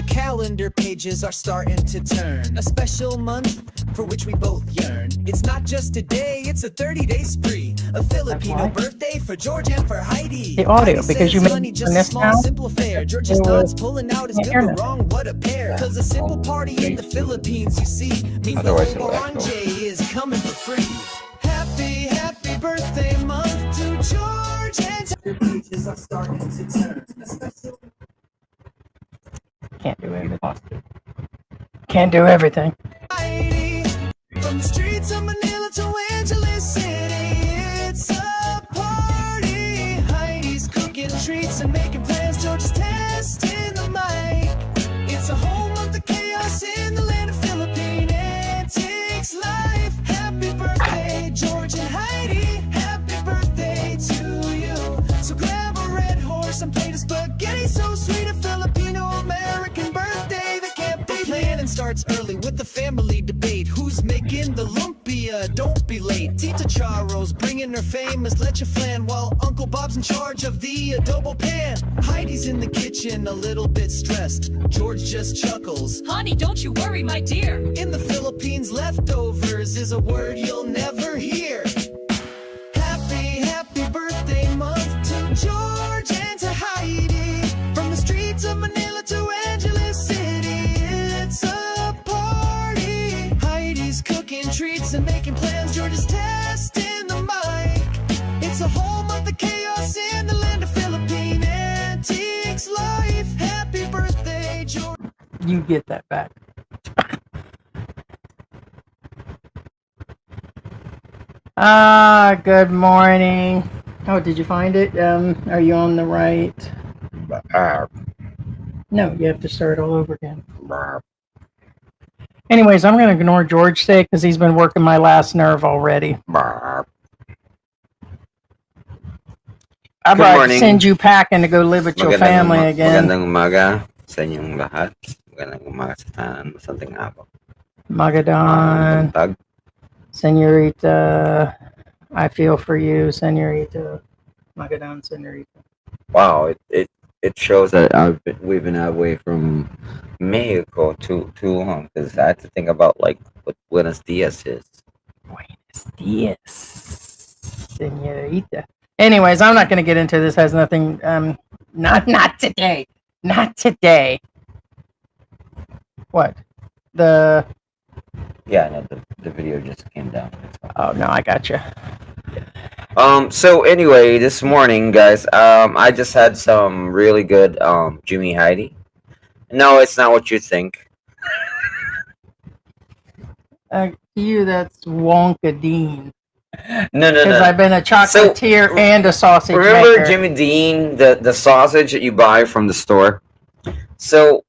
The calendar pages are starting to turn. A special month for which we both yearn. It's not just a day, it's a 30-day spree. A Filipino birthday for George and for Heidi. The audio, Heidi because says, you made honey, just a this small, now. simple affair. George's thoughts pulling out is good but wrong, what a pair. Cause a simple party in the Philippines, you see, means the whole orange is coming for free. Happy, happy birthday month to George and the pages are starting to turn. Can't do everything. Can't do everything. From the streets of Manila to Angeles City, it's a party. Heidi's cooking treats and making plans. George is testing the mic. It's a whole month of chaos in the land of Philippine antics life. Happy birthday, George and Heidi. Happy birthday to you. So grab a red horse and plate of spaghetti. So sweet, a Filipino American birthday that can't be. Planning starts early with the family debate. Who's making the lumpia? Don't be late. Tita Charo's bringing her famous leche flan, while Uncle Bob's in charge of the adobo pan. Heidi's in the kitchen, a little bit stressed. George just chuckles. Honey, don't you worry, my dear. In the Philippines, leftovers is a word you'll never hear. Happy, happy birthday month to George and to Heidi. From the streets of Manila to Angeles City, it's a party. Heidi's cooking treats and making plans. George is testing the mic. It's a whole month of chaos in the land of Philippine antiques life. Happy birthday, George. You get that back. Good morning. Oh, did you find it? Are you on the right? No, you have to start all over again. Anyways, I'm going to ignore George today because he's been working my last nerve already. How about I send you packing to go live with your family again? Magandang umaga sa inyong lahat. Magandang umaga sa masanting araw. Magadan, Buntag. Senorita, I feel for you, Senorita. Magadan, Senorita. Wow, it shows that we've been away from Mexico too long, because I had to think about like what Buenos Dias is. Buenos dias, Senorita. Anyways, I'm not going to get into this. Has nothing. Not today. Not today. What? Yeah, no, the video just came down. Oh no, I got you. So anyway, this morning, guys, I just had some really good Jimmy Heidi. No, it's not what you think. You, that's Wonka Dean. No. Because I've been a chocolatier and a sausage Remember maker. Jimmy Dean, the sausage that you buy from the store? So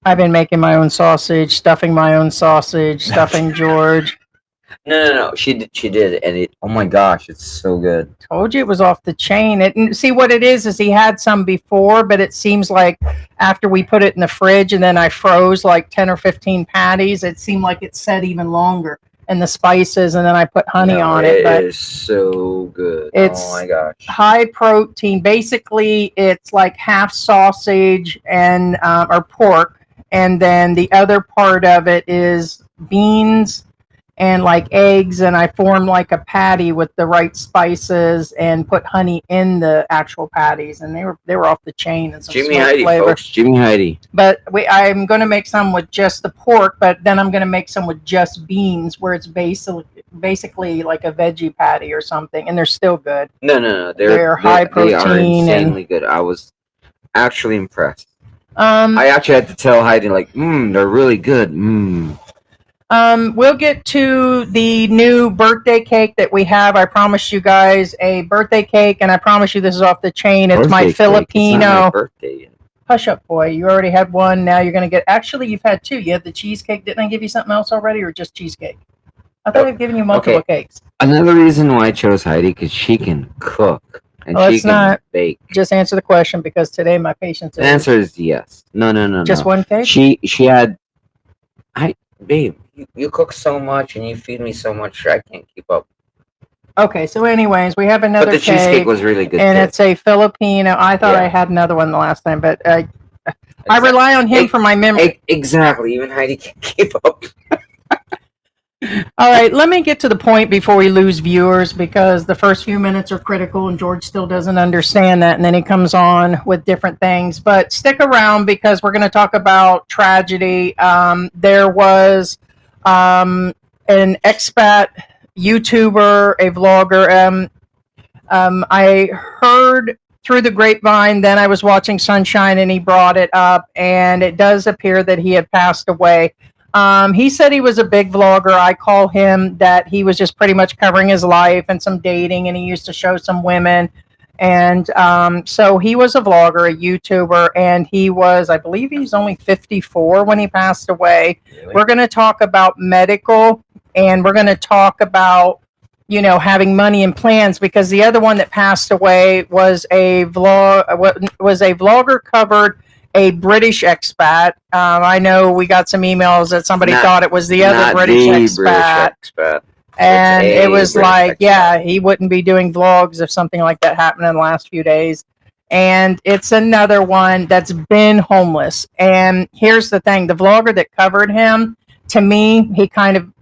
I've been making my own sausage, stuffing my own sausage, stuffing George. No. She did, and it. Oh my gosh, it's so good. Told you it was off the chain. See what it is he had some before, but it seems like after we put it in the fridge and then I froze like 10 or 15 patties, it seemed like it set even longer. And the spices, and then I put honey on it. It is so good. It's oh my gosh. High protein. Basically, it's like half sausage and or pork, and then the other part of it is beans and like eggs, and I formed like a patty with the right spices and put honey in the actual patties, and they were off the chain and some Jimmy Heidi, flavor. folks. Jimmy Heidi. But I'm going to make some with just the pork, but then I'm going to make some with just beans, where it's basically like a veggie patty or something, and they're still good. No. They're high protein. They are insanely good. I was actually impressed. I actually had to tell Heidi, like, they're really good. We'll get to the new birthday cake that we have. I promised you guys a birthday cake, and I promise you this is off the chain. It's my Filipino. It's not my birthday yet. Hush up, boy. You already had one. Now you're going to get... Actually, you've had two. You had the cheesecake. Didn't I give you something else already, or just cheesecake? I thought I'd given you multiple cakes. Another reason why I chose Heidi, because she can cook. And she can bake. Just answer the question, because today my patience is... The answer is yes. No. Just one cake? She had... Babe, you cook so much and you feed me so much, I can't keep up. Okay, so anyways, we have another cake. But the cheesecake was really good, and it's a Filipino. I thought I had another one the last time, but I rely on him for my memory. Exactly. Even Heidi can't keep up. All right, let me get to the point before we lose viewers, because the first few minutes are critical and George still doesn't understand that, and then he comes on with different things. But stick around, because we're going to talk about tragedy. There was an expat YouTuber, a vlogger. I heard through the grapevine, then I was watching Sunshine and he brought it up, and it does appear that he had passed away. He said he was a big vlogger. I call him that. He was just pretty much covering his life and some dating, and he used to show some women. And so he was a vlogger, a YouTuber, and he was, I believe he's only 54 when he passed away. Really? We're going to talk about medical, and we're going to talk about, you know, having money and plans, because the other one that passed away was a vlogger covered a British expat. I know we got some emails that somebody thought it was the other British expat. And it was British like, expat. Yeah, he wouldn't be doing vlogs if something like that happened in the last few days. And it's another one that's been homeless. And here's the thing, the vlogger that covered him, to me,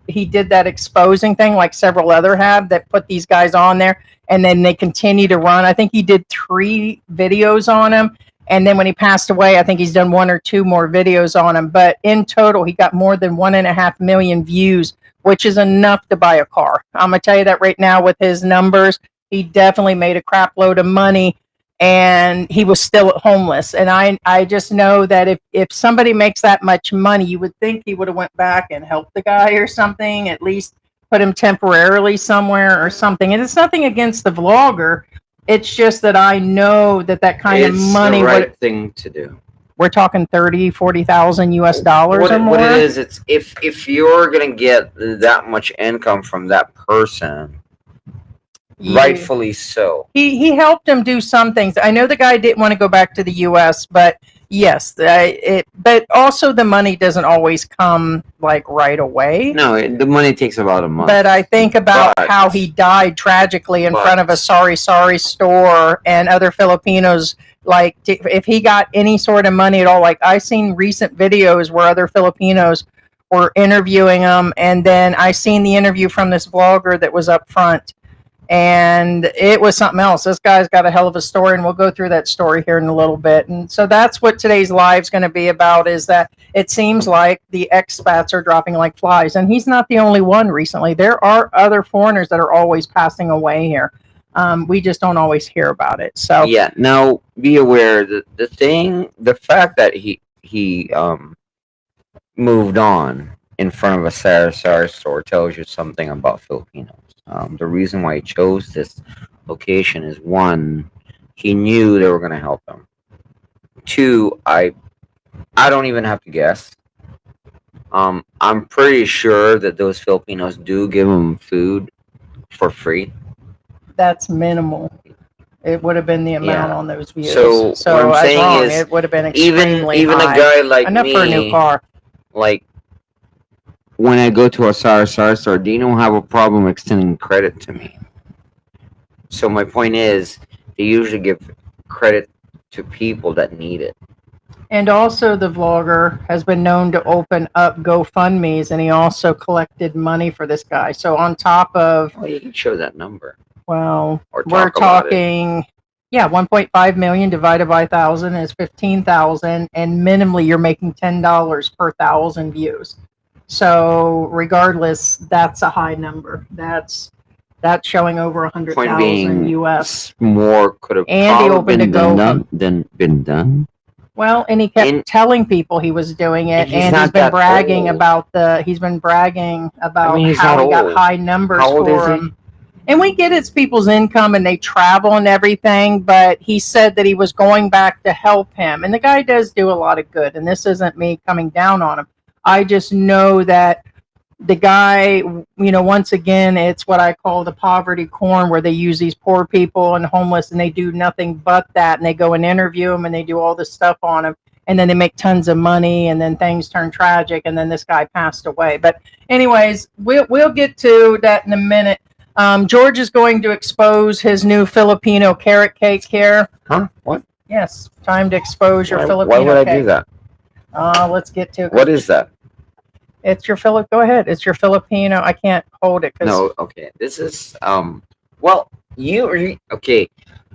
he did that exposing thing like several other have that put these guys on there, and then they continue to run. I think he did 3 videos on him. And then when he passed away, I think he's done 1 or 2 more videos on him. But in total, he got more than 1.5 million views, which is enough to buy a car. I'm going to tell you that right now with his numbers, he definitely made a crap load of money, and he was still homeless. And I just know that if somebody makes that much money, you would think he would have went back and helped the guy or something, at least put him temporarily somewhere or something. And it's nothing against the vlogger. It's just that I know that kind of money. It's the right thing to do. We're talking 30, 40,000 US dollars or more. What it is, it's if you're gonna get that much income from that person, rightfully so. He helped him do some things. I know the guy didn't want to go back to the US, but yes, but also the money doesn't always come like right away. No, the money takes about a month. But I think about how he died tragically in front of a sorry store, and other Filipinos, like, if he got any sort of money at all. Like, I seen recent videos where other Filipinos were interviewing him, and then I seen the interview from this vlogger that was up front, and it was something else. This guy's got a hell of a story, and we'll go through that story here in a little bit. And so that's what today's live is going to be about, is that it seems like the expats are dropping like flies, and he's not the only one recently. There are other foreigners that are always passing away here. We just don't always hear about it. So yeah, now be aware that the fact that he moved on in front of a sari store tells you something about Filipinos. The reason why he chose this location is, 1, he knew they were going to help him. 2, I don't even have to guess. I'm pretty sure that those Filipinos do give him food for free. That's minimal. It would have been the amount on those views. So what I'm saying is, it would have been extremely even high. A guy like enough me, for a new car. Like, when I go to a sari store, they don't have a problem extending credit to me. So my point is, they usually give credit to people that need it. And also, the vlogger has been known to open up GoFundMe's, and he also collected money for this guy. So on top of, well, you can show that number. Well, we're talking, 1.5 million divided by 1,000 is 15,000, and minimally you're making $10 per 1,000 views. So regardless, that's a high number. That's showing over 100,000 US. More could have probably been done. Well, and he kept telling people he was doing it, and he's been bragging about how he got high numbers for him. And we get it's people's income and they travel and everything, but he said that he was going back to help him. And the guy does do a lot of good, and this isn't me coming down on him. I just know that the guy, once again, it's what I call the poverty corn, where they use these poor people and homeless, and they do nothing but that. And they go and interview them, and they do all this stuff on them. And then they make tons of money, and then things turn tragic. And then this guy passed away. But anyways, we'll get to that in a minute. George is going to expose his new Filipino carrot cake here. Huh? What? Yes, timed exposure Filipino Why would I cake. do that? Let's get to it. What is that? It's your Go ahead. It's your Filipino. I can't hold it because No, okay. This is well, okay.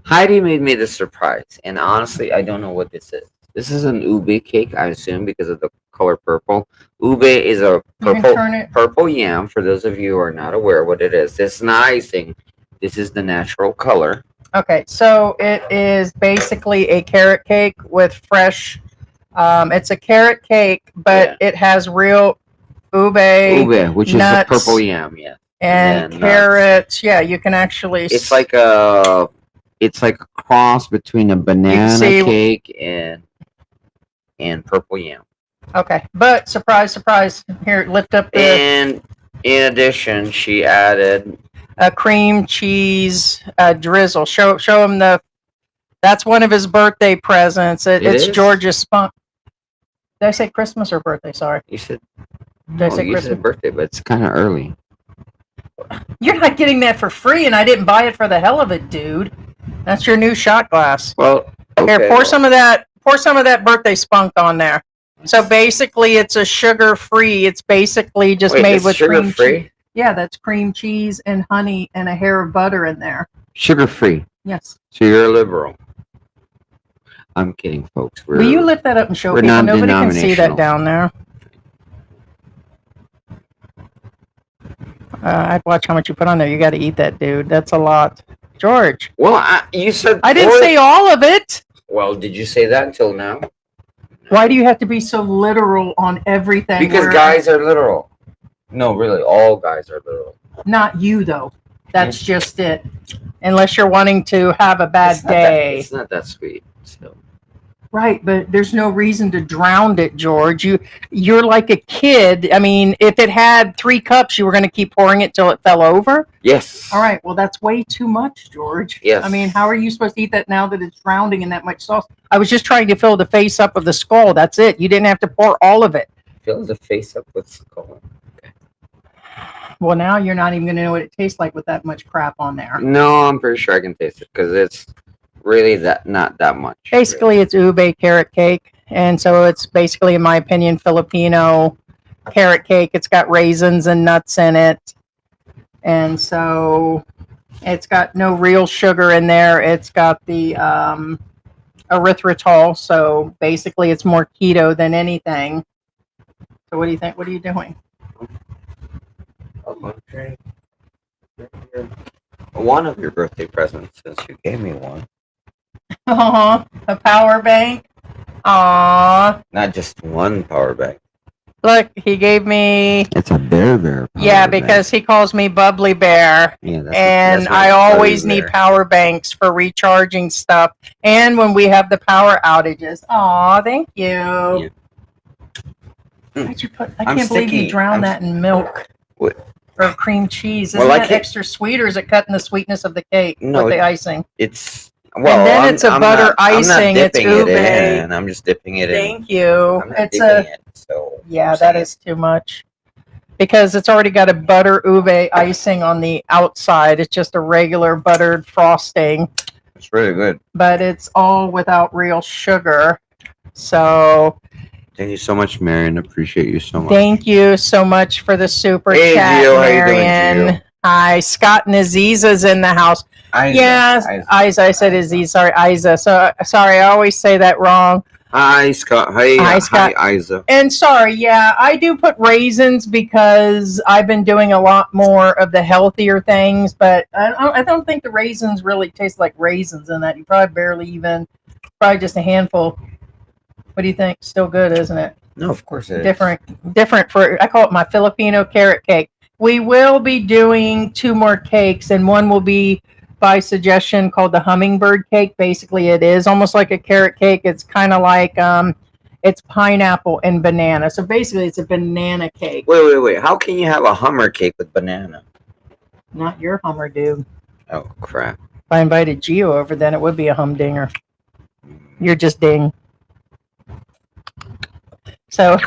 Heidi made me this surprise, and honestly, I don't know what this is. This is an ube cake, I assume, because of the color purple. Ube is a purple yam. For those of you who are not aware what it is, this is not icing. This is the natural color. Okay, so it is basically a carrot cake with fresh. It's a carrot cake, but it has real ube, which nuts, is the purple yam, yeah, and carrots. Yeah, you can actually. It's like a cross between a banana cake and purple yam. Okay, but surprise, surprise! Here, lift up the. And in addition, she added a cream cheese drizzle. Show him the. That's one of his birthday presents. It's George's spunk. Did I say Christmas or birthday? Sorry. You said. Did I say you Christmas? said birthday, but it's kind of early. You're not getting that for free, and I didn't buy it for the hell of it, dude. That's your new shot glass. Well, okay, here, pour some of that. Pour some of that birthday spunk on there. So basically, it's a sugar-free. It's basically just made with cream cheese. Yeah, that's cream cheese and honey and a hair of butter in there. Sugar-free. Yes. So you're a liberal. I'm kidding, folks. Will you lift that up and show people? Nobody can see that down there. I'd watch how much you put on there. You got to eat that, dude. That's a lot. George. Well, you said... I didn't say all of it. Well, did you say that until now? Why do you have to be so literal on everything? Because guys are literal. No, really, all guys are literal. Not you, though. That's just it. Unless you're wanting to have a bad day. It's not that sweet. So. Right, but there's no reason to drown it, George. You're like a kid. I mean, if it had 3 cups, you were going to keep pouring it till it fell over? Yes. All right, well, that's way too much, George. Yes. I mean, how are you supposed to eat that now that it's drowning in that much sauce? I was just trying to fill the face up of the skull. That's it. You didn't have to pour all of it. Fill the face up with skull. Okay. Well, now you're not even going to know what it tastes like with that much crap on there. No, I'm pretty sure I can taste it because it's really not that much. Basically, really. It's ube carrot cake, and so it's basically, in my opinion, Filipino carrot cake. It's got raisins and nuts in it, and so it's got no real sugar in there. It's got the erythritol, so basically, it's more keto than anything. So, what do you think? What are you doing? Okay. One of your birthday presents, since you gave me one. A power bank. Aww. Not just one power bank. Look, he gave me. It's a bear. Yeah, because he calls me Bubbly Bear. Yeah, and I always need power banks for recharging stuff, and when we have the power outages. Aw, thank you. Yeah. I can't believe you drowned that in milk. What? Or cream cheese. Isn't that extra sweet, or is it cutting the sweetness of the cake with the icing? It's and then it's a butter icing. It's ube. I'm just dipping it in. Thank you. Yeah, that is too much because it's already got a butter ube icing on the outside. It's just a regular buttered frosting. It's really good, but it's all without real sugar. So. Thank you so much, Marion. Appreciate you so much. Thank you so much for the super chat, Gio, Marion. Hi, Scott and Aziza's in the house. Yes, Isa. I said Aziz. Sorry, Isa. So sorry, I always say that wrong. Hi, Scott. Hi, Scott. Hi, Isa. And sorry, yeah, I do put raisins because I've been doing a lot more of the healthier things, but I don't think the raisins really taste like raisins in that. You probably probably just a handful. What do you think? Still good, isn't it? No, of course it is. Different I call it my Filipino carrot cake. We will be doing 2 more cakes, and one will be by suggestion called the hummingbird cake. Basically, it is almost like a carrot cake. It's kind of like it's pineapple and banana. So basically, it's a banana cake. Wait. How can you have a hummer cake with banana? Not your hummer, dude. Oh, crap. If I invited Gio over, then it would be a humdinger. You're just ding. So,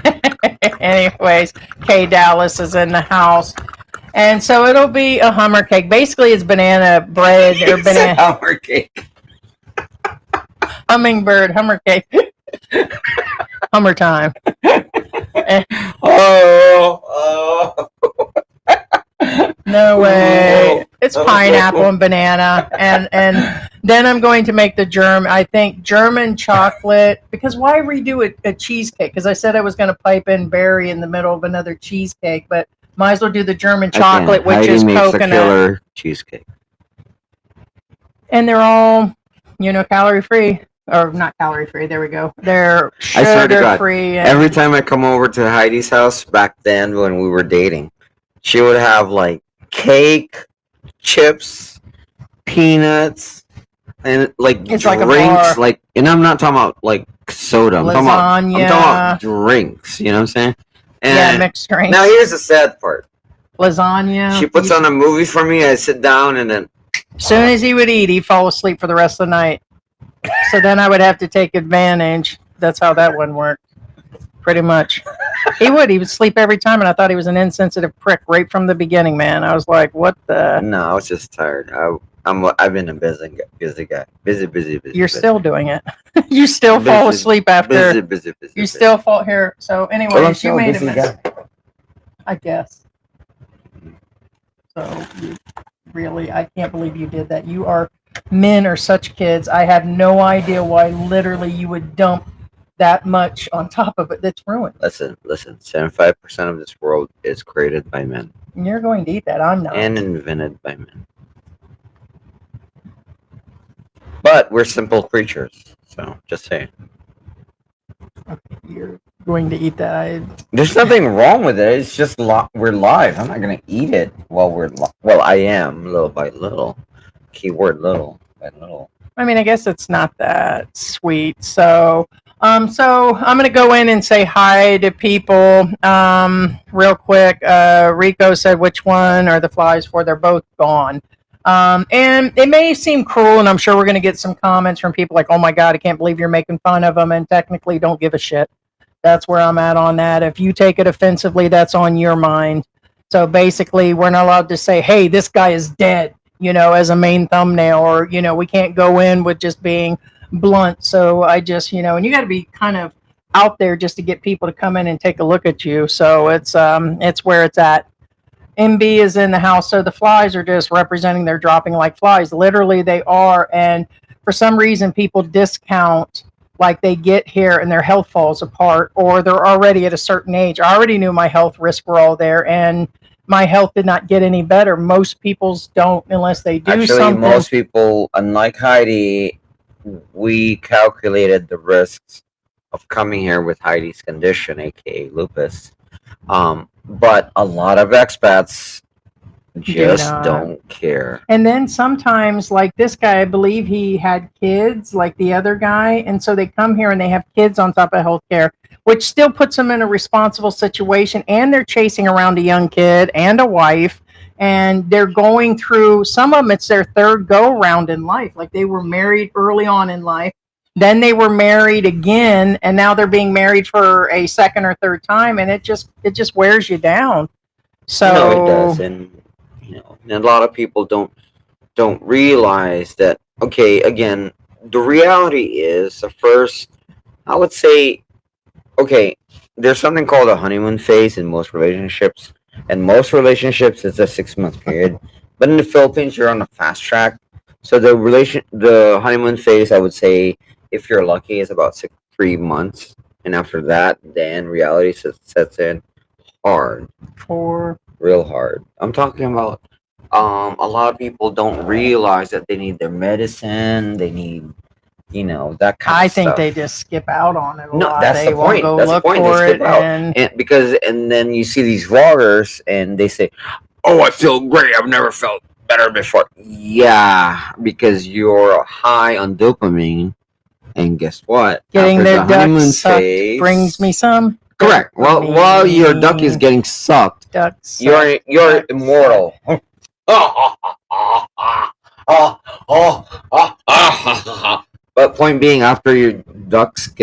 anyways, Kay Dallas is in the house. And so it'll be a hummer cake. Basically, it's banana bread or banana. Hummer cake. Hummingbird, hummer cake, hummer time. Oh. No way. It's pineapple and banana, and then I'm going to make the German chocolate, because why redo a cheesecake? Because I said I was going to pipe in berry in the middle of another cheesecake, but might as well do the German chocolate, which Heidi is makes coconut. a killer cheesecake. And they're all, calorie free. Or not calorie free, there we go. They're I swear to sugar God, free. every time I come over to Heidi's house back then when we were dating, she would have like cake, chips, peanuts, and like It's drinks. like a bar. And I'm not talking about like soda. I'm talking about drinks. You know what I'm saying? And mixed drinks. now here's the sad part. Lasagna. She puts on a movie for me. I sit down and then. As soon as he would eat, he'd fall asleep for the rest of the night. So then I would have to take advantage. That's how that one worked. Pretty much. He would sleep every time, and I thought he was an insensitive prick right from the beginning, man. I was like, what the? No, I was just tired. I've been a busy guy. Busy. You're still doing it. You still fall asleep after. Busy. You still fall here. So anyways, you made a mistake. I guess. So really, I can't believe you did that. Men are such kids. I have no idea why literally you would dump that much on top of it. That's ruined. Listen. 75% of this world is created by men. You're going to eat that. I'm not. And invented by men. But we're simple creatures. So, just saying. Okay, you're going to eat that. There's nothing wrong with it. It's just we're live. I'm not going to eat it while we're Well, I am, little by little. Keyword little by little. I mean, I guess it's not that sweet. So I'm going to go in and say hi to people real quick. Rico said, which one are the flies for? They're both gone. And it may seem cruel, and I'm sure we're going to get some comments from people like, oh my God, I can't believe you're making fun of them, and technically don't give a shit. That's where I'm at on that. If you take it offensively, that's on your mind. So basically, we're not allowed to say, hey, this guy is dead, as a main thumbnail, or, we can't go in with just being blunt. So I just, and you got to be kind of out there just to get people to come in and take a look at you. So it's where it's at. MB is in the house. So the flies are just representing they're dropping like flies. Literally they are. And for some reason, people discount like they get here and their health falls apart, or they're already at a certain age. I already knew my health risks were all there, and my health did not get any better. Most people's don't unless they do something. Most people, unlike Heidi, we calculated the risks of coming here with Heidi's condition, aka lupus. But a lot of expats just don't care. And then sometimes, like this guy, I believe he had kids, like the other guy, and so they come here and they have kids on top of healthcare, which still puts them in a responsible situation, and they're chasing around a young kid and a wife, and they're going through, some of them, it's their third go-round in life. Like they were married early on in life, then they were married again, and now they're being married for a second or third time, and it just wears you down. So it does, and and a lot of people don't realize that. Okay, again, the reality is the first, I would say, okay, there's something called a honeymoon phase in most relationships, and most relationships is a 6-month period. But in the Philippines, you're on a fast track. So the honeymoon phase, I would say, if you're lucky, is about 3 months, and after that, then reality sets in hard, real hard. I'm talking about a lot of people don't realize that they need their medicine. They need, that kind I of think stuff. they just skip out on it a No, lot. that's They the won't point. go That's the look point. They for skip it, out. and And then you see these vloggers and they say, "Oh, I feel great. I've never felt better before." Yeah, because you're high on dopamine, and guess what? getting After their the honeymoon ducks sucked phase, brings me some. correct. Well, while your duck is getting sucked, Ducks you're suck. immortal. But point being, after your ducks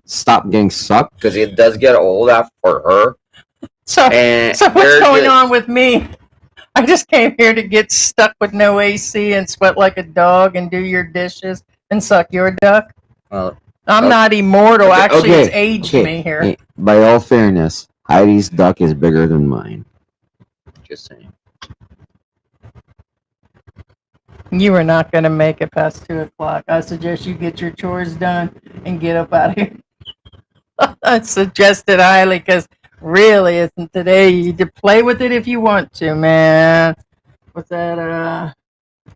stop getting sucked, because it does get old for her. So what's going on with me? I just came here to get stuck with no AC and sweat like a dog and do your dishes and suck your duck. Well, I'm Okay. not immortal. Okay, Actually, okay, it's aged okay. me here. Hey, by all fairness, Heidi's duck is bigger than mine. Just saying. You are not going to make it past 2 o'clock. I suggest you get your chores done and get up out of here. I suggest it highly because really, isn't today? You to play with it if you want to, man. What's that?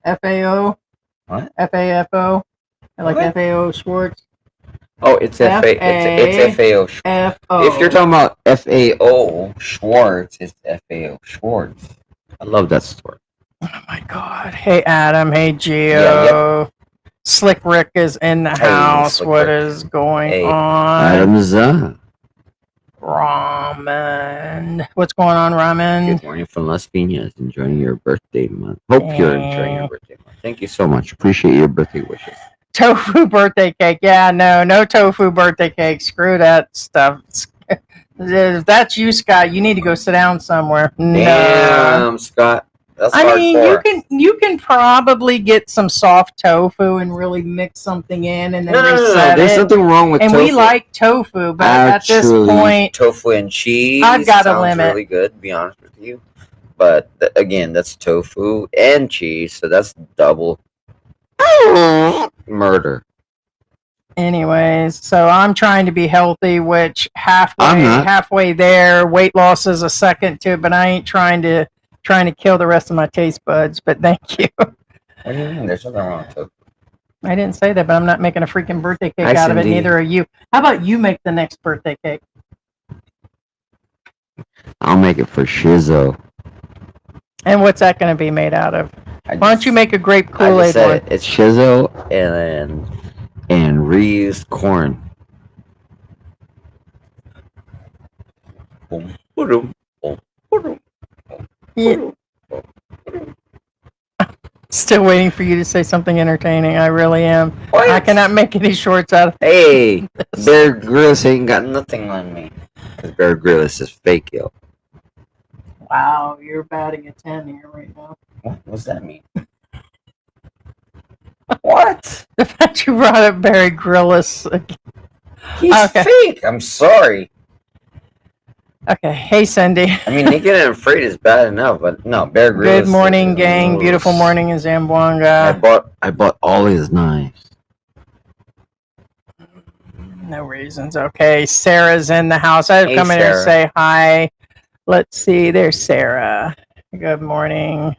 FAO? What? FAFO? Like What? FAO Schwartz? Oh, it's it's FAO. FO. If you're talking about FAO Schwartz, it's FAO Schwartz. I love that story. Oh my God. Hey, Adam. Hey, Gio. Yeah, Slick Rick is in the Hey, house. Slick What Rick. is going Hey, on? Adam's Ramen. What's going on, Ramen? Good morning from Las Piñas. Enjoying your birthday month. Hope you're enjoying your birthday month. Thank you so much. Appreciate your birthday wishes. Tofu birthday cake. Yeah, no tofu birthday cake. Screw that stuff. If that's you, Scott, you need to go sit down somewhere. No. Damn, Scott. That's I mean, hardcore. you can probably get some soft tofu and really mix something in and then No. reset There's it. nothing wrong with And tofu. we like tofu, but at this Actually, point, tofu and cheese I've got a sounds limit. really good, to be honest with you. But again, that's tofu and cheese, so that's double murder. Anyways, so I'm trying to be healthy, which I'm not. halfway there. Weight loss is a second to it, but I ain't trying to kill the rest of my taste buds. But thank you. What do you mean? There's nothing wrong with tofu. I didn't say that, but I'm not making a freaking birthday cake Hi, out of it. Cindy. Neither are you. How about you make the next birthday cake? I'll make it for Shizzo. And what's that going to be made out of? Why don't you make a grape I Kool-Aid just said one? it. It's Shizzo and reused corn. Boom, boom, boom, boom. Yeah. Still waiting for you to say something entertaining. I really am. What? I cannot make any shorts out of Hey, Bear Grylls ain't got nothing on me. Because Bear Grylls is fake, yo. Wow, you're batting a 10 here right now. What does that mean? What? The fact you brought up Barry Grylls. He's Okay. fake. I'm sorry. Okay, hey Cindy. I mean, Naked and Afraid is bad enough, but no, Bear Grylls. Good morning, gang. Beautiful morning in Zamboanga. I bought all his knives. No reasons. Okay, Sarah's in the house. I have Hey, come in and Sarah. say hi. Let's see. There's Sarah. Good morning.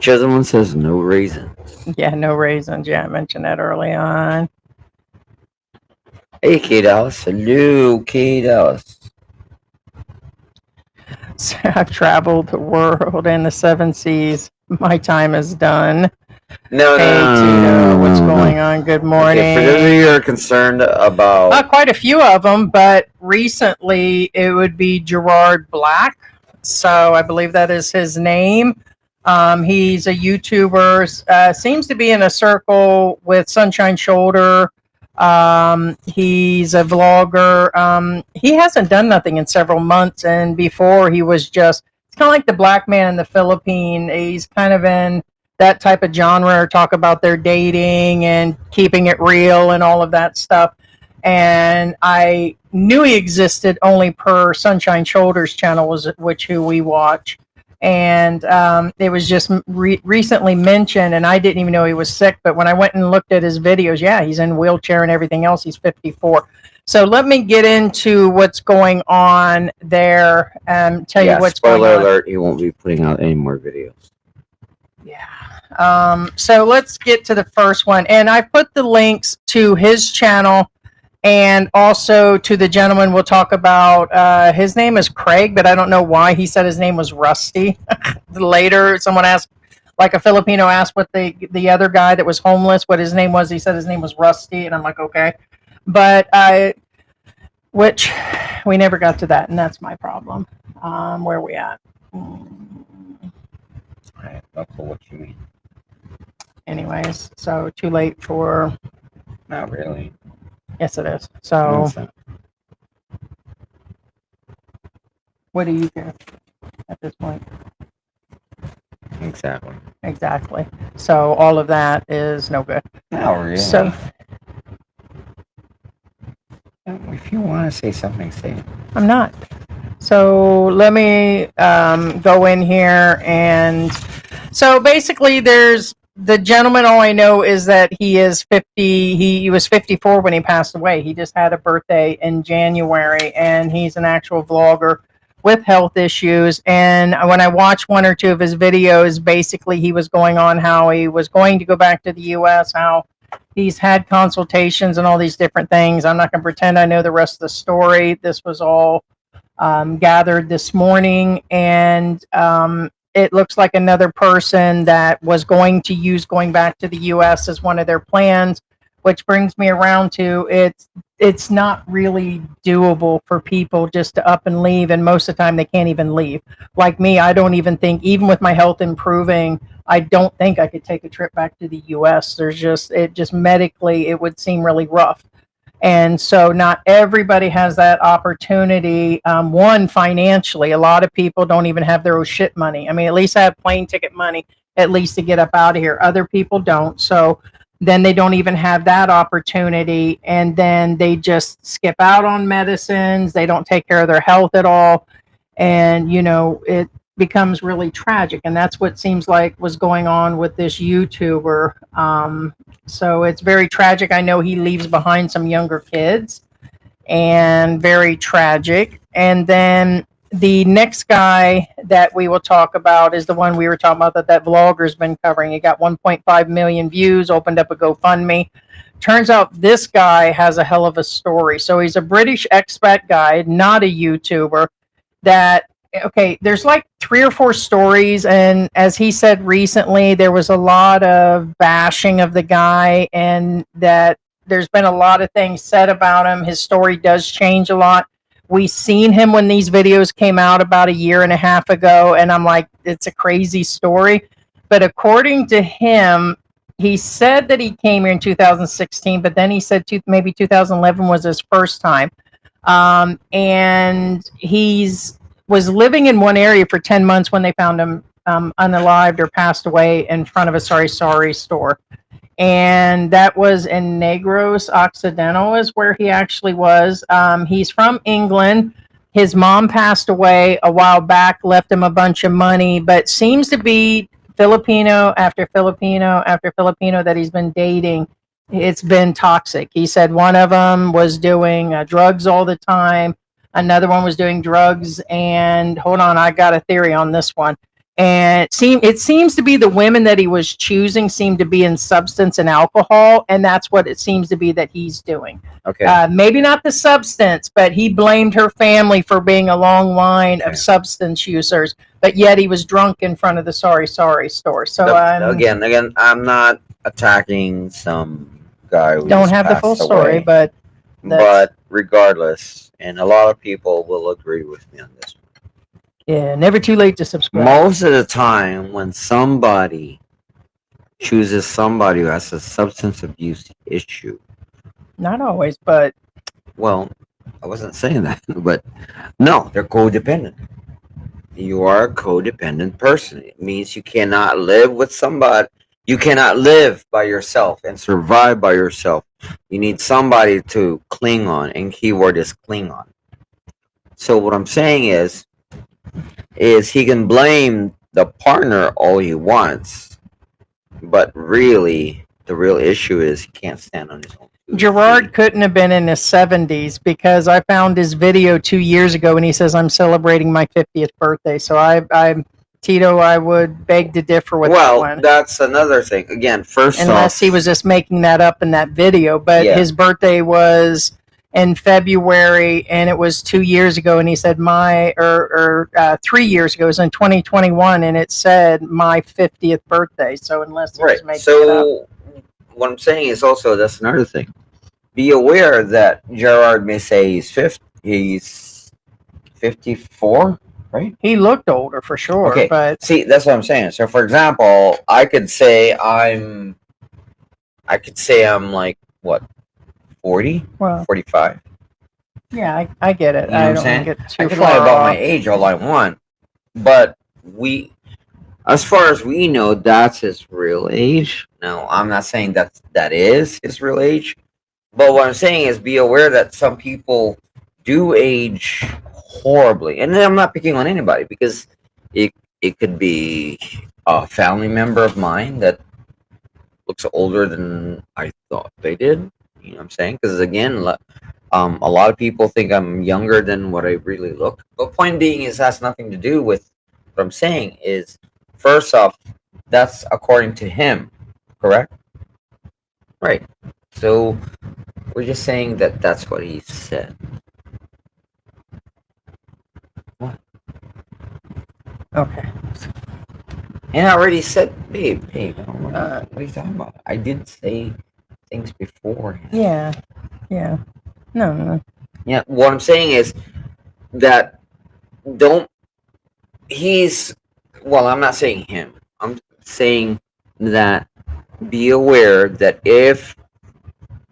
Chisholm says no reason. Yeah, no raisins. Yeah, I mentioned that early on. Hey, K Dallas. Hello, K Dallas. So I've traveled the world and the 7 seas. My time is done. No, Hey, Tito, what's going on? Good morning. Okay, for those of you who are concerned about... Quite a few of them, but recently it would be Gerard Black. So I believe that is his name. He's a YouTuber, seems to be in a circle with Sunshine Shoulder. He's a vlogger. He hasn't done nothing in several months, and before he was just, it's kind of like the black man in the Philippines. He's kind of in that type of genre, talk about their dating and keeping it real and all of that stuff. And I knew he existed only per Sunshine Shoulders channel, which who we watch. And it was just recently mentioned, and I didn't even know he was sick. But when I went and looked at his videos, yeah, he's in a wheelchair and everything else. He's 54. So let me get into what's going on there and tell you what's going on. Spoiler alert, he won't be putting out any more videos. Yeah. So let's get to the first one. And I put the links to his channel and also to the gentleman we'll talk about. His name is Craig, but I don't know why he said his name was Rusty. Later, someone asked, like a Filipino asked what the other guy that was homeless, what his name was. He said his name was Rusty, and I'm like, okay. But which we never got to that, and that's my problem. Where are we at? I don't know what you mean. Anyways, so too late for... Not really. Yes, it is. So, No, what do you care at this point? exactly. Exactly. So, all of that is no good. Not really. So, If you want to say something, say it. I'm not. So let me go in here, and so basically there's the gentleman. All I know is that he is 50. He was 54 when he passed away. He just had a birthday in January, and he's an actual vlogger with health issues. And when I watched one or two of his videos, basically he was going on how he was going to go back to the U.S., how he's had consultations and all these different things. I'm not going to pretend I know the rest of the story. This was all gathered this morning, and it looks like another person that was going to use going back to the U.S. as one of their plans, which brings me around to it's not really doable for people just to up and leave, and most of the time they can't even leave. Like me, I don't even think, even with my health improving, I don't think I could take a trip back to the U.S. There's just medically it would seem really rough. And so not everybody has that opportunity. One, financially, a lot of people don't even have their own shit money. I mean, at least I have plane ticket money, at least to get up out of here. Other people don't. So then they don't even have that opportunity. And then they just skip out on medicines. They don't take care of their health at all. And, it becomes really tragic. And that's what seems like was going on with this YouTuber. So it's very tragic. I know he leaves behind some younger kids, and very tragic. And then the next guy that we will talk about is the one we were talking about that vlogger's been covering. He got 1.5 million views, opened up a GoFundMe. Turns out this guy has a hell of a story. So he's a British expat guy, not a YouTuber, that okay, there's like 3 or 4 stories, and as he said recently, there was a lot of bashing of the guy, and that there's been a lot of things said about him. His story does change a lot. We seen him when these videos came out about a year and a half ago, and I'm like, it's a crazy story. But according to him, he said that he came here in 2016, but then he said maybe 2011 was his first time. And he's was living in one area for 10 months when they found him unalived or passed away in front of a sorry store. And that was in Negros Occidental is where he actually was. He's from England. His mom passed away a while back, left him a bunch of money, but seems to be Filipino after Filipino after Filipino that he's been dating. It's been toxic. He said one of them was doing drugs all the time. Another one was doing drugs, and hold on, I got a theory on this one. And it seems to be the women that he was choosing seem to be in substance and alcohol, and that's what it seems to be that he's doing. Okay. Maybe not the substance, but he blamed her family for being a long line of substance users, but yet he was drunk in front of the sorry store. So again, I'm not attacking some guy who don't have the full story, but regardless, and a lot of people will agree with me on this one. Yeah, never too late to subscribe. Most of the time, when somebody chooses somebody who has a substance abuse issue, not always, but well, I wasn't saying that, but no, they're codependent. You are a codependent person. It means you cannot live with somebody. You cannot live by yourself and survive by yourself. You need somebody to cling on, and keyword is cling on. So what I'm saying is he can blame the partner all he wants, but really the real issue is he can't stand on his own. Gerard couldn't have been in his 70s because I found his video 2 years ago and he says, I'm celebrating my 50th birthday. So Tito, I would beg to differ with that one. Well, that's another thing. Again, unless he was just making that up in that video, but his birthday was in February, and it was 2 years ago, and he said 3 years ago, it was in 2021, and it said my 50th birthday. So unless he was making it up. What I'm saying is also, that's another thing. Be aware that Gerard may say he's 54, right? He looked older for sure. Okay, but see, that's what I'm saying. So, for example, I could say I'm like, what, 40? Well, 45? Yeah, I get it. You know I what I'm don't saying? get too I can far lie about off. my age all I want, but as far as we know, that's his real age. Now, I'm not saying that is his real age, But what I'm saying is, be aware that some people do age horribly, and then I'm not picking on anybody because it it could be a family member of mine that looks older than I thought they did. You know what I'm saying? Because again, a lot of people think I'm younger than what I really look. But point being is has nothing to do with what I'm saying. Is first off, that's according to him, correct? Right. So we're just saying that that's what he said. Okay. And I already said, babe, what are you talking about? I did say things before. Yeah. No. Yeah, what I'm saying is that don't, he's, well, I'm not saying him. I'm saying that be aware that if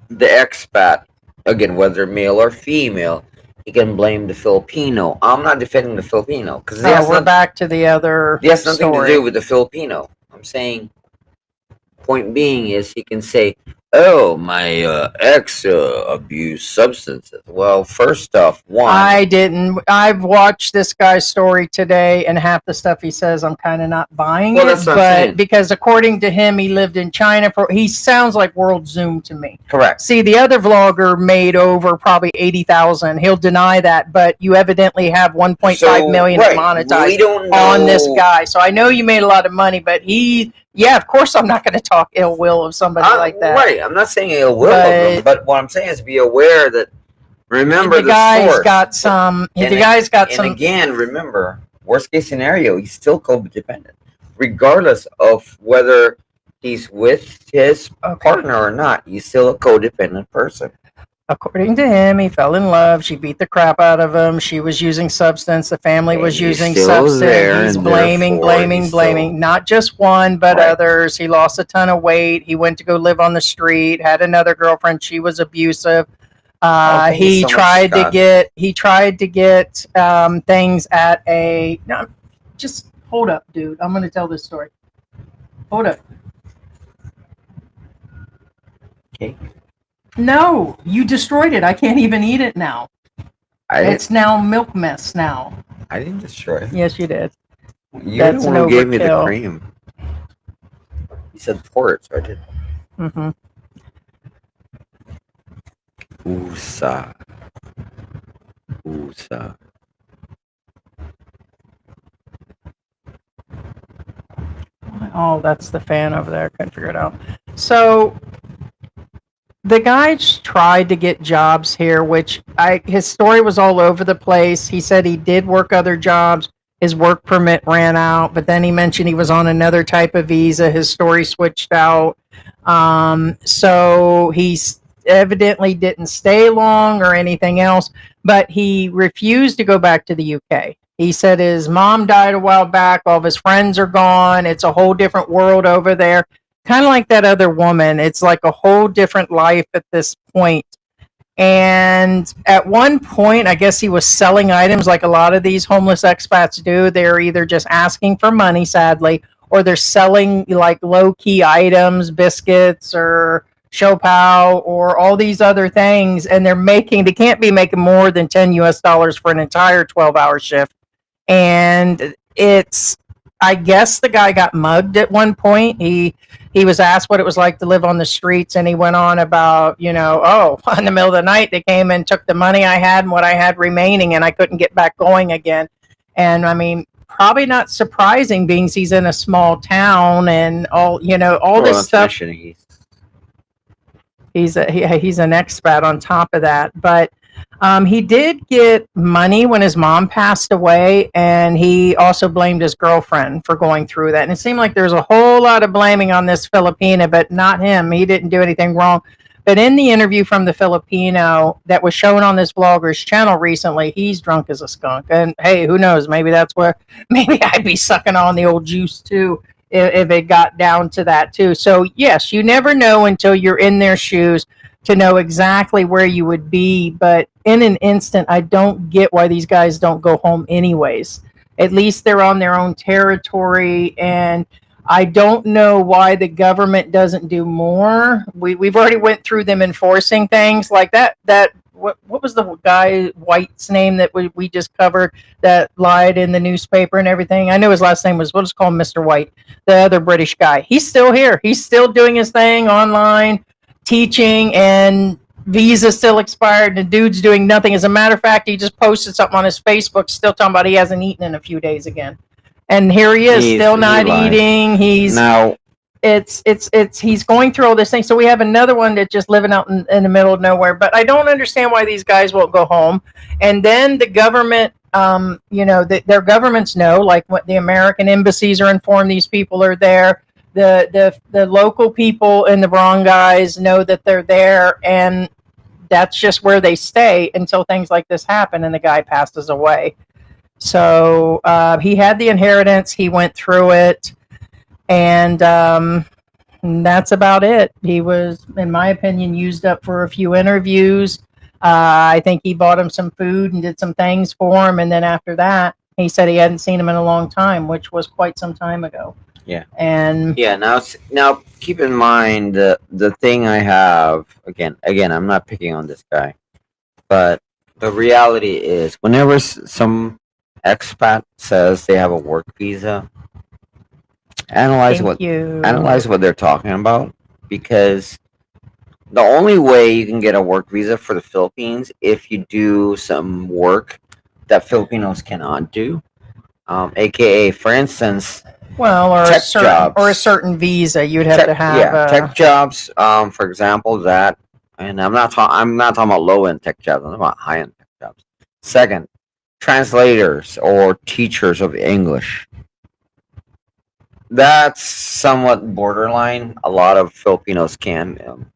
the expat, again, whether male or female, he can blame the Filipino. I'm not defending the Filipino because We're back to the other it has nothing story. to do with the Filipino. I'm saying, point being is he can say, "Oh, my ex abused substances." Well, first off, one, I didn't. I've watched this guy's story today, and half the stuff he says, I'm kind of not buying Well, it. that's what I'm saying. But because according to him, he lived in China for. He sounds like World Zoom to me. correct. See, the other vlogger made over probably 80,000. He'll deny that, but you evidently have 1.5 million right, monetized we don't know on this guy. So I know you made a lot of money, but yeah, of course I'm not going to talk ill will of somebody like that. Right, I'm not saying ill will of them, but what I'm saying is be aware that remember the guy's source. got some. The guy's got some. And again, remember, worst case scenario, he's still codependent, regardless of whether he's with his partner or not. He's still a codependent person. According to him, he fell in love. She beat the crap out of him. She was using substance. The family was using substance. He's blaming. Not just one, but others. He lost a ton of weight. He went to go live on the street. Had another girlfriend. She was abusive. He tried to get things at a. No, just hold up, dude. I'm going to tell this story. Hold up. Okay. No, you destroyed it. I can't even eat it now. It's now milk mess now. I didn't destroy it. Yes, you did. You're the one who gave me the cream. You said pour it, so I did. Mm-hmm. Usa. Oh, that's the fan over there. I couldn't figure it out. So the guy tried to get jobs here, which his story was all over the place. He said he did work other jobs. His work permit ran out, but then he mentioned he was on another type of visa. His story switched out. So he evidently didn't stay long or anything else, but he refused to go back to the UK. He said his mom died a while back. All of his friends are gone. It's a whole different world over there. Kind of like that other woman. It's like a whole different life at this point. And at one point, I guess he was selling items like a lot of these homeless expats do. They're either just asking for money, sadly, or they're selling like low-key items, biscuits or Shopao or all these other things. And they can't be making more than $10 for an entire 12-hour shift. And I guess the guy got mugged at one point. He was asked what it was like to live on the streets, and he went on about, in the middle of the night, they came and took the money I had and what I had remaining, and I couldn't get back going again. And I mean, probably not surprising, being he's in a small town and all this stuff. He's an expat on top of that, but he did get money when his mom passed away, and he also blamed his girlfriend for going through that. And it seemed like there's a whole lot of blaming on this Filipina, but not him. He didn't do anything wrong. But in the interview from the Filipino that was shown on this vlogger's channel recently, he's drunk as a skunk. And hey, who knows? Maybe I'd be sucking on the old juice too if it got down to that too. So yes, you never know until you're in their shoes to know exactly where you would be. But in an instant, I don't get why these guys don't go home anyways. At least they're on their own territory. And I don't know why the government doesn't do more. We've already went through them enforcing things like that. What was the guy White's name that we just covered that lied in the newspaper and everything? I know his last name was, we'll just call him Mr. White, the other British guy. He's still here. He's still doing his thing online, teaching, and visa still expired. The dude's doing nothing. As a matter of fact, he just posted something on his Facebook, still talking about he hasn't eaten in a few days again. And here he is, still not eating. He's now. It's he's going through all this thing. So we have another one that's just living out in the middle of nowhere. But I don't understand why these guys won't go home. And then the government, their governments know, like what the American embassies are informed these people are there. The local people in the barangays know that they're there, and that's just where they stay until things like this happen and the guy passes away. So he had the inheritance. He went through it. And that's about it. He was, in my opinion, used up for a few interviews. I think he bought him some food and did some things for him. And then after that, he said he hadn't seen him in a long time, which was quite some time ago. Yeah. And yeah, now keep in mind the thing I have again. I'm not picking on this guy, but the reality is, whenever some expat says they have a work visa, analyze what they're talking about, because the only way you can get a work visa for the Philippines if you do some work that Filipinos cannot do, aka, for instance, or tech jobs. or a certain visa you'd have to have. Tech jobs. For example, that, and I'm not talking about low end tech jobs. I'm talking about high end tech jobs. Second, translators or teachers of English. That's somewhat borderline. A lot of Filipinos can.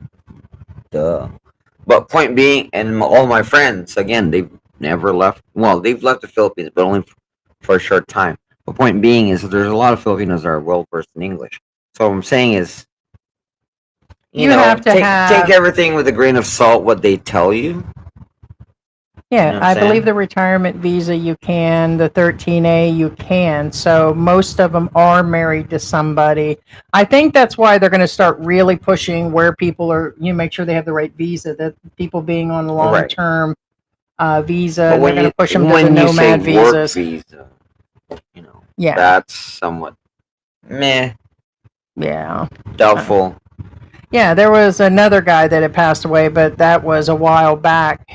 But point being, and all my friends, again, they've never left. Well, they've left the Philippines, but only for a short time. The point being is that there's a lot of Filipinos that are well versed in English. So what I'm saying is, you know, have to take everything with a grain of salt, what they tell you. Yeah, You know I believe the retirement visa you can, the 13A you can. So most of them are married to somebody. I think that's why they're going to start really pushing where people are, make sure they have the right visa, that people being on a long-term visa, they're going to push them to the nomad visas. Visa, that's somewhat meh. Yeah. Doubtful. Yeah, there was another guy that had passed away, but that was a while back.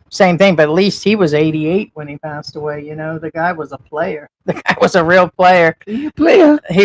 Same thing, but at least he was 88 when he passed away. The guy was a player. The guy was a real player. He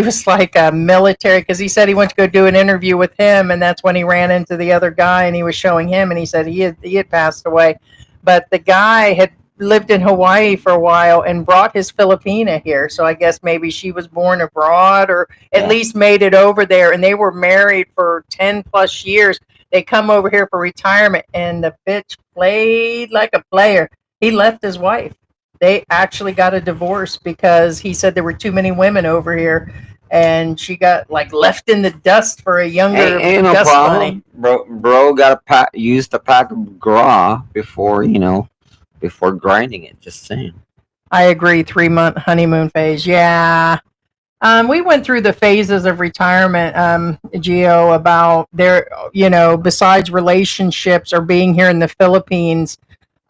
was like a military, because he said he went to go do an interview with him, and that's when he ran into the other guy, and he was showing him, and he said he had passed away. But the guy had lived in Hawaii for a while and brought his Filipina here. So I guess maybe she was born abroad, or at least made it over there, and they were married for 10 plus years. They come over here for retirement, and the bitch played like a player. He left his wife. They actually got a divorce because he said there were too many women over here, and she got left in the dust for a younger ain't no problem. Bro got used a pack of gras before grinding it. Just saying. I agree. 3-month honeymoon phase. Yeah. We went through the phases of retirement, Gio, about besides relationships or being here in the Philippines,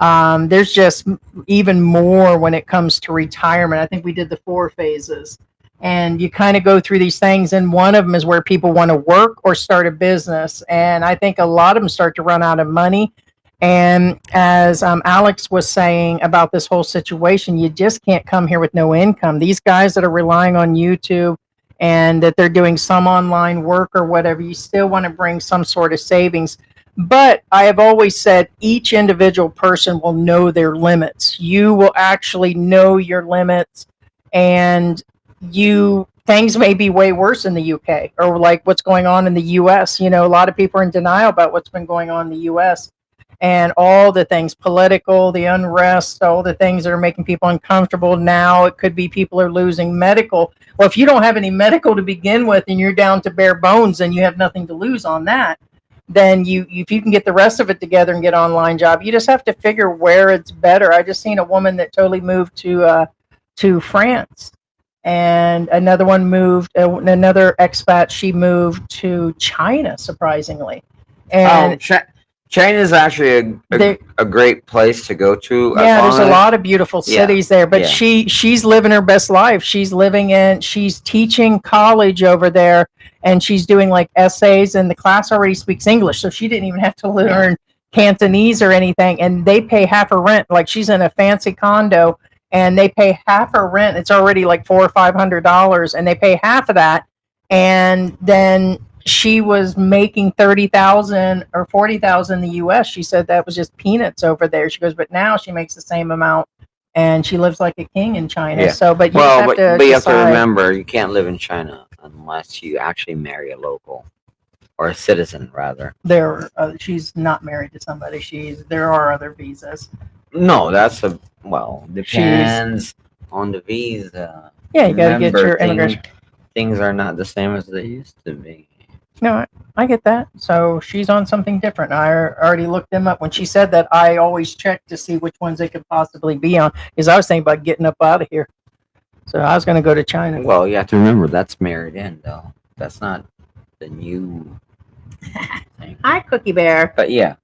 there's just even more when it comes to retirement. I think we did the 4 phases, and you kind of go through these things, and one of them is where people want to work or start a business, and I think a lot of them start to run out of money. And as Alex was saying about this whole situation, you just can't come here with no income. These guys that are relying on YouTube and that they're doing some online work or whatever, you still want to bring some sort of savings. But I have always said each individual person will know their limits. You will actually know your limits, and things may be way worse in the UK, or like what's going on in the US. A lot of people are in denial about what's been going on in the US. And all the things, political, the unrest, all the things that are making people uncomfortable now. It could be people are losing medical. Well, if you don't have any medical to begin with and you're down to bare bones and you have nothing to lose on that, then if you can get the rest of it together and get an online job, you just have to figure where it's better. I just seen a woman that totally moved to to France. And another one moved, another expat, she moved to China, surprisingly. And China is actually a great place to go to. yeah, there's a lot of beautiful Yeah, cities there, but yeah. she's living her best life. She's teaching college over there, and she's doing like essays, and the class already speaks English, so she didn't even have to learn Cantonese or anything. And they pay half her rent. Like, she's in a fancy condo, and they pay half her rent. It's already like $400 or $500, and they pay half of that. And then she was making 30,000 or 40,000 in the US. She said that was just peanuts over there. She goes, but now she makes the same amount, and she lives like a king in China. Yeah. So, but you have to remember, you can't live in China unless you actually marry a local or a citizen, rather. She's not married to somebody. There are other visas. No, depends on the visa. Yeah, you got to get your immigration. Things are not the same as they used to be. No, I get that. So she's on something different. I already looked them up. When she said that, I always check to see which ones they could possibly be on, because I was thinking about getting up out of here. So I was going to go to China. Well, you have to remember, that's married in, though. That's not the new thing. Hi, Cookie Bear. But yeah.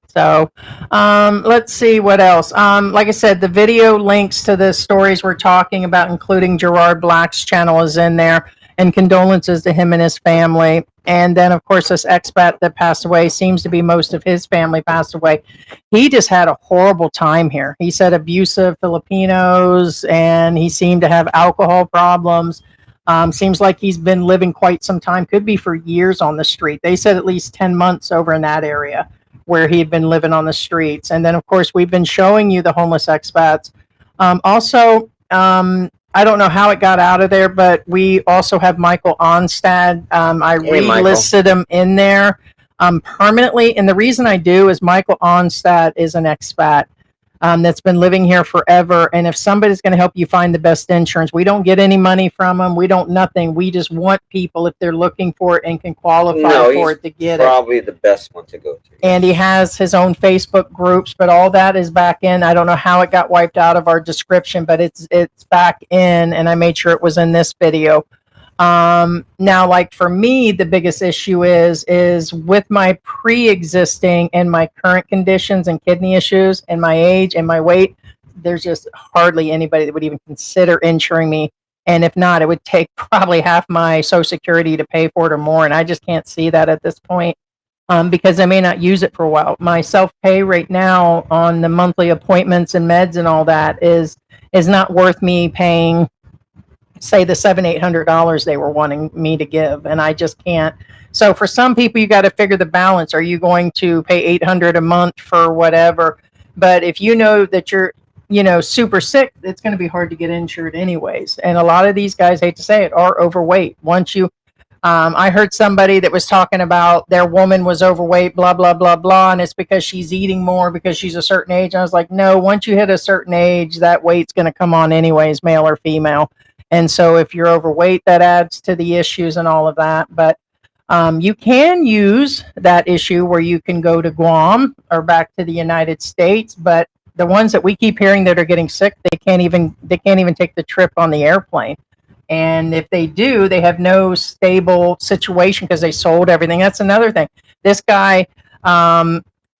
So let's see what else. Like I said, the video links to the stories we're talking about, including Gerard Black's channel, is in there, and condolences to him and his family. And then, of course, this expat that passed away, seems to be most of his family passed away. He just had a horrible time here. He said abusive Filipinos, and he seemed to have alcohol problems. Seems like he's been living quite some time, could be for years, on the street. They said at least 10 months over in that area where he had been living on the streets. And then, of course, we've been showing you the homeless expats. I don't know how it got out of there, but we also have Michael Onstad. I relisted him in there permanently. And the reason I do is Michael Onstad is an expat that's been living here forever. And if somebody's going to help you find the best insurance, we don't get any money from them. We don't nothing. We just want people, if they're looking for it and can qualify for it, to get it. Probably the best one to go to. And he has his own Facebook groups, but all that is back in. I don't know how it got wiped out of our description, but it's back in, and I made sure it was in this video. Now, like for me, the biggest issue is with my pre-existing and my current conditions and kidney issues and my age and my weight, there's just hardly anybody that would even consider insuring me. And if not, it would take probably half my Social Security to pay for it or more. And I just can't see that at this point, because I may not use it for a while. My self-pay right now on the monthly appointments and meds and all that is not worth me paying, say, the $700-800 they were wanting me to give, and I just can't. So for some people, you got to figure the balance. Are you going to pay $800 a month for whatever? But if you know that you're, super sick, it's going to be hard to get insured anyways. And a lot of these guys, hate to say it, are overweight. Once you, I heard somebody that was talking about their woman was overweight, blah, blah, blah, blah, and it's because she's eating more because she's a certain age. And I was like, no, once you hit a certain age, that weight's going to come on anyways, male or female. And so if you're overweight, that adds to the issues and all of that. But you can use that issue where you can go to Guam or back to the United States. But the ones that we keep hearing that are getting sick, they can't even take the trip on the airplane. And if they do, they have no stable situation because they sold everything. That's another thing. This guy,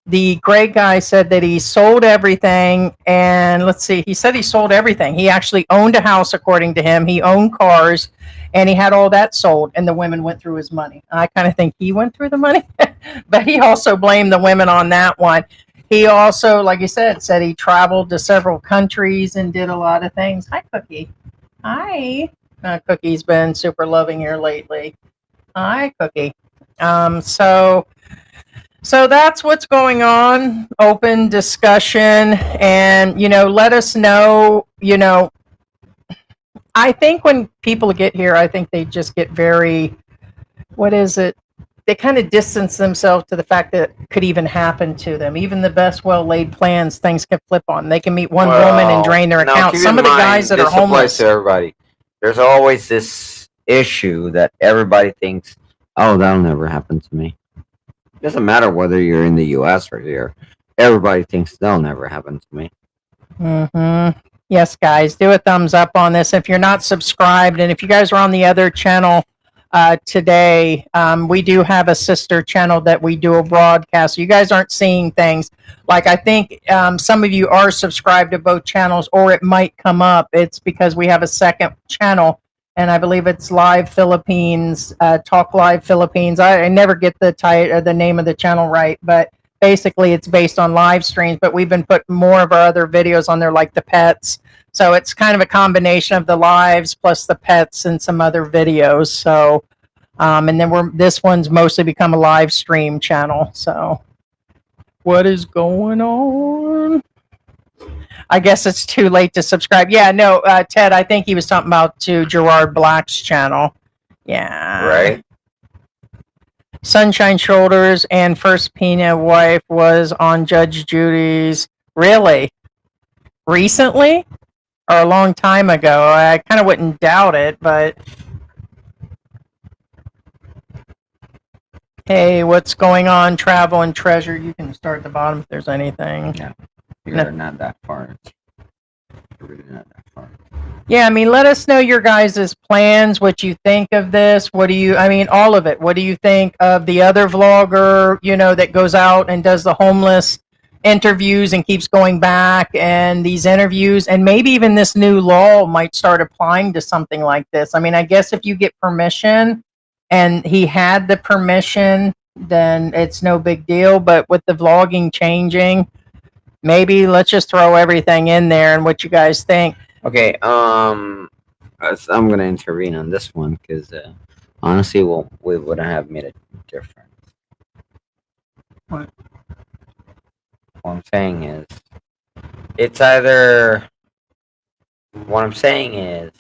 the gray guy, said that he sold everything. And let's see, he said he sold everything. He actually owned a house, according to him. He owned cars, and he had all that sold, and the women went through his money. I kind of think he went through the money, but he also blamed the women on that one. He also, like you said he traveled to several countries and did a lot of things. Hi, Cookie. Hi. Cookie's been super loving here lately. Hi, Cookie. So that's what's going on. Open discussion, and let us know. I think when people get here, I think they just get very, they kind of distance themselves to the fact that it could even happen to them. Even the best well-laid plans, things can flip on. They can meet one woman and drain their account. Some of the guys that are homeless. To everybody, there's always this issue that everybody thinks, oh, that'll never happen to me. It doesn't matter whether you're in the U.S. or here. Everybody thinks that'll never happen to me. Mm-hmm. Yes, guys, do a thumbs up on this if you're not subscribed. And if you guys are on the other channel today, we do have a sister channel that we do a broadcast. So you guys aren't seeing things. Like, I think some of you are subscribed to both channels, or it might come up. It's because we have a second channel, and I believe it's Live Philippines, Talk Live Philippines. I never get the name of the channel right, but basically it's based on live streams, but we've been putting more of our other videos on there, like the pets. So it's kind of a combination of the lives plus the pets and some other videos. So and then this one's mostly become a live stream channel. So what is going on? I guess it's too late to subscribe. Yeah, no, Ted, I think he was talking about to Gerard Black's channel. Yeah. Right. Sunshine Shoulders and First Pina Wife was on Judge Judy's. Really? Recently? Or a long time ago? I kind of wouldn't doubt it, but... Hey, what's going on, Travel and Treasure? You can start at the bottom if there's anything. Yeah. You're not that far. You're really not that far. Yeah, I mean, let us know your guys' plans, what you think of this. All of it. What do you think of the other vlogger, that goes out and does the homeless interviews and keeps going back, and these interviews, and maybe even this new law might start applying to something like this. I mean, I guess if you get permission, and he had the permission, then it's no big deal. But with the vlogging changing, maybe let's just throw everything in there and what you guys think. Okay, I'm gonna intervene on this one because honestly, we wouldn't have made a difference. What? What I'm saying is, it's either. What I'm saying is,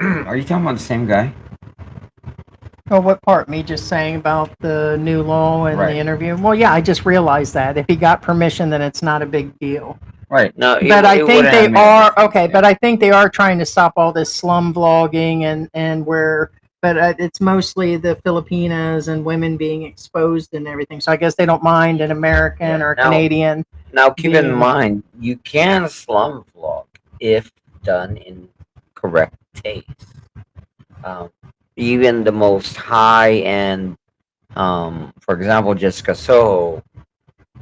are you talking about the same guy? Oh, what part? Me just saying about the new law and Right. the interview? Well, yeah, I just realized that if he got permission, then it's not a big deal. Right. No, But I think they are okay. Yeah. But I think they are trying to stop all this slum vlogging and where. But it's mostly the Filipinas and women being exposed and everything. So I guess they don't mind an American or a Canadian. Now, keep in being- mind, you can slum vlog if done in correct taste. Even the most high-end, for example, Jessica Soho,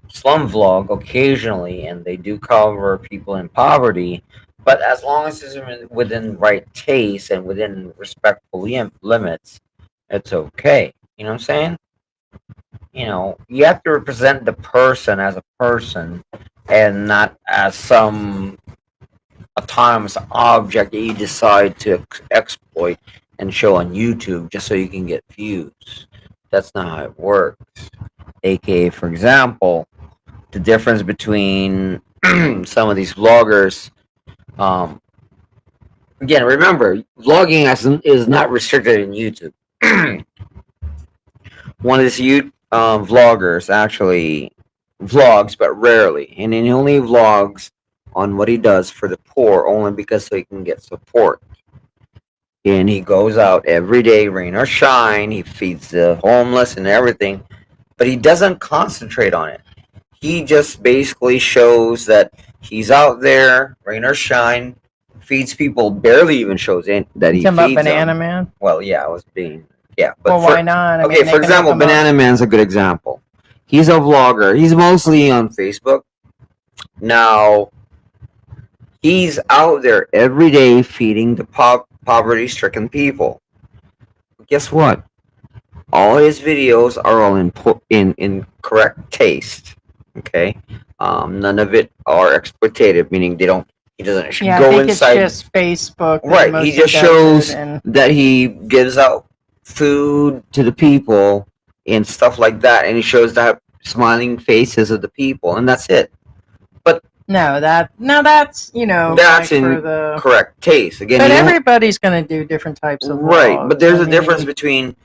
slum vlog occasionally, and they do cover people in poverty, but as long as it's within right taste and within respectful limits, it's okay. You know what I'm saying? You have to represent the person as a person and not as some autonomous object that you decide to exploit and show on YouTube just so you can get views. That's not how it works. AKA, for example, the difference between some of these vloggers. Again, remember, vlogging is not restricted in YouTube. One of these vloggers actually vlogs, but rarely, and he only vlogs on what he does for the poor only because so he can get support. And he goes out every day, rain or shine. He feeds the homeless and everything, but he doesn't concentrate on it. He just basically shows that he's out there, rain or shine, feeds people. Barely even shows that he Talking about feeds Banana them. Man. Well, yeah, I was being but Well, why not? I mean, okay, they for can example, hook 'em up. Banana Man's a good example. He's a vlogger. He's mostly on Facebook. Now, he's out there every day feeding the poverty-stricken people. Guess what? All his videos are all in correct taste. Okay, none of it are exploitative, meaning he doesn't Yeah, I go think inside. it's just Facebook. that Right, he mostly just does shows it, and that he gives out food to the people and stuff like that, and he shows the smiling faces of the people, and that's it. that's That's like in for the. correct taste. Again, But you don't- everybody's going to do different types of right, vlogs. but there's I a difference mean, between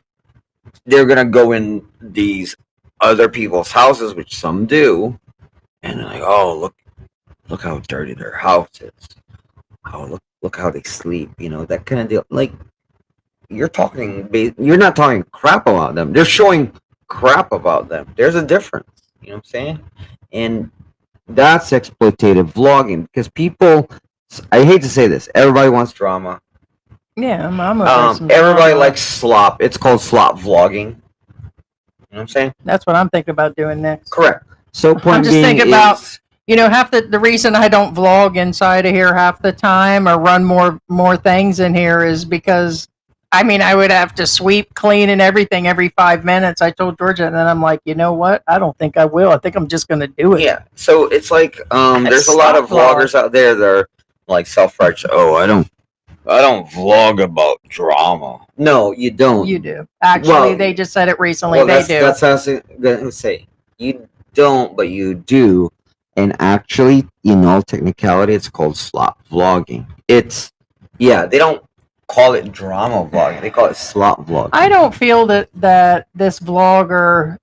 they're gonna go in these other people's houses, which some do, and they're like, oh, look how dirty their house is. Oh, look how they sleep. That kind of deal. Like, you're not talking crap about them. They're showing crap about them. There's a difference. You know what I'm saying? And That's exploitative vlogging because people. I hate to say this. Everybody wants drama. Yeah, I'm over some Everybody drama. likes slop. It's called slop vlogging. You know what I'm saying? That's what I'm thinking about doing next. Correct. So point I'm just being thinking is, about, half the reason I don't vlog inside of here half the time or run more things in here is because I would have to sweep, clean, and everything every 5 minutes. I told Georgia, and then I'm like, you know what? I don't think I will. I think I'm just going to do it. yeah. So it's like there's a lot of vloggers out there that are like self-righteous. Oh, I don't vlog about drama. No, you don't. You do. Actually, Well, they just said it recently. Well, they that's do. that's what I was gonna say. You don't, but you do. And actually, technicality, it's called slop vlogging. They don't call it drama vlogging. They call it slop vlogging. I don't feel that this vlogger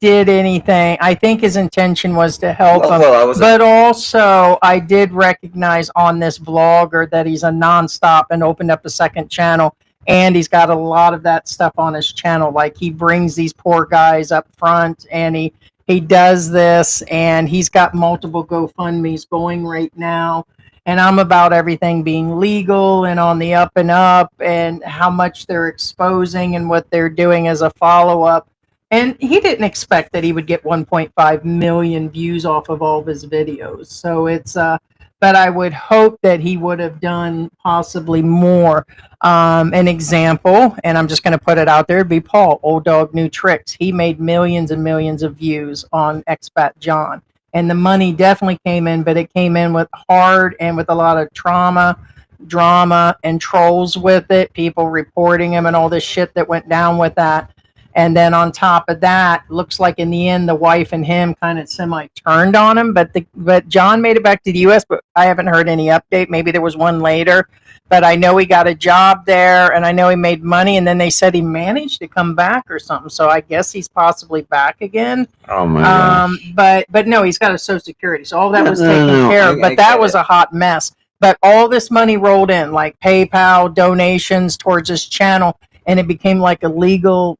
did anything. I think his intention was to help him. But also, I did recognize on this vlogger that he's a nonstop and opened up a second channel. And he's got a lot of that stuff on his channel. Like he brings these poor guys up front and he does this, and he's got multiple GoFundMe's going right now. And I'm about everything being legal and on the up and up and how much they're exposing and what they're doing as a follow-up. And he didn't expect that he would get 1.5 million views off of all of his videos. So but I would hope that he would have done possibly more. An example, and I'm just going to put it out there, would be Paul, Old Dog New Tricks. He made millions and millions of views on Expat John. And the money definitely came in, but it came in with hard and with a lot of trauma, drama, and trolls with it, people reporting him and all this shit that went down with that. And then on top of that, looks like in the end, the wife and him kind of semi-turned on him. But John made it back to the U.S., but I haven't heard any update. Maybe there was one later. But I know he got a job there, and I know he made money. And then they said he managed to come back or something. So I guess he's possibly back again. Oh my gosh. But no, he's got a Social Security. So all that was taken care of. But that was a hot mess. But all this money rolled in, like PayPal donations towards his channel, and it became like a legal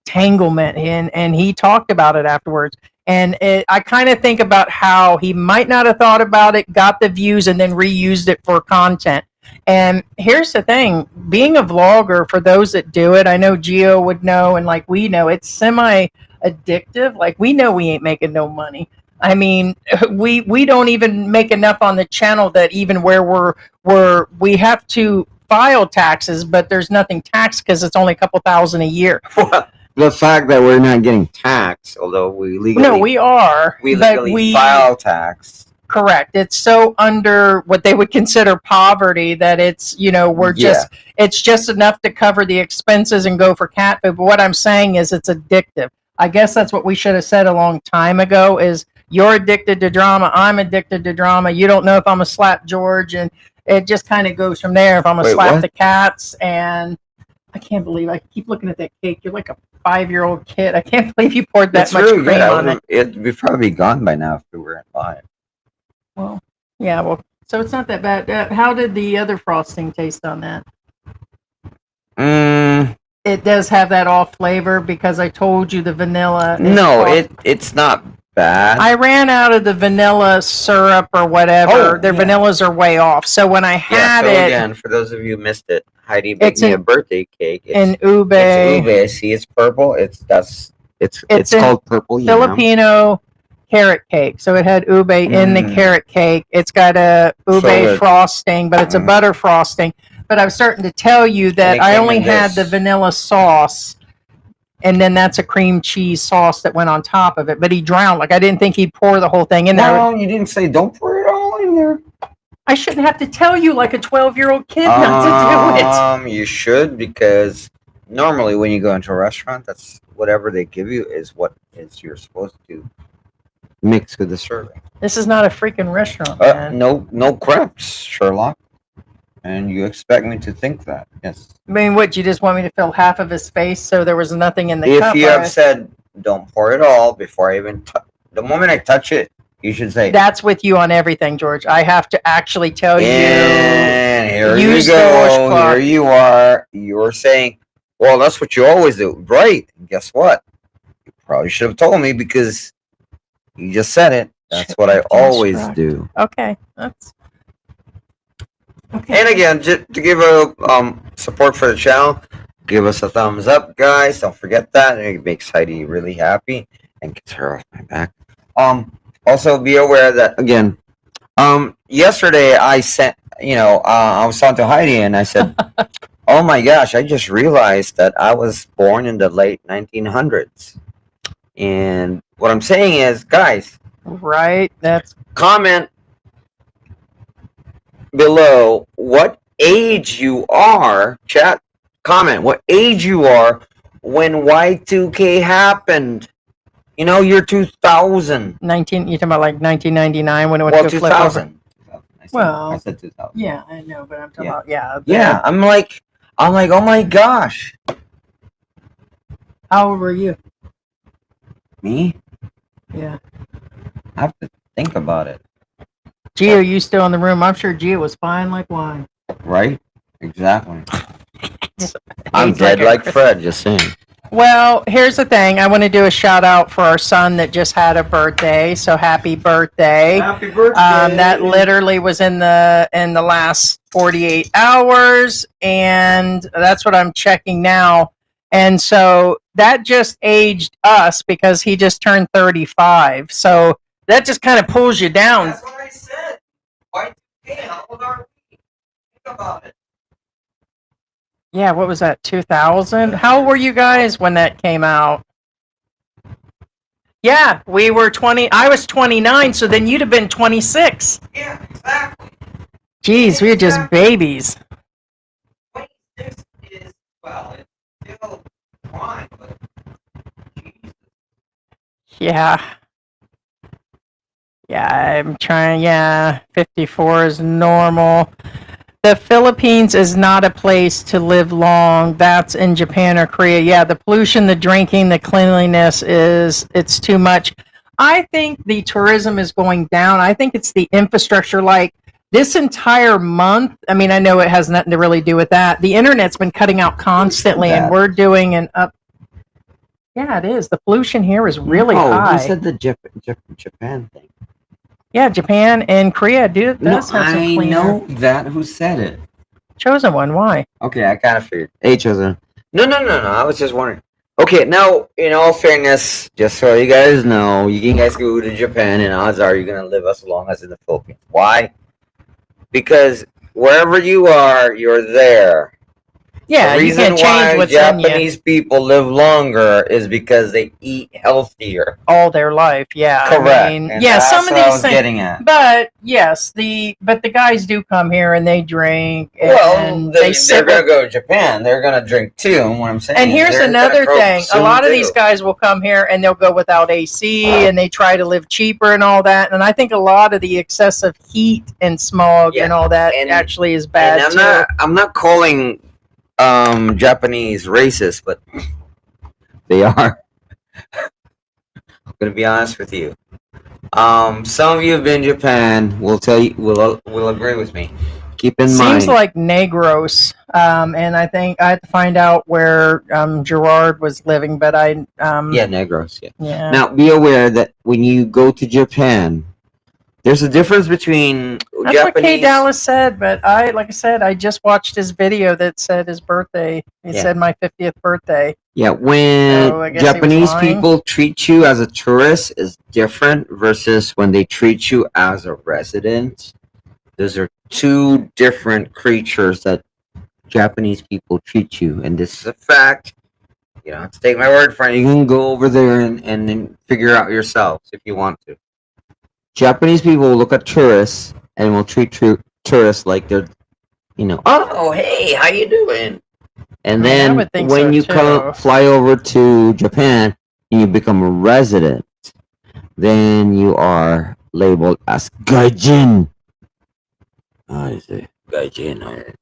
entanglement. And he talked about it afterwards. And I kind of think about how he might not have thought about it, got the views, and then reused it for content. And here's the thing, being a vlogger, for those that do it, I know Gio would know, and like we know, it's semi-addictive. Like we know we ain't making no money. I mean, we don't even make enough on the channel that even where we have to file taxes, but there's nothing taxed because it's only a couple thousand a year. The fact that we're not getting taxed, although we legally... No, we are. We legally file tax. Correct. It's so under what they would consider poverty that it's, it's just enough to cover the expenses and go for cat food. But what I'm saying is it's addictive. I guess that's what we should have said a long time ago is you're addicted to drama. I'm addicted to drama. You don't know if I'm going to slap George. And it just kind of goes from there. If I'm going to slap the cats. And I can't believe I keep looking at that cake. You're like a 5-year-old kid. I can't believe you poured that much cream on it. It'd be probably gone by now if we were live. Well, yeah, so it's not that bad. How did the other frosting taste on that? It does have that off flavor because I told you the vanilla. It's not bad. I ran out of the vanilla syrup or whatever. Their vanillas are way off. So when I had it, again, for those of you who missed it, Heidi baked me a birthday cake. It's ube. It's ube. See, it's purple. It's called purple yam. Filipino carrot cake. So it had ube in the carrot cake. It's got a ube frosting, but it's a butter frosting. But I was starting to tell you that I only had the vanilla sauce, and then that's a cream cheese sauce that went on top of it. But he drowned. Like I didn't think he'd pour the whole thing in there. No, you didn't say don't pour it all in there. I shouldn't have to tell you like a 12-year-old kid not to do it. You should, because normally when you go into a restaurant, that's whatever they give you is what is you're supposed to mix with the serving. This is not a freaking restaurant, man. No crepes, Sherlock. And you expect me to think that? Yes. I mean, what, you just want me to fill half of his face so there was nothing in the cup? If you have said, don't pour it all before I even the moment I touch it, you should say. That's with you on everything, George. I have to actually tell you. And here you go. Here you are. You're saying, well, that's what you always do. Right. And guess what? You probably should have told me because you just said it. That's what I always do. Okay, that's okay. And again, just to give a support for the channel, give us a thumbs up, guys. Don't forget that. It makes Heidi really happy and gets her off my back. Also be aware that again, yesterday I sent, I was talking to Heidi and I said, "Oh my gosh, I just realized that I was born in the late 1900s." And what I'm saying is, guys, right? That's comment below what age you are. Chat, comment what age you are when Y2K happened. Year 2000. 19. You're talking about like 1999 when it went Well, to flip over. 2000. Well, I said 2000. Yeah, I know, but I'm talking Yeah. about Yeah, I'm like, oh my gosh. How old were you? Me? Yeah. I have to think about it. Gio, you still in the room? I'm sure Gio was fine like wine. Right? Exactly. I'm dead like Fred, just saying. Well, here's the thing. I want to do a shout out for our son that just had a birthday. So happy birthday! Happy birthday! That literally was in the last 48 hours, and that's what I'm checking now. And so that just aged us because he just turned 35. So that just kind of pulls you down. That's what I said. Y2K, how old are we? Think about it. Yeah, what was that, 2000? How old were you guys when that came out? Yeah, we were 20. I was 29, so then you'd have been 26. Yeah, exactly. Jeez, we were just babies. 26 is, well, it's still fine, but Jesus. Yeah. Yeah, I'm trying. Yeah, 54 is normal. The Philippines is not a place to live long. That's in Japan or Korea. Yeah, the pollution, the drinking, the cleanliness it's too much. I think the tourism is going down. I think it's the infrastructure. Like this entire month, I mean, I know it has nothing to really do with that. The internet's been cutting out constantly, and we're doing an up. Yeah, it is. The pollution here is really high. You said the Japan thing. Yeah, Japan and Korea does have some cleaner. I know that. Who said it? Chosen one. Why? Okay, I kind of figured. Hey, Chosen. No. I was just wondering. Okay, now, in all fairness, just so you guys know, you guys go to Japan, and odds are you're going to live as long as in the Philippines. Why? Because wherever you are, you're there. Yeah, the you reason can't change why what's Japanese people live longer is because they eat healthier. all their life. Yeah, Correct. I mean, And yeah, that's some of what I these was things. getting at. But yes, the guys do come here and they drink. And Well, they they're going to go to Japan. They're going to drink too. And what I'm saying And is here's they're another gonna thing: a consume lot of too. these guys will come here and they'll go without AC, and they try to live cheaper and all that. And I think a lot of the excessive heat and smog and all that actually is bad And too. I'm not calling Japanese racist, but they are. I'm gonna be honest with you. Some of you have been in Japan. Will tell you. Will agree with me. Keep in mind. Seems like Negros, and I think I had to find out where Gerard was living, but I yeah, Negros. Yeah. yeah. Now be aware that when you go to Japan, there's a difference between That's Japanese. what K Dallas said, but like I said, I just watched his video that said his birthday. He said my 50th birthday. Yeah, when So I guess he was Japanese lying. people treat you as a tourist is different versus when they treat you as a resident. Those are two different creatures that Japanese people treat you, and this is a fact. You don't have to take my word for it. You can go over there and then figure out yourselves if you want to. Japanese people will look at tourists and will treat tourists like they're, oh, hey, how you doing? And I then would think when so, you too. fly over to Japan and you become a resident, then you are labeled as gaijin. I say gaijin.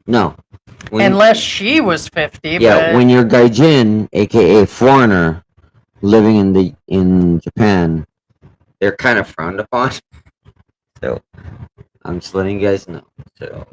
No. Unless she was 50. Yeah, but when you're gaijin, aka foreigner, living in Japan, they're kind of frowned upon. So I'm just letting you guys know. So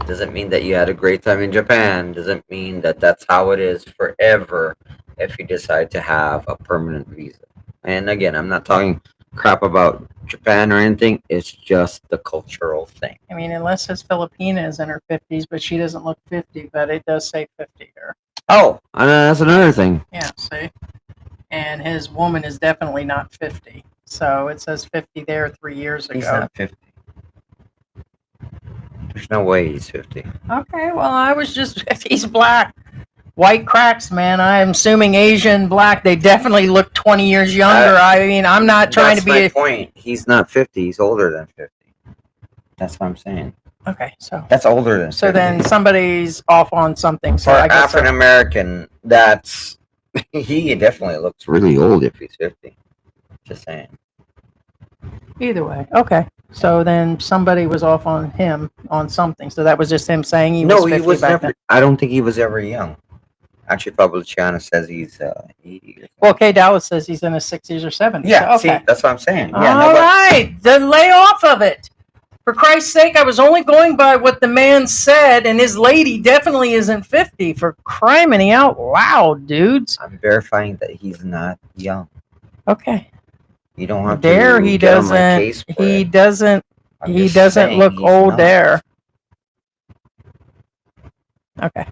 doesn't mean that you had a great time in Japan. Doesn't mean that that's how it is forever. if you decide to have a permanent visa. And again, I'm not talking crap about Japan or anything. It's just the cultural thing. I mean, unless his Filipina is in her 50s, but she doesn't look 50, but it does say 50 here. Oh, that's another thing. Yeah, see? And his woman is definitely not 50. So it says 50 there 3 years ago. He's not 50. There's no way he's 50. Okay, well, I was just, he's black. White cracks, man. I'm assuming Asian, black, they definitely look 20 years younger. I mean, I'm not trying to be That's my point. He's not 50. He's older than 50. That's what I'm saying. Okay, so That's older than 50. so then somebody's off on something. So For I guess African American, that's he definitely looks really old if he's 50. Just saying. either way. Okay. So then somebody was off on him on something. So that was just him saying he was 50 he was back never. then. I don't think he was ever young. Actually, Publiciano says he's 80. Well, Kay Dallas says he's in his 60s or 70s. Yeah, so, okay. see, that's what I'm saying. Yeah, All right, then lay off of it. For Christ's sake, I was only going by what the man said, and his lady definitely isn't 50. For criminy out loud, dudes. I'm verifying that he's not young. Okay. You don't have There to he get on my doesn't. case for He it. doesn't. I'm He just doesn't saying look he's old not. there. Okay.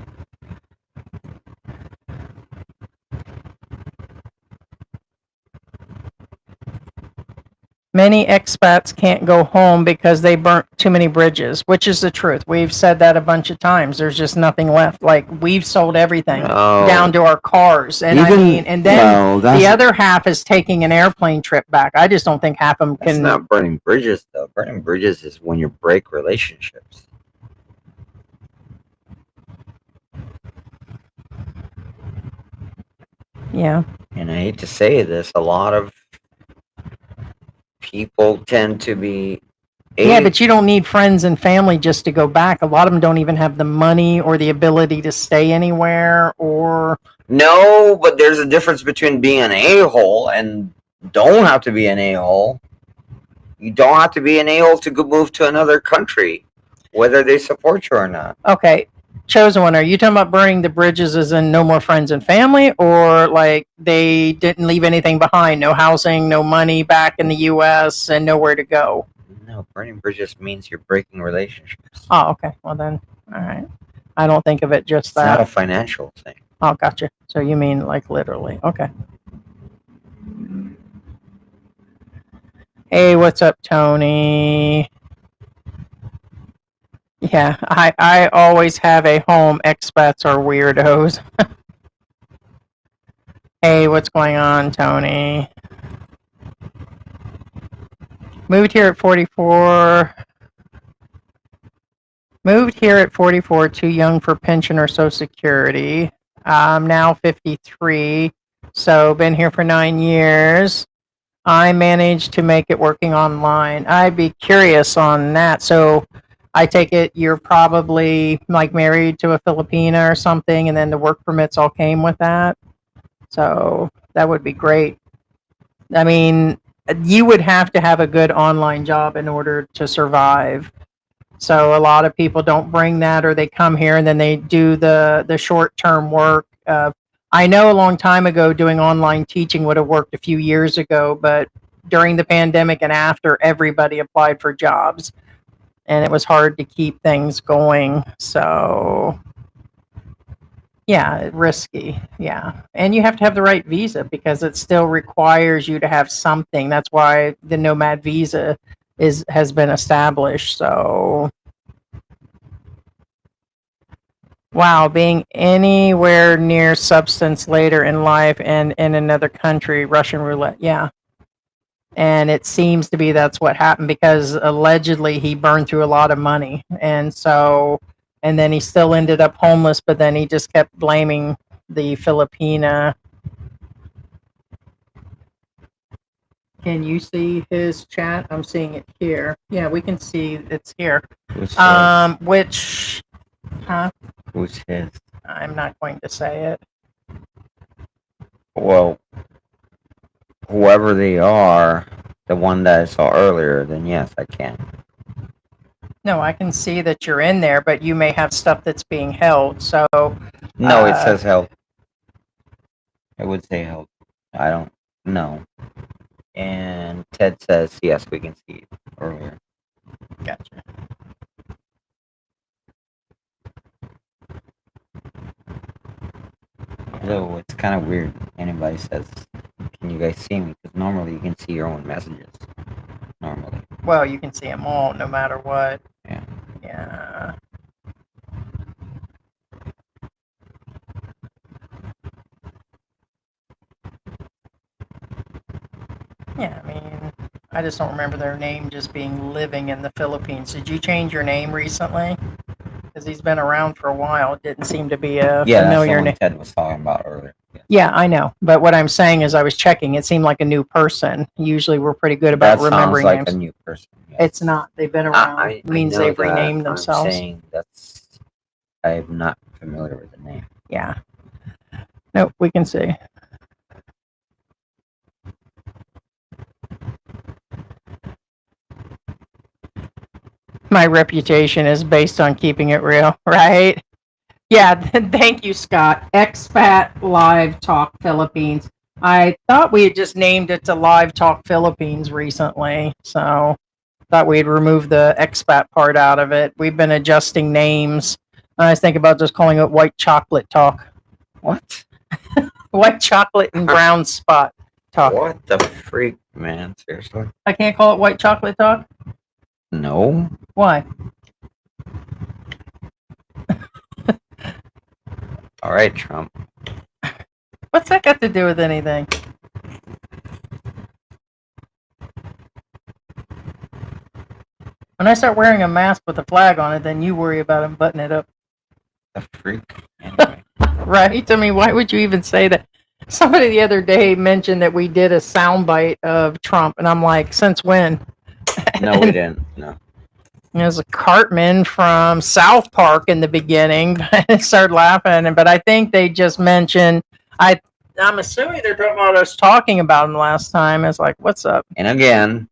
Many expats can't go home because they burnt too many bridges, which is the truth. We've said that a bunch of times. There's just nothing left. Like, we've sold everything No. down to our cars. And I mean, and then the other half is taking an airplane trip back. I just don't think half of them That's can. not burning bridges, though. Burning bridges is when you break relationships. Yeah. And I hate to say this, a lot of people tend to be. Yeah, but you don't need friends and family just to go back. A lot of them don't even have the money or the ability to stay anywhere or. No, but there's a difference between being an a-hole and don't have to be an a-hole. You don't have to be an a-hole to go move to another country, whether they support you or not. Okay. Chosen one, are you talking about burning the bridges as in no more friends and family, or like they didn't leave anything behind? No housing, no money back in the U.S., and nowhere to go? No, burning bridges means you're breaking relationships. Oh, okay. Well, then, all right. I don't think of it just It's that. not a financial thing. Oh, gotcha. So you mean like literally. Okay. Hey, what's up, Tony? Yeah, I always have a home. Expats are weirdos. Hey, what's going on, Tony? Moved here at 44. Moved here at 44, too young for pension or Social Security. I'm now 53, so been here for 9 years. I managed to make it working online. I'd be curious on that. So I take it you're probably like married to a Filipina or something, and then the work permits all came with that. So that would be great. I mean, you would have to have a good online job in order to survive. So a lot of people don't bring that, or they come here and then they do the short-term work. I know a long time ago doing online teaching would have worked a few years ago, but during the pandemic and after, everybody applied for jobs, and it was hard to keep things going. So yeah, risky. Yeah. And you have to have the right visa because it still requires you to have something. That's why the nomad visa has been established. So wow, being anywhere near substance later in life and in another country, Russian roulette. Yeah. And it seems to be that's what happened because allegedly he burned through a lot of money. And so, and then he still ended up homeless, but then he just kept blaming the Filipina. Can you see his chat? I'm seeing it here. Yeah, we can see it's here. Who's Which, huh? Who's his? I'm not going to say it. Well, whoever they are, the one that I saw earlier, then yes, I can. No, I can see that you're in there, but you may have stuff that's being held. So No, it says help. I would say help. I don't know. And Ted says yes, we can see it earlier. Gotcha. Although it's kind of weird. Anybody says, "Can you guys see me?" Because normally you can see your own messages. Normally. Well, you can see them all, no matter what. Yeah. Yeah. Yeah, I mean, I just don't remember their name just being living in the Philippines. Did you change your name recently? Because he's been around for a while. It didn't seem to be a Yeah, that's the familiar one name. Ted was talking about earlier. Yeah. Yeah, I know. But what I'm saying is I was checking. It seemed like a new person. Usually we're pretty good about That remembering sounds like names. a new person. Yeah. It's not. They've been around. It means know they've that. renamed themselves. I'm saying that's. I'm not familiar with the name. Yeah. Nope, we can see. My reputation is based on keeping it real, right? Yeah, thank you, Scott. Expat Live Talk Philippines. I thought we had just named it to Live Talk Philippines recently, so thought we'd remove the expat part out of it. We've been adjusting names. I was thinking about just calling it White Chocolate Talk. What? White Chocolate and Brown Spot Talk. What the freak, man? Seriously? I can't call it White Chocolate Talk? No. Why? All right, Trump. What's that got to do with anything? When I start wearing a mask with a flag on it, then you worry about him buttoning it up. The freak. Anyway. Right? I mean, why would you even say that? Somebody the other day mentioned that we did a soundbite of Trump, and I'm like, since when? No, we didn't. No. There's a Cartman from South Park in the beginning. I started laughing, but I think they just mentioned. I'm assuming they're talking about us talking about him last time. It's like, what's up? And again,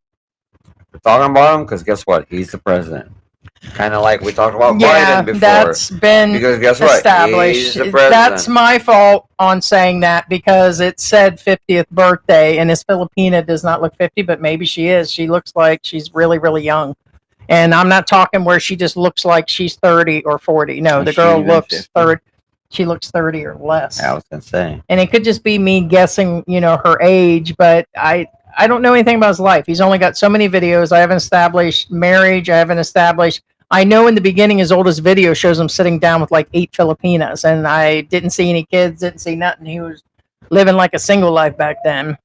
we're talking about him because guess what? He's the president. Kind of like we talked about Biden before. That's been because guess what? established. He's the president. That's my fault on saying that because it said 50th birthday, and his Filipina does not look 50, but maybe she is. She looks like she's really, really young. And I'm not talking where she just looks like she's 30 or 40. No, the girl looks 30. She looks 30 or less. I was gonna say. And it could just be me guessing, her age, but I don't know anything about his life. He's only got so many videos. I haven't established marriage. I know in the beginning his oldest video shows him sitting down with like 8 Filipinas, and I didn't see any kids, didn't see nothing. He was living like a single life back then.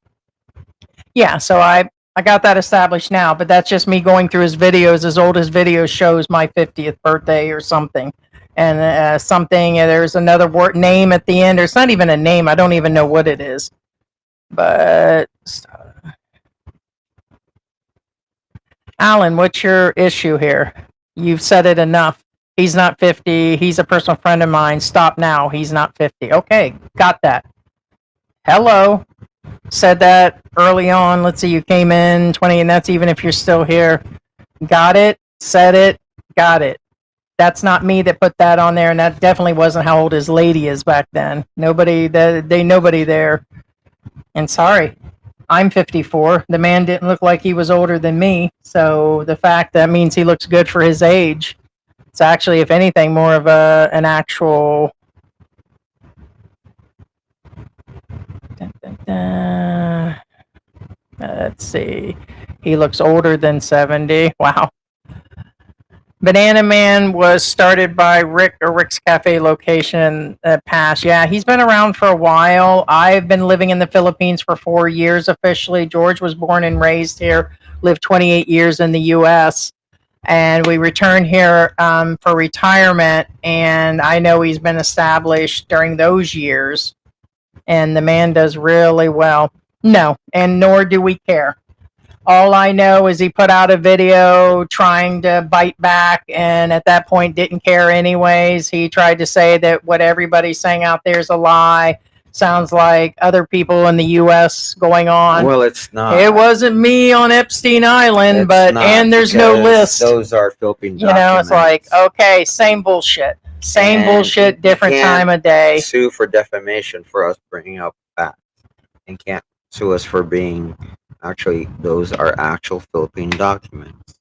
Yeah, so I got that established now, but that's just me going through his videos. His oldest video shows my 50th birthday or something. And there's another name at the end. It's not even a name. I don't even know what it is. But Alan, what's your issue here? You've said it enough. He's not 50. He's a personal friend of mine. Stop now. He's not 50. Okay, got that. Hello. Said that early on. Let's see, you came in 20, and that's even if you're still here. Got it. Said it. Got it. That's not me that put that on there, and that definitely wasn't how old his lady is back then. Nobody there. And sorry, I'm 54. The man didn't look like he was older than me, so the fact that means he looks good for his age. It's actually, if anything, more of an actual. Let's see. He looks older than 70. Wow. Banana Man was started by Rick's Cafe location in the past. Yeah, he's been around for a while. I've been living in the Philippines for 4 years officially. George was born and raised here, lived 28 years in the U.S., and we returned here for retirement, and I know he's been established during those years, and the man does really well. No, and nor do we care. All I know is he put out a video trying to bite back, and at that point didn't care anyways. He tried to say that what everybody's saying out there is a lie. Sounds like other people in the U.S. going on. Well, it's not. It wasn't me on Epstein Island, and there's no list. Those are Philippine documents. It's like, okay, same bullshit. Same bullshit, different time of day. Sue for defamation for us bringing up facts. and can't sue us for being actually those are actual Philippine documents.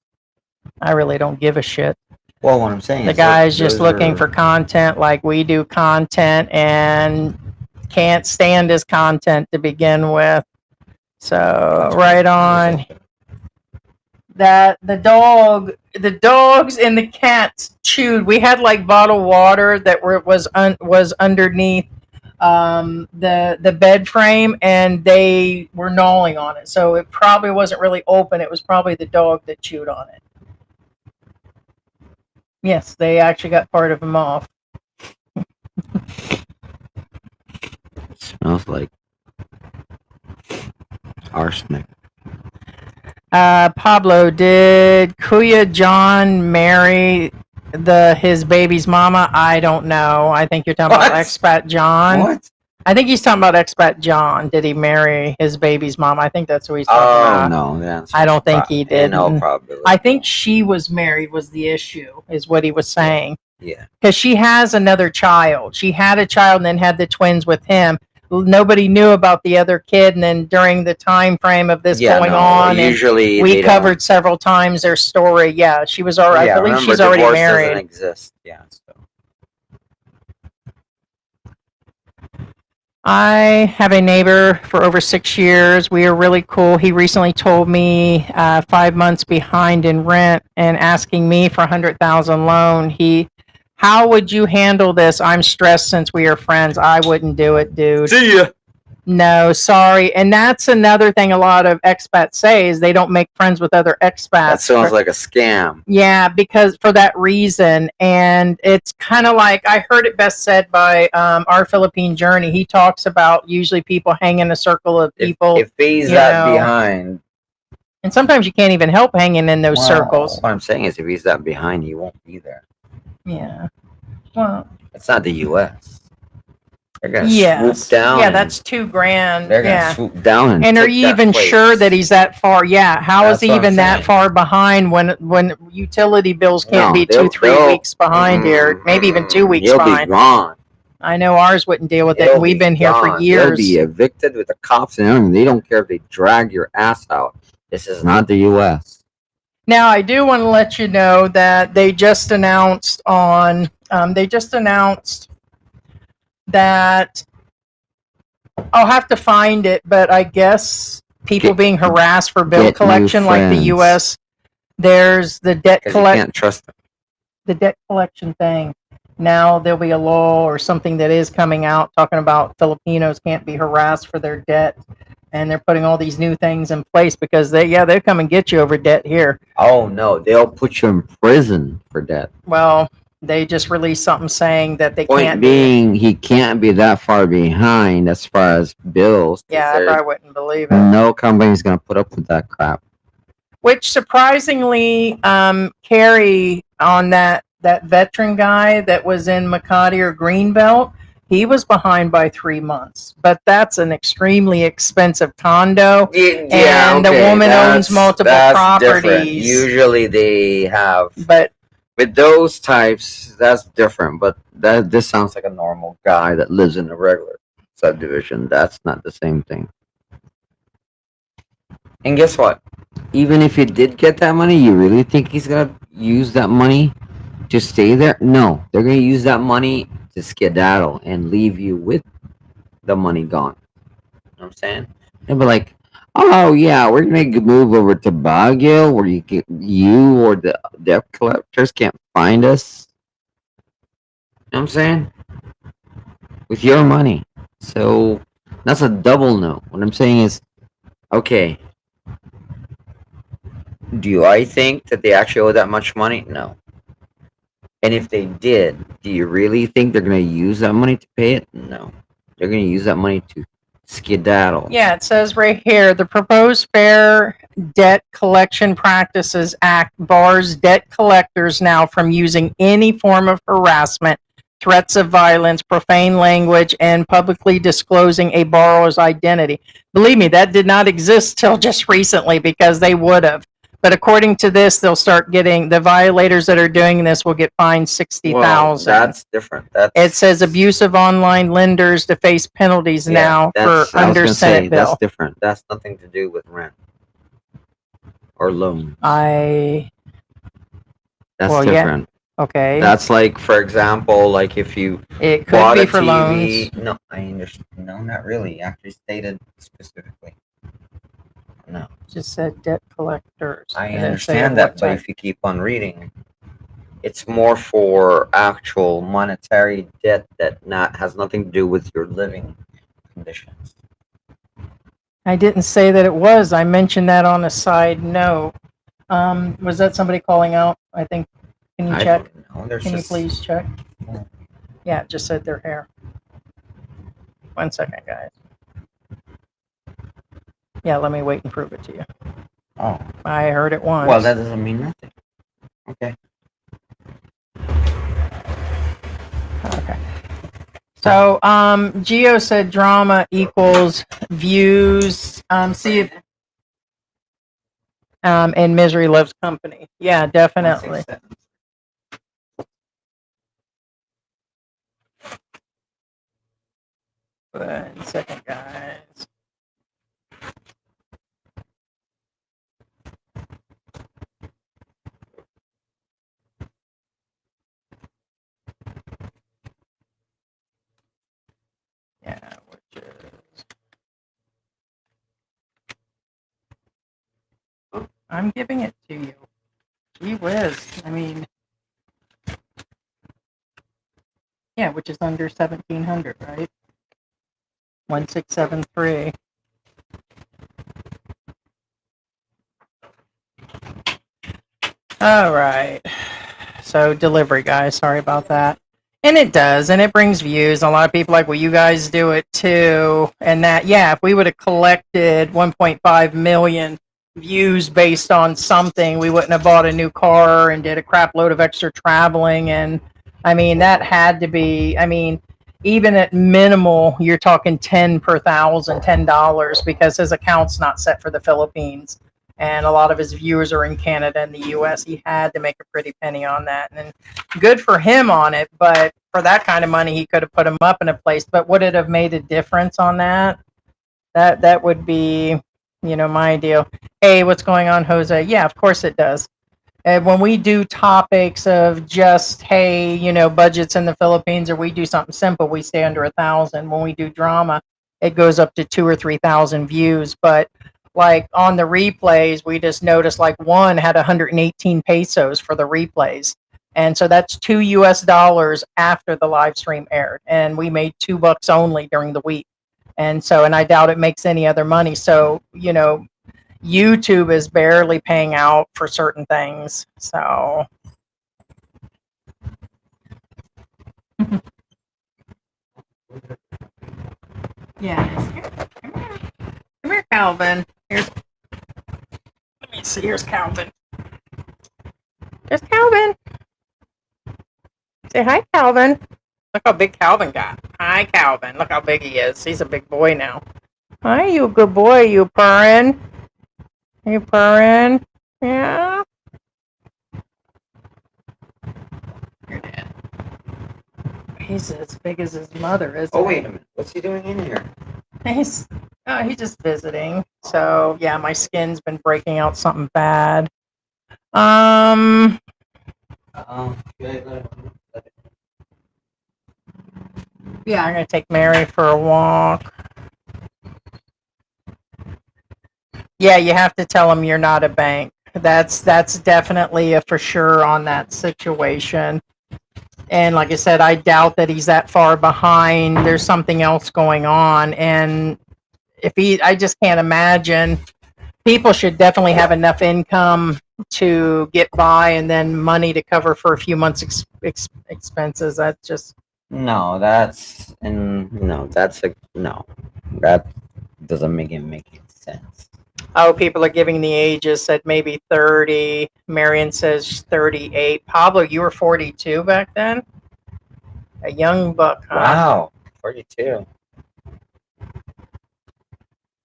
I really don't give a shit. Well, what I'm saying The is guy's just those looking are- for content like we do content and can't stand his content to begin with. So right on that the dogs and the cats chewed. We had like bottled water that was underneath the bed frame, and they were gnawing on it. So it probably wasn't really open. It was probably the dog that chewed on it. Yes, they actually got part of them off. smells like arsenic. Pablo, did Kuya John marry his baby's mama? I don't know. I think you're talking about What? Expat John. What? I think he's talking about Expat John. Did he marry his baby's mom? I think that's what he's talking Oh about. no, the answer I is don't think he did. No, probably. I think she was married was the issue, is what he was saying. Yeah. Because she has another child. She had a child and then had the twins with him. Nobody knew about the other kid, and then during the time frame of this going on, usually we covered several times their story. Yeah, she was already. I believe remember, she's already divorce married. Doesn't exist. Yeah. So. I have a neighbor for over 6 years. We are really cool. He recently told me 5 months behind in rent and asking me for $100,000 loan. How would you handle this? I'm stressed since we are friends. I wouldn't do it, dude. See ya. No, sorry. And that's another thing a lot of expats say is they don't make friends with other expats. That sounds like a scam. Yeah, because for that reason. And it's kind of like, I heard it best said by Our Philippine Journey. He talks about usually people hang in a circle of people. If he's you that know, behind. and sometimes you can't even help hanging in those circles. What I'm saying is if he's that behind, he won't be there. Yeah. Well, It's not the U.S. They're going to yes. swoop down. Yeah, that's $2,000. They're going to Yeah. swoop down. And are take you that even place. sure that he's that far? Yeah. How is That's he what I'm even that saying. far behind when utility bills can't No, be they'll- 2-3 they'll- weeks behind here? Maybe even 2 weeks He'll behind. be gone. I know ours wouldn't deal with it. He'll And we've be been here for gone. years. They'll be evicted with the cops and everything. They don't care if they drag your ass out. This is not the U.S. Now, I do want to let you know that they just announced that I'll have to find it, but I guess people being harassed for bill get new collection like the friends. U.S. There's the debt 'Cause you collect can't trust them. the debt collection thing. Now there'll be a law or something that is coming out talking about Filipinos can't be harassed for their debt, and they're putting all these new things in place because they'll come and get you over debt here. Oh no, they'll put you in prison for debt. Well, they just released something saying that they Point can't being, he can't be that far behind as far as bills. 'cause Yeah, I there's probably wouldn't believe it. no company's gonna put up with that crap. Which surprisingly, Carrie on that veteran guy that was in Makati or Greenbelt, he was behind by 3 months. But that's an extremely expensive condo. And the woman owns multiple Different. properties. Usually they have, But with those types, that's different. But this sounds like a normal guy that lives in a regular subdivision. That's not the same thing. And guess what? Even if you did get that money, you really think he's gonna use that money to stay there? No, they're gonna use that money to skedaddle and leave you with the money gone. You know what I'm saying? They'll be like, oh yeah, we're gonna move over to Baguio where you or the debt collectors can't find us. You know what I'm saying? With your money. So that's a double no. What I'm saying is, okay, do I think that they actually owe that much money? No. And if they did, do you really think they're going to use that money to pay it? No. They're going to use that money to skedaddle. yeah, it says right here, the proposed Fair Debt Collection Practices Act bars debt collectors now from using any form of harassment, threats of violence, profane language, and publicly disclosing a borrower's identity. Believe me, that did not exist till just recently because they would have. But according to this, they'll start getting the violators that are doing this will get fined 60,000. That's different. It says abusive online lenders to face penalties now for under Senate bill. That's different. That's nothing to do with rent or loans. That's well, different. Yeah. Okay. That's like, for example, like if you it could bought be a for TV. loans. No, I understand. No, not really. Actually stated specifically. No. Just said debt collectors. I understand that, but if you keep on reading, it's more for actual monetary debt that has nothing to do with your living conditions. I didn't say that it was. I mentioned that on a side note. Was that somebody calling out? I think. Can you check? Can you please check? Yeah, it just said their hair. 1 second, guys. Yeah, let me wait and prove it to you. Oh. I heard it once. Well, that doesn't mean nothing. Okay. Okay. So, Geo said drama equals views. See, and misery loves company. Yeah, definitely. 1 second, guys. Yeah, which is. I'm giving it to you. Gee whiz. I mean, yeah, which is under 1,700, right? 1673. All right. So delivery, guys. Sorry about that. And it does, and it brings views. A lot of people are like, well, you guys do it too. And that, yeah, if we would have collected 1.5 million views based on something, we wouldn't have bought a new car and did a crap load of extra traveling. And I mean, that had to be, I mean, even at minimal, you're talking 10 per thousand, $10, because his account's not set for the Philippines. And a lot of his viewers are in Canada and the US. He had to make a pretty penny on that. And good for him on it, but for that kind of money, he could have put him up in a place. But would it have made a difference on that? That would be, you know, my deal. Hey, what's going on, Jose? Yeah, of course it does. And when we do topics of just, hey, you know, budgets in the Philippines, or we do something simple, we stay under 1,000. When we do drama, it goes up to 2,000 or 3,000 views. But like on the replays, we just noticed like one had 118 pesos for the replays. And so that's $2 after the live stream aired. And we made $2 only during the week. And so, and I doubt it makes any other money. So, you know, YouTube is barely paying out for certain things. So. Yeah. Come here, Calvin. Let me see. Here's Calvin. There's Calvin. Say hi, Calvin. Look how big Calvin got. Hi, Calvin. Look how big he is. He's a big boy now. Hi, you good boy. You purring? You purring? Yeah. Your dad. He's as big as his mother, isn't he? Oh, wait a minute. What's he doing in here? He's just visiting. So yeah, my skin's been breaking out something bad. Yeah, I'm gonna take Mary for a walk. Yeah, you have to tell him you're not a bank. That's definitely a for sure on that situation. And like I said, I doubt that he's that far behind. There's something else going on. And I just can't imagine. People should definitely have enough income to get by and then money to cover for a few months' expenses. That's just. No, that doesn't make sense. Oh, people are giving the ages, said maybe 30. Marion says 38. Pablo, you were 42 back then? A young buck, huh? Wow, 42.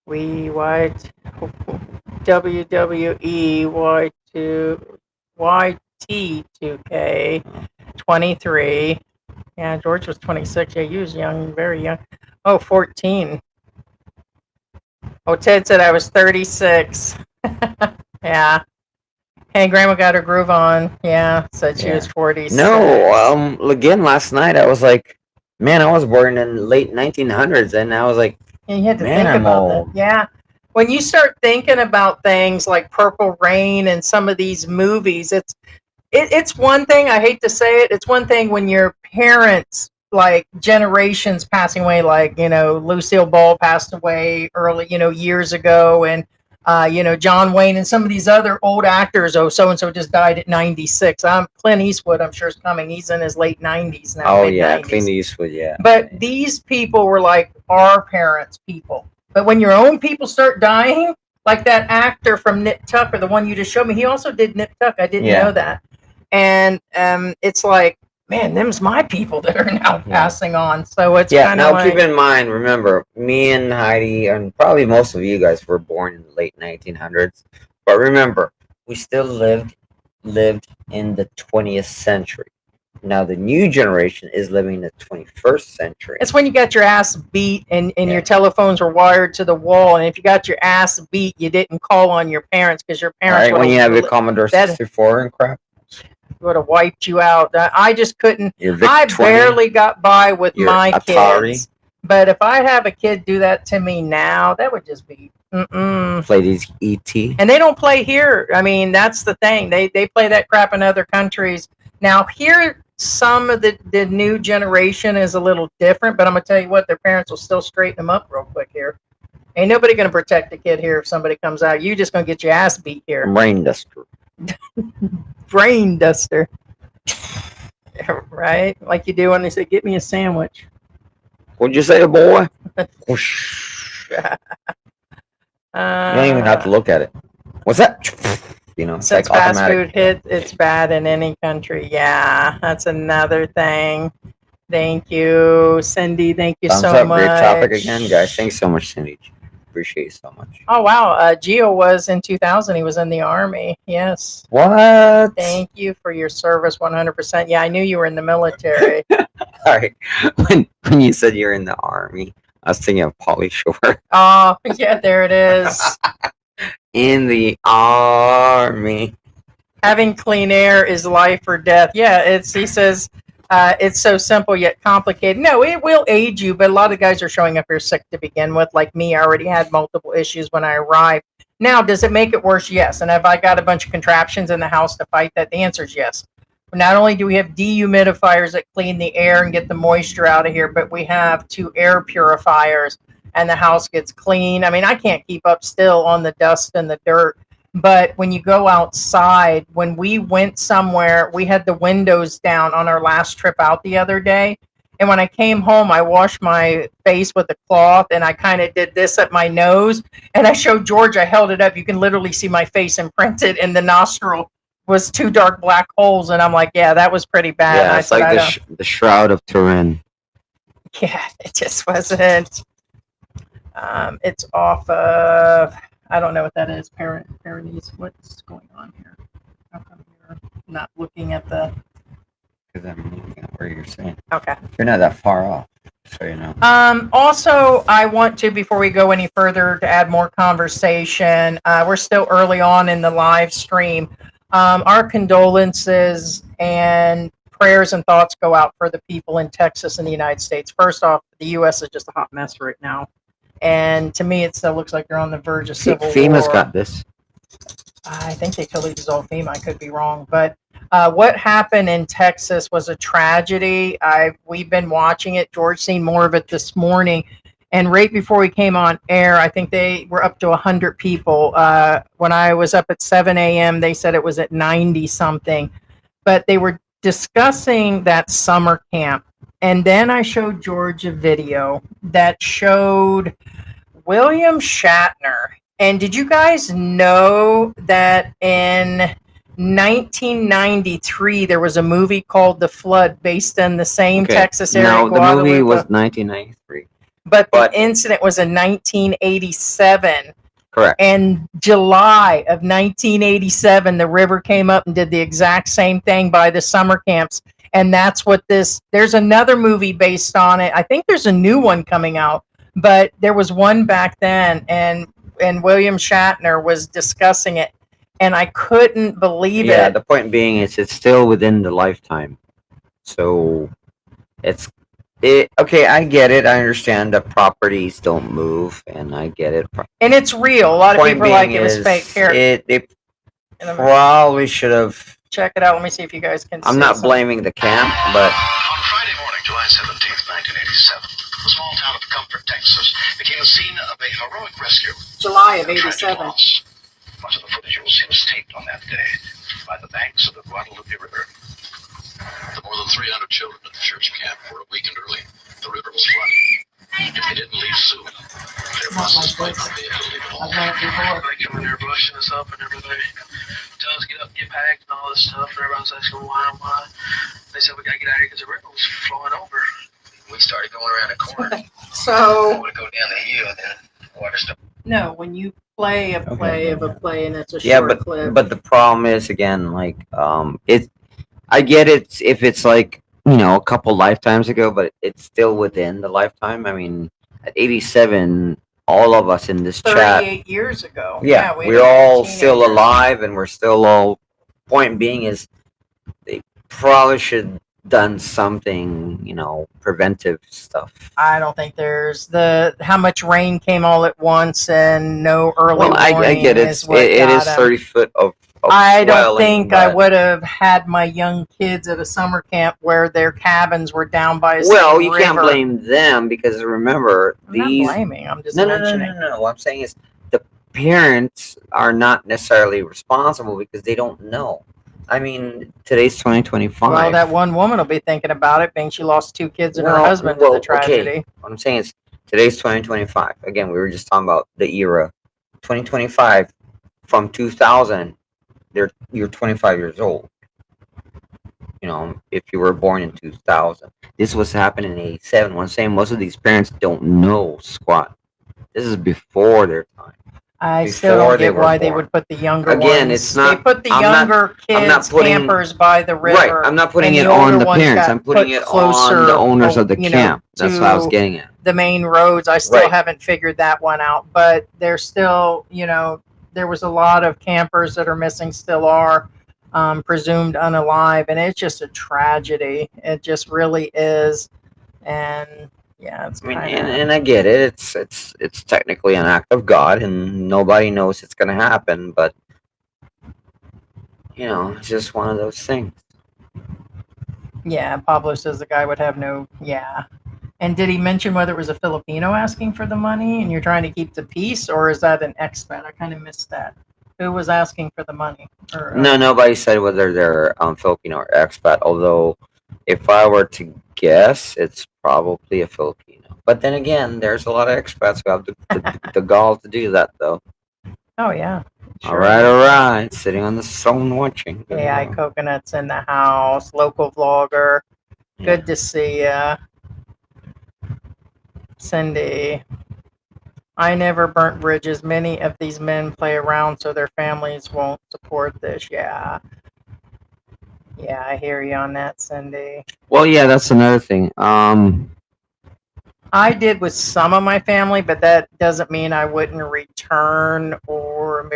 We what? WWE YT2K 23. Yeah, George was 26. Yeah, he was young, very young. Oh, 14. Oh, Ted said I was 36. Yeah. Hey, Grandma got her groove on. Yeah, said she was 46. No, again, last night I was like, man, I was born in late 1900s, and I was like, And you had to man, think I'm about old. that. Yeah. When you start thinking about things like Purple Rain and some of these movies, it's one thing. I hate to say it. It's one thing when your parents, like generations passing away, like Lucille Ball passed away early, years ago, and John Wayne and some of these other old actors. Oh, so and so just died at 96. Clint Eastwood. I'm sure is coming. He's in his late 90s now. Oh, mid-90s. yeah, Clint Eastwood, yeah. But these people were like our parents' people. But when your own people start dying, like that actor from Nip Tuck, or the one you just showed me, he also did Nip Tuck. I didn't know that. And it's like, man, them's my people that are now passing on. So it's kind of now keep in mind, remember, me and Heidi, and probably most of you guys were born in the late 1900s. But remember, we still lived in the 20th century. Now the new generation is living in the 21st century. It's when you got your ass beat and your telephones were wired to the wall, and if you got your ass beat, you didn't call on your parents because your parents when you have your Commodore 64 and crap, would have wiped you out. I just couldn't. Your VIC I 20, barely got by with your my Atari. kids. But if I have a kid do that to me now, that would just be play these ET. And they don't play here. I mean, that's the thing. They play that crap in other countries. Now here, some of the new generation is a little different, but I'm gonna tell you what, their parents will still straighten them up real quick here. Ain't nobody gonna protect the kid here if somebody comes out. You just gonna get your ass beat here. Brain duster. Brain duster. Right? Like you do when they say, "Get me a sandwich." What'd you say, boy? You don't even have to look at it. What's that? It's Since like fast automatic. food hit, it's bad in any country. Yeah, that's another thing. Thank you, Cindy. Thank you Thumbs so up. much. Great topic again, guys. Thanks so much, Cindy. Appreciate you so much. Oh wow, Gio was in 2000. He was in the Army. Yes. What? Thank you for your service, 100%. Yeah, I knew you were in the military. All right. When you said you're in the Army, I was thinking of Pauly Shore. Oh yeah, there it is. In the Army. Having clean air is life or death. Yeah, he says it's so simple yet complicated. No, it will aid you, but a lot of guys are showing up here sick to begin with. Like me, I already had multiple issues when I arrived. Now, does it make it worse? Yes. And have I got a bunch of contraptions in the house to fight that? The answer is yes. Not only do we have dehumidifiers that clean the air and get the moisture out of here, but we have 2 air purifiers, and the house gets clean. I mean, I can't keep up still on the dust and the dirt. But when you go outside, when we went somewhere, we had the windows down on our last trip out the other day. And when I came home, I washed my face with a cloth, and I kind of did this at my nose. And I showed George, I held it up. You can literally see my face imprinted, and the nostril was 2 dark black holes. And I'm like, yeah, that was pretty bad. Yeah, it's like the Shroud of Turin. Yeah, it just wasn't. It's off of... I don't know what that is. Pyrenees. What's going on here? How come you're not looking at the... Because I'm looking at where you're saying. Okay. You're not that far off, so you know. Also, I want to, before we go any further, to add more conversation. We're still early on in the live stream. Our condolences and prayers and thoughts go out for the people in Texas and the United States. First off, the U.S. is just a hot mess right now. And to me, it still looks like they're on the verge of civil war. FEMA's got this. I think they totally dissolved FEMA. I could be wrong. But what happened in Texas was a tragedy. We've been watching it. George seen more of it this morning. And right before we came on air, I think they were up to 100 people. When I was up at 7 a.m., they said it was at 90-something. But they were discussing that summer camp. And then I showed George a video that showed William Shatner. And did you guys know that in 1993 there was a movie called The Flood based in the same Texas area? No, the movie was 1993. But the incident was in 1987. Correct. And July of 1987, the river came up and did the exact same thing by the summer camps. And that's what there's another movie based on it. I think there's a new one coming out, but there was one back then, and William Shatner was discussing it, and I couldn't believe Yeah, it. the point being is it's still within the lifetime. So okay, I get it. I understand that properties don't move, and I get it. And it's real. A lot of Point people are like being it was is fake character. They probably should have. Check it out. Let me see if you guys can see I'm not something. blaming the camp, but On Friday morning, July 17th, 1987, the small town of Comfort, Texas, became the scene of a heroic rescue. July of and a tragic 87. loss. Much of the footage you will see was taped on that day by the banks of the Guadalupe River. The more than 300 children at the church camp were awakened early. The river was flooding. If they didn't leave soon, their buses might not be able to leave at all. They come in there brushing us up and everything. Tell us get up, get packed and all this stuff. And everyone's asking why. They said we gotta get out of here because the river was flowing over. We started going around a corner. So We would go down the hill and then water stuff. no, when you play a play of a play and it's a yeah, short clip. but the problem is again, like I get it if it's like a couple lifetimes ago, but it's still within the lifetime. I mean, at 87, all of us in this chat, 38 years ago. yeah, we we're were all teenagers. still alive, and we're still all. Point being is, they probably should done something, preventive stuff. I don't think there's how much rain came all at once and no early Well, I warning get it. is what It got is 'em. 30 foot of I don't swelling, think I but- would have had my young kids at a summer camp where their cabins were down by a Well, same you can't river. blame them because remember I'm not these. blaming. I'm just No. mentioning. What I'm saying is the parents are not necessarily responsible because they don't know. I mean, today's 2025. Well, that one woman will be thinking about it, being she lost 2 kids and her Well, husband to the okay. tragedy. What I'm saying is today's 2025. Again, we were just talking about the era. 2025 from 2000. You're 25 years old. If you were born in 2000, this was happening in 87. What I'm saying, most of these parents don't know squat. This is before their time. I still Before don't they get were why they born. would put the younger Again, ones. it's not- They put the I'm not- younger I'm not kids putting- campers by the river. Right. I'm not putting and it the on older the ones parents. got I'm putting put it closer, on the owners of the you know, camp. That's what I was to getting at. the main roads. I still Right. haven't figured that one out, but there's still, there was a lot of campers that are missing, still are, presumed unalive, and it's just a tragedy. It just really is, and yeah, it's I mean, kind and I get it. It's technically an act of God, and nobody knows it's gonna happen. But it's just one of those things. yeah. Pablo says the guy would have no, yeah. And did he mention whether it was a Filipino asking for the money and you're trying to keep the peace, or is that an expat? I kind of missed that. Who was asking for the money? Or, No, nobody said whether they're Filipino or expat. Although, if I were to guess, it's probably a Filipino. But then again, there's a lot of expats who have the gall to do that, though. Oh yeah. All right. Sitting on the phone watching. AI Coconuts in the house. Local vlogger. Good to see ya. Cindy. I never burnt bridges. Many of these men play around so their families won't support this. Yeah. Yeah, I hear you on that, Cindy. Well, yeah, that's another thing. I did with some of my family, but that doesn't mean I wouldn't return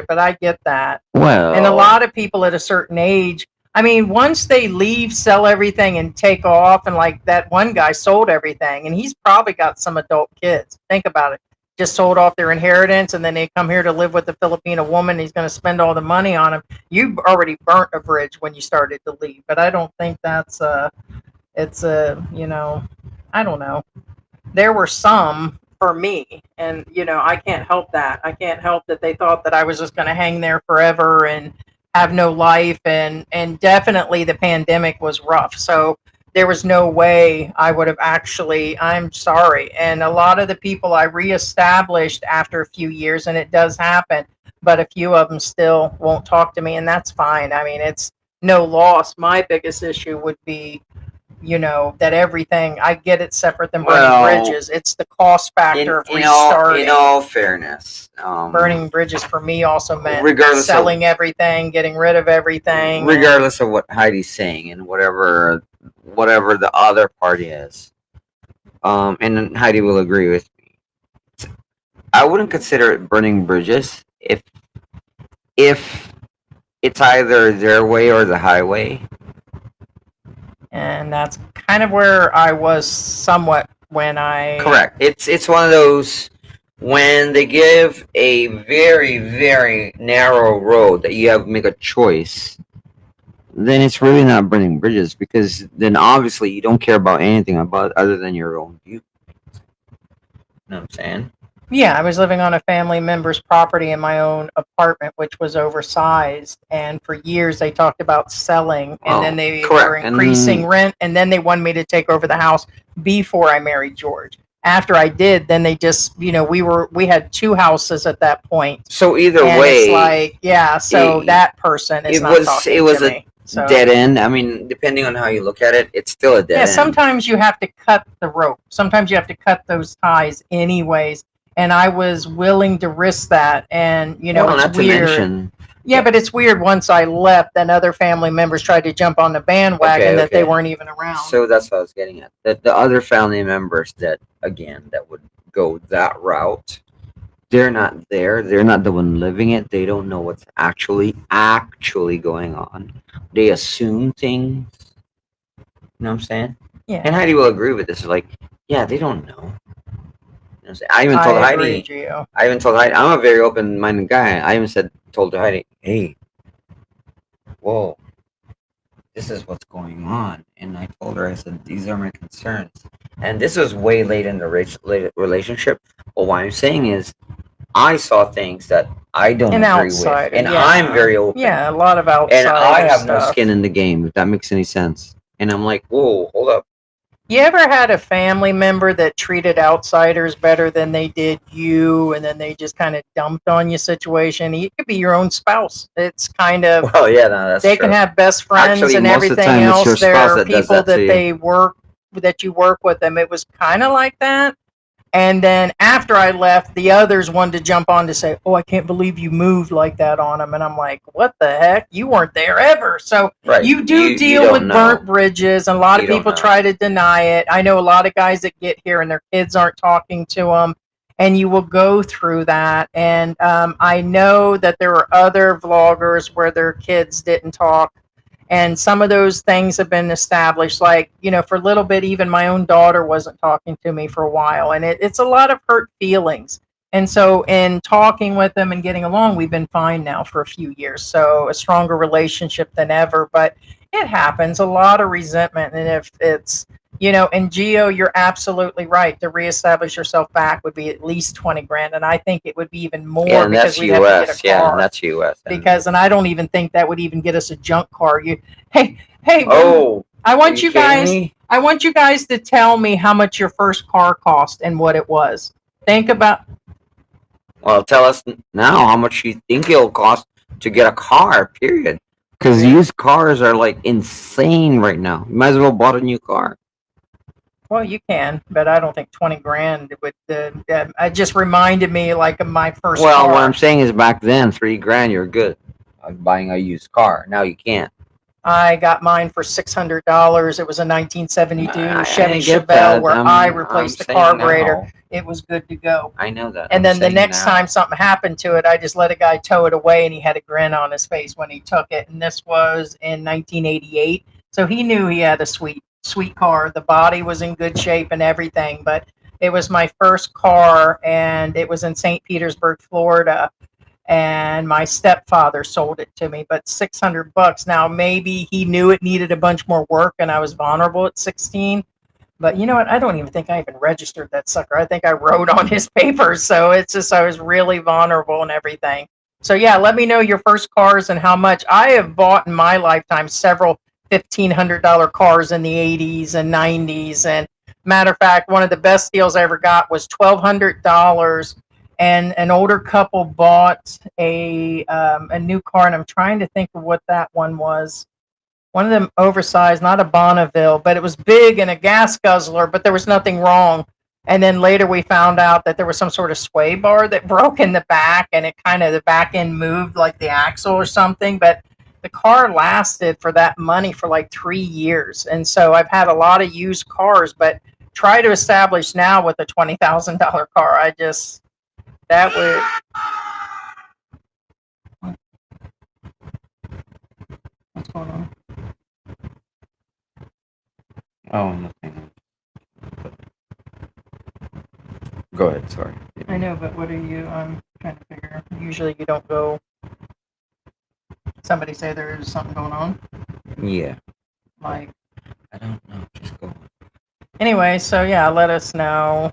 but I get that. Well, And a lot of people at a certain age, I mean, once they leave, sell everything and take off, and like that one guy sold everything, and he's probably got some adult kids. Think about it. Just sold off their inheritance, and then they come here to live with a Filipino woman. He's going to spend all the money on him. You already burnt a bridge when you started to leave, but I don't think that's I don't know. There were some for me, and I can't help that. I can't help that they thought that I was just going to hang there forever and have no life, and definitely the pandemic was rough. So there was no way I would have actually, I'm sorry. And a lot of the people I reestablished after a few years, and it does happen, but a few of them still won't talk to me, and that's fine. I mean, it's no loss. My biggest issue would be that everything, I get it separate than burning Well, bridges. It's the cost factor of restarting. In all fairness, Burning bridges for me also meant regardless selling everything, getting rid of everything. regardless of what Heidi's saying and whatever the other party is, and Heidi will agree with me. I wouldn't consider it burning bridges if it's either their way or the highway. And that's kind of where I was somewhat when I... Correct. It's one of those when they give a very, very narrow road that you have to make a choice, then it's really not burning bridges, because then obviously you don't care about anything about other than your own view. You know what I'm saying? Yeah, I was living on a family member's property in my own apartment, which was oversized. And for years, they talked about selling, and then they were increasing rent, and then they wanted me to take over the house before I married George. After I did, then they just, we had 2 houses at that point. So either And way, it's like, yeah, so that person is not talking to me. So, dead end. I mean, depending on how you look at it, it's still a dead end. Sometimes you have to cut the rope. Sometimes you have to cut those ties anyways. And I was willing to risk that. And, it's weird. Yeah, but it's weird. Once I left, then other family members tried to jump on the bandwagon that they weren't even around. So that's what I was getting at. The other family members that would go that route, they're not there. They're not the one living it. They don't know what's actually going on. They assume things. You know what I'm saying? Yeah. And Heidi will agree with this. Like, yeah, they don't know. I even told Heidi. I'm a very open-minded guy. I even told Heidi, "Hey, whoa, this is what's going on." And I told her, I said, "These are my concerns." And this was way late in the relationship. But what I'm saying is, I saw things that I don't agree with, and I'm very open. Yeah, a lot of outside. And I have no skin in the game, if that makes any sense. And I'm like, whoa, hold up. You ever had a family member that treated outsiders better than they did you, and then they just kind of dumped on you situation? It could be your own spouse. It's kind of... Well, yeah, no, that's They true. can have best friends and everything else. There are people that you work with them. It was kind of like that. And then after I left, the others wanted to jump on to say, "Oh, I can't believe you moved like that on them." And I'm like, what the heck? You weren't there ever. So you deal with burnt bridges, and a lot of people try to deny it. I know a lot of guys that get here and their kids aren't talking to them, and you will go through that. And I know that there are other vloggers where their kids didn't talk. And some of those things have been established, like, for a little bit, even my own daughter wasn't talking to me for a while. And it's a lot of hurt feelings. And so in talking with them and getting along, we've been fine now for a few years. So a stronger relationship than ever. But it happens, a lot of resentment. And if it's, and Gio, you're absolutely right. To reestablish yourself back would be at least 20 grand. And I think it would be even more because we have to get a car. Yeah, and that's US. And I don't even think that would even get us a junk car. Hey, oh, I want you guys to tell me how much your first car cost and what it was. Think about... Well, tell us now how much you think it'll cost to get a car, period. Because used cars are like insane right now. You might as well bought a new car. Well, you can, but I don't think 20 grand would. It just reminded me like of my first car. Well, what I'm saying is back then, 3 grand, you're good buying a used car. Now you can't. I got mine for $600. It was a 1972 Chevy Chevelle where I replaced the carburetor. It was good to go. I know that. And then the next time something happened to it, I just let a guy tow it away, and he had a grin on his face when he took it. And this was in 1988. So he knew he had a sweet car. The body was in good shape and everything, but it was my first car, and it was in St. Petersburg, Florida. And my stepfather sold it to me, but $600. Now, maybe he knew it needed a bunch more work, and I was vulnerable at 16. But you know what? I don't even think I even registered that sucker. I think I wrote on his papers. So it's just, I was really vulnerable and everything. So yeah, let me know your first cars and how much. I have bought in my lifetime several $1,500 cars in the 80s and 90s. And matter of fact, one of the best deals I ever got was $1,200. And an older couple bought a new car, and I'm trying to think of what that one was. One of them oversized, not a Bonneville, but it was big and a gas guzzler, but there was nothing wrong. And then later we found out that there was some sort of sway bar that broke in the back, and it kind of, the back end moved like the axle or something. But the car lasted for that money for like 3 years. And so I've had a lot of used cars, but try to establish now with a $20,000 car. That would. What's going on? Oh, nothing. Go ahead. Sorry. I know, but what are you? I'm trying to figure. Usually, you don't go. Somebody say there's something going on. Yeah. Like. I don't know. Just go on. Anyway, so yeah, let us know.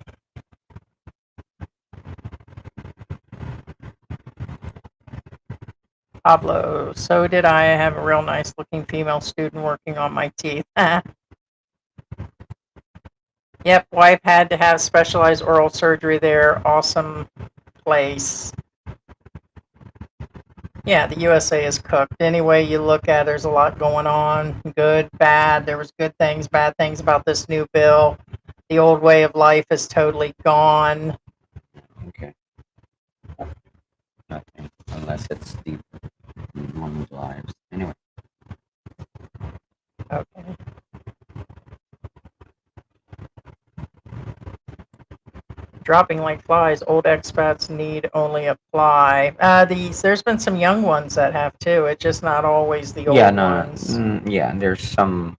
Pablo, so did I have a real nice looking female student working on my teeth. Yep, wife had to have specialized oral surgery there. Awesome place. Yeah, the USA is cooked. Any way you look at it, there's a lot going on. Good, bad. There was good things, bad things about this new bill. The old way of life is totally gone. Okay. Nothing. Unless it's deep in one's lives. Anyway. Okay. Dropping like flies. Old expats need only apply. There's been some young ones that have too. It's just not always the old ones. Yeah, there's some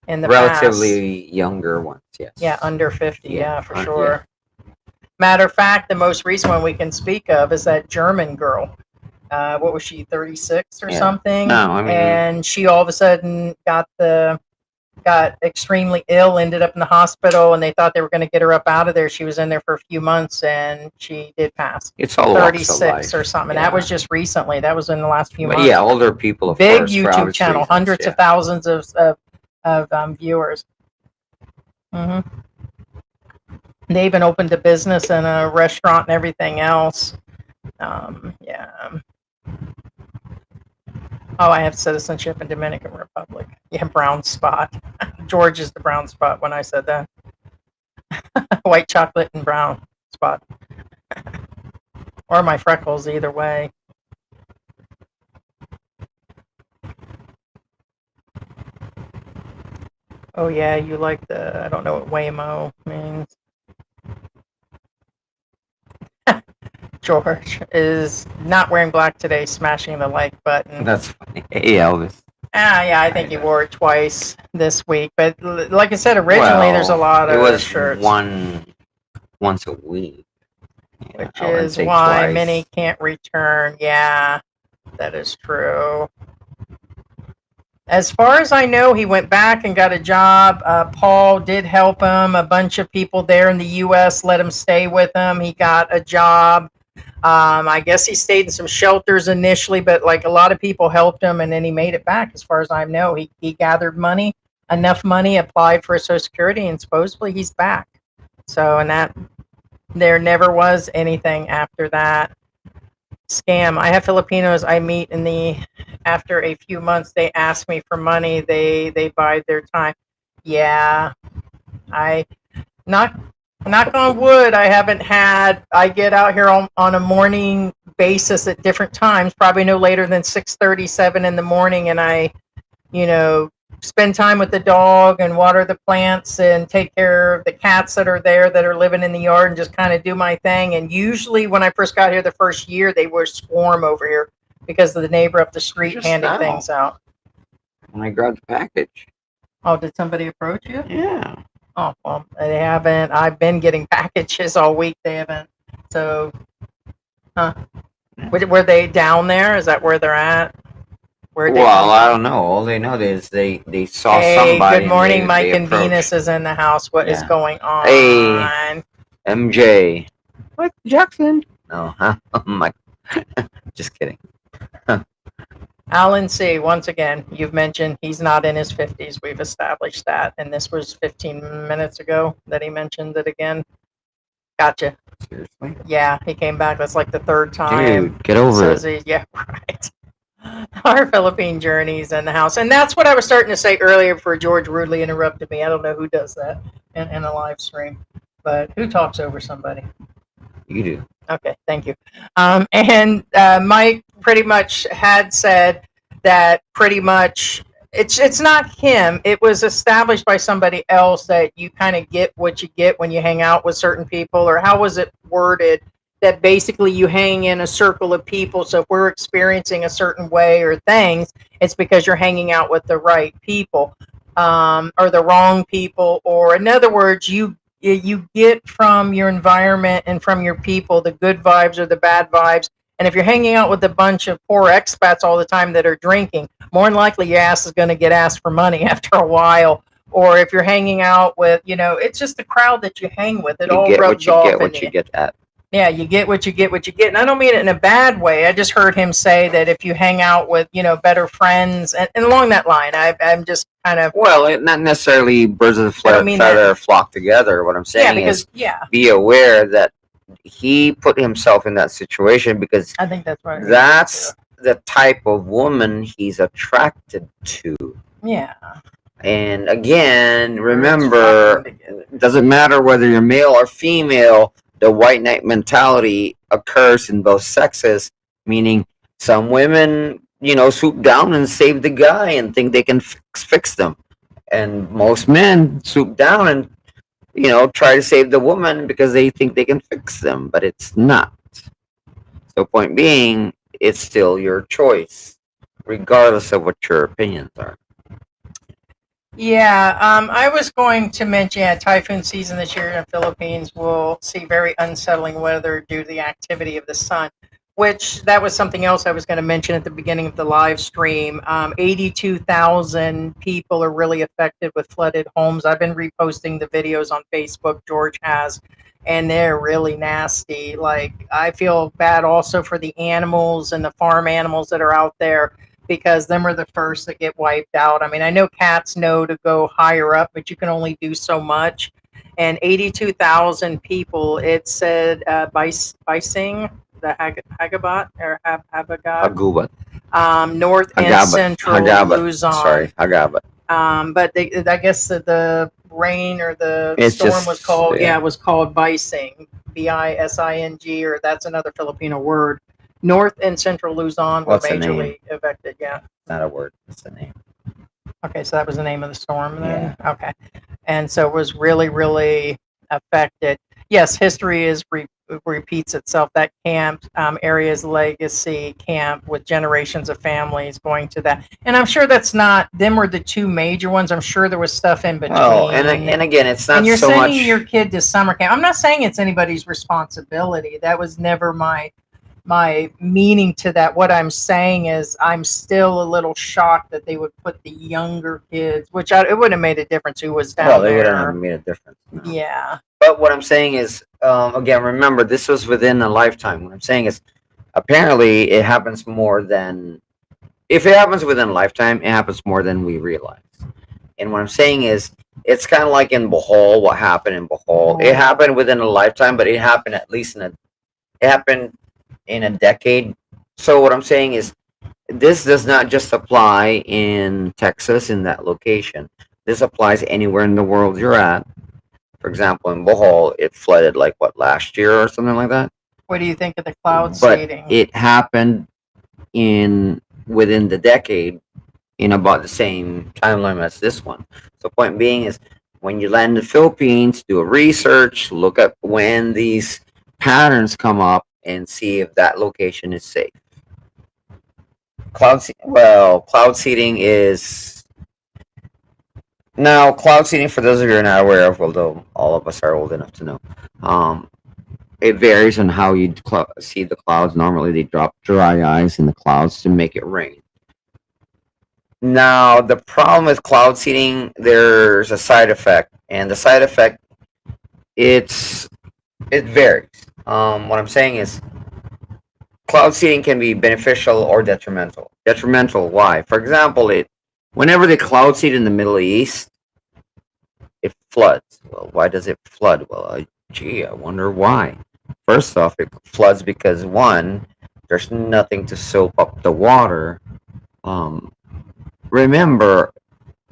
In the relatively past. younger ones. Yes. Yeah, under 50. Yeah, for sure. Yeah. Matter of fact, the most recent one we can speak of is that German girl. What was she, 36 or something? No, I mean, and she all of a sudden got extremely ill, ended up in the hospital, and they thought they were going to get her up out of there. She was in there for a few months, and she did pass. It's all 36 or something. Yeah. That was just recently. That was in the last few months. Yeah, older people, of big course, YouTube channel, reasons, hundreds of thousands of viewers. They even opened a business and a restaurant and everything else. Yeah. Oh, I have citizenship in Dominican Republic. Yeah, brown spot. George is the brown spot when I said that. White chocolate and brown spot. Or my freckles, either way. Oh yeah, you like I don't know what Waymo means. George is not wearing black today, smashing the like button. That's funny. Hey, Elvis. Yeah, I think he wore it twice this week. But like I said, originally there's a lot of shirts. Once a week. Yeah, which is why twice. Many can't return. Yeah, that is true. As far as I know, he went back and got a job. Paul did help him. A bunch of people there in the U.S. let him stay with him. He got a job. I guess he stayed in some shelters initially, but like a lot of people helped him, and then he made it back. As far as I know, he gathered money, enough money, applied for Social Security, and supposedly he's back. So, and that there never was anything after that. Scam. I have Filipinos I meet after a few months they ask me for money. They buy their time. Yeah, I knock on wood. I haven't had. I get out here on a morning basis at different times, probably no later than 6:37 in the morning, and I, spend time with the dog and water the plants and take care of the cats that are there that are living in the yard and just kind of do my thing. And usually when I first got here the first year, they were swarm over here because of the neighbor up the street just handing things out. When I grabbed the package. Oh, did somebody approach you? Yeah. Oh, well, they haven't. I've been getting packages all week. They haven't. So, were they down there? Is that where they're at? Well, I don't know. All they know is they saw somebody. Good morning, Mike and Venus is in the house. What is going on? Hey, MJ. What, Jackson? No, huh? Mike. Just kidding. Alan C., once again, you've mentioned he's not in his 50s. We've established that. And this was 15 minutes ago that he mentioned it again. Gotcha. Seriously? Yeah, he came back. That's like the third time. Dude, get over it. Yeah, right. our Philippine journeys in the house. And that's what I was starting to say earlier before George rudely interrupted me. I don't know who does that in a live stream, but who talks over somebody? You do. Okay, thank you. And Mike pretty much had said that pretty much it's not him. It was established by somebody else that you kind of get what you get when you hang out with certain people, or how was it worded? That basically you hang in a circle of people. So if we're experiencing a certain way or things, it's because you're hanging out with the right people, or the wrong people, or in other words, you get from your environment and from your people the good vibes or the bad vibes. And if you're hanging out with a bunch of poor expats all the time that are drinking, more than likely your ass is going to get asked for money after a while. Or if you're hanging out with, it's just the crowd that you hang with. It You all get what rubs you off. get what you get at. Yeah, you get what you get what you get. And I don't mean it in a bad way. I just heard him say that if you hang out with, better friends, and along that line, I'm just kind of. Well, not necessarily birds of a feather flock together. What I'm saying is, be aware that he put himself in that situation because I think that's right. That's the type of woman he's attracted to. Yeah. And again, remember, it doesn't matter whether you're male or female, the white knight mentality occurs in both sexes, meaning some women, swoop down and save the guy and think they can fix them. And most men swoop down and, try to save the woman because they think they can fix them, but it's not. So point being, it's still your choice, regardless of what your opinions are. Yeah, I was going to mention, typhoon season this year in the Philippines will see very unsettling weather due to the activity of the sun, which that was something else I was going to mention at the beginning of the live stream. 82,000 people are really affected with flooded homes. I've been reposting the videos on Facebook, George has, and they're really nasty. Like, I feel bad also for the animals and the farm animals that are out there, because them are the first that get wiped out. I mean, I know cats know to go higher up, but you can only do so much. And 82,000 people, it said, Bising, the Hagabat, or Hagubat. North and Central Luzon. Sorry, Hagabat. But I guess the rain or the storm was called, was called Bising, Bising, or that's another Filipino word. North and Central Luzon were majorly affected. Yeah. Not a word. It's a name. Okay, so that was the name of the storm then? Yeah. Okay. And so it was really, really affected. Yes, history repeats itself. That camp area's legacy camp with generations of families going to that. And I'm sure that's not, them were the two major ones. I'm sure there was stuff in between. Oh, and again, it's not so much. And you're sending your kid to summer camp. I'm not saying it's anybody's responsibility. That was never my meaning to that. What I'm saying is I'm still a little shocked that they would put the younger kids, which it wouldn't have made a difference who was down there. Well, they wouldn't have made a difference. No. Yeah. But what I'm saying is, again, remember, this was within a lifetime. What I'm saying is, apparently, it happens more than, if it happens within a lifetime, it happens more than we realize. And what I'm saying is, it's kind of like in Bohol, what happened in Bohol. It happened within a lifetime, but it happened at least it happened in a decade. So what I'm saying is, this does not just apply in Texas, in that location. This applies anywhere in the world you're at. For example, in Bohol, it flooded last year or something like that. What do you think of the cloud seeding? But it happened within the decade, in about the same timeline as this one. So point being is, when you land in the Philippines, do a research, look at when these patterns come up, and see if that location is safe. Cloud seeding is... Now, cloud seeding, for those of you who are not aware of, although all of us are old enough to know, it varies on how you seed the clouds. Normally, they drop dry ice in the clouds to make it rain. Now, the problem with cloud seeding, there's a side effect, and the side effect, it varies. What I'm saying is, cloud seeding can be beneficial or detrimental. Detrimental, why? For example, whenever they cloud seed in the Middle East, it floods. Well, why does it flood? Well, I wonder why. First off, it floods because, one, there's nothing to soak up the water remember,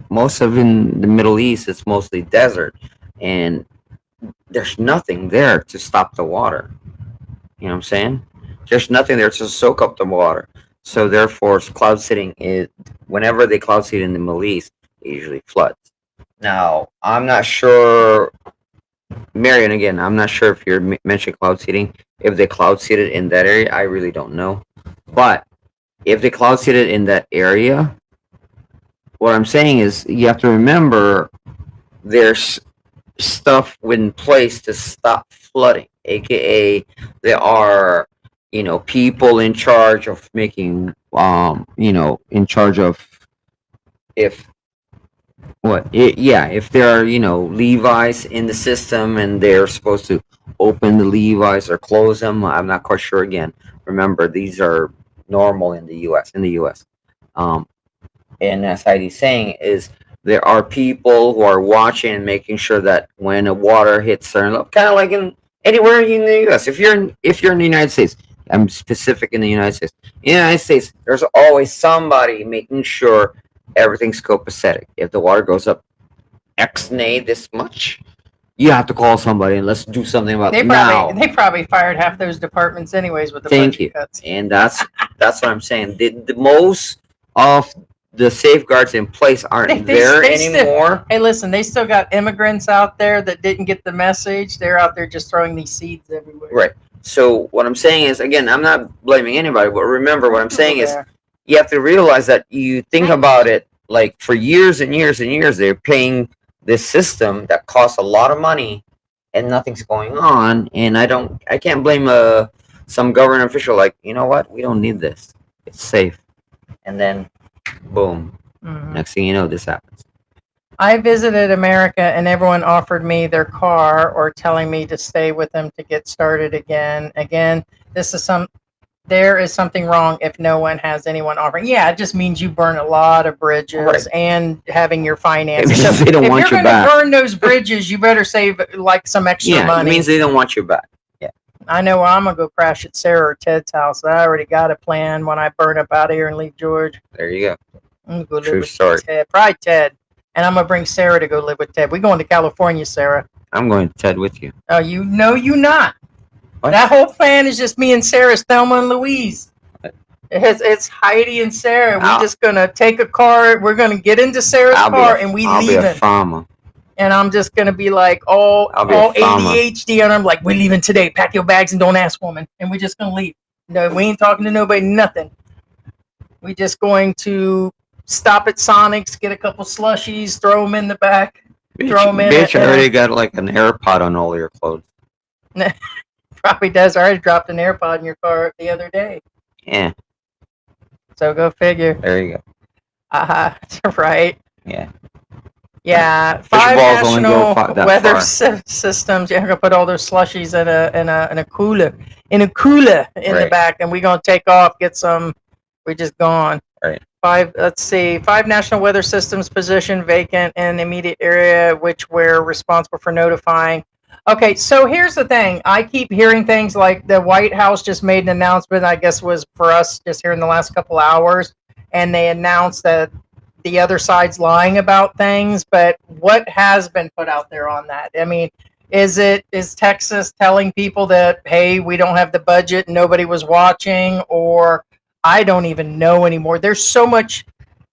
most of in the Middle East, it's mostly desert, and there's nothing there to stop the water. You know what I'm saying? There's nothing there to soak up the water. So therefore, cloud seeding is whenever they cloud seed in the Middle East, it usually floods. Now, I'm not sure, Marion. Again, I'm not sure if you're mentioning cloud seeding. If they cloud seeded in that area, I really don't know. But if they cloud seeded in that area, what I'm saying is you have to remember there's stuff in place to stop flooding, aka there are people in charge of making in charge of if if there are levi's in the system and they're supposed to open the levi's or close them. I'm not quite sure. Again, remember, these are normal in the us. And as Heidi's saying, is there are people who are watching and making sure that when the water hits certain level, kind of like in anywhere in the U.S. If you're in the United States, I'm specific in the United States. In the United States, there's always somebody making sure everything's copacetic. If the water goes up X this much, you have to call somebody and let's do something about it now. They probably fired half those departments anyways with the Thank budget you. cuts. And that's what I'm saying. The most of the safeguards in place aren't there anymore. Hey, listen, they still got immigrants out there that didn't get the message. They're out there just throwing these seeds everywhere. Right. So what I'm saying is, again, I'm not blaming anybody, but remember what I'm saying is you have to realize that you think about it like for years and years and years, they're paying this system that costs a lot of money and nothing's going on. And I can't blame some government official like, you know what, we don't need this. It's safe. And then boom. Next thing you know, this happens. I visited America and everyone offered me their car or telling me to stay with them to get started again. Again, there is something wrong if no one has anyone offering. Yeah, it just means you burn a lot of bridges and having your finances. So they don't want you back. If you're going to burn those bridges, you better save like some extra money. It means they don't want you back. Yeah. I know I'm going to go crash at Sarah or Ted's house. I already got a plan when I burn up out of here and leave George. There you go. I'm going to go True live story. with Ted. Probably Ted. And I'm going to bring Sarah to go live with Ted. We're going to California, Sarah. I'm going to Ted with you. Oh, you not. What? That whole plan is just me and Sarah, Thelma and Louise. It's Heidi and Sarah. We're just going to take a car. We're going to get into Sarah's car and we leave it. And I'm just going to be like all ADHD. And I'm like, we're leaving today. Pack your bags and don't ask, woman. And we're just going to leave. No, we ain't talking to nobody, nothing. We're just going to stop at Sonic's, get a couple slushies, throw them in the back. Throw them in. Bitch, I already got like an AirPod on all your clothes. Probably does. I already dropped an AirPod in your car the other day. Yeah. So go figure. There you go. Right. Yeah. Yeah. 5 national weather systems. You're gonna put all those slushies in a cooler in the back, and we're gonna take off. Get some. We're just gone. Right. 5 national weather systems positioned vacant in the immediate area, which we're responsible for notifying. Okay, so here's the thing. I keep hearing things like the White House just made an announcement, I guess was for us just here in the last couple hours, and they announced that the other side's lying about things, but what has been put out there on that? I mean, is Texas telling people that, hey, we don't have the budget, nobody was watching, or I don't even know anymore. There's so much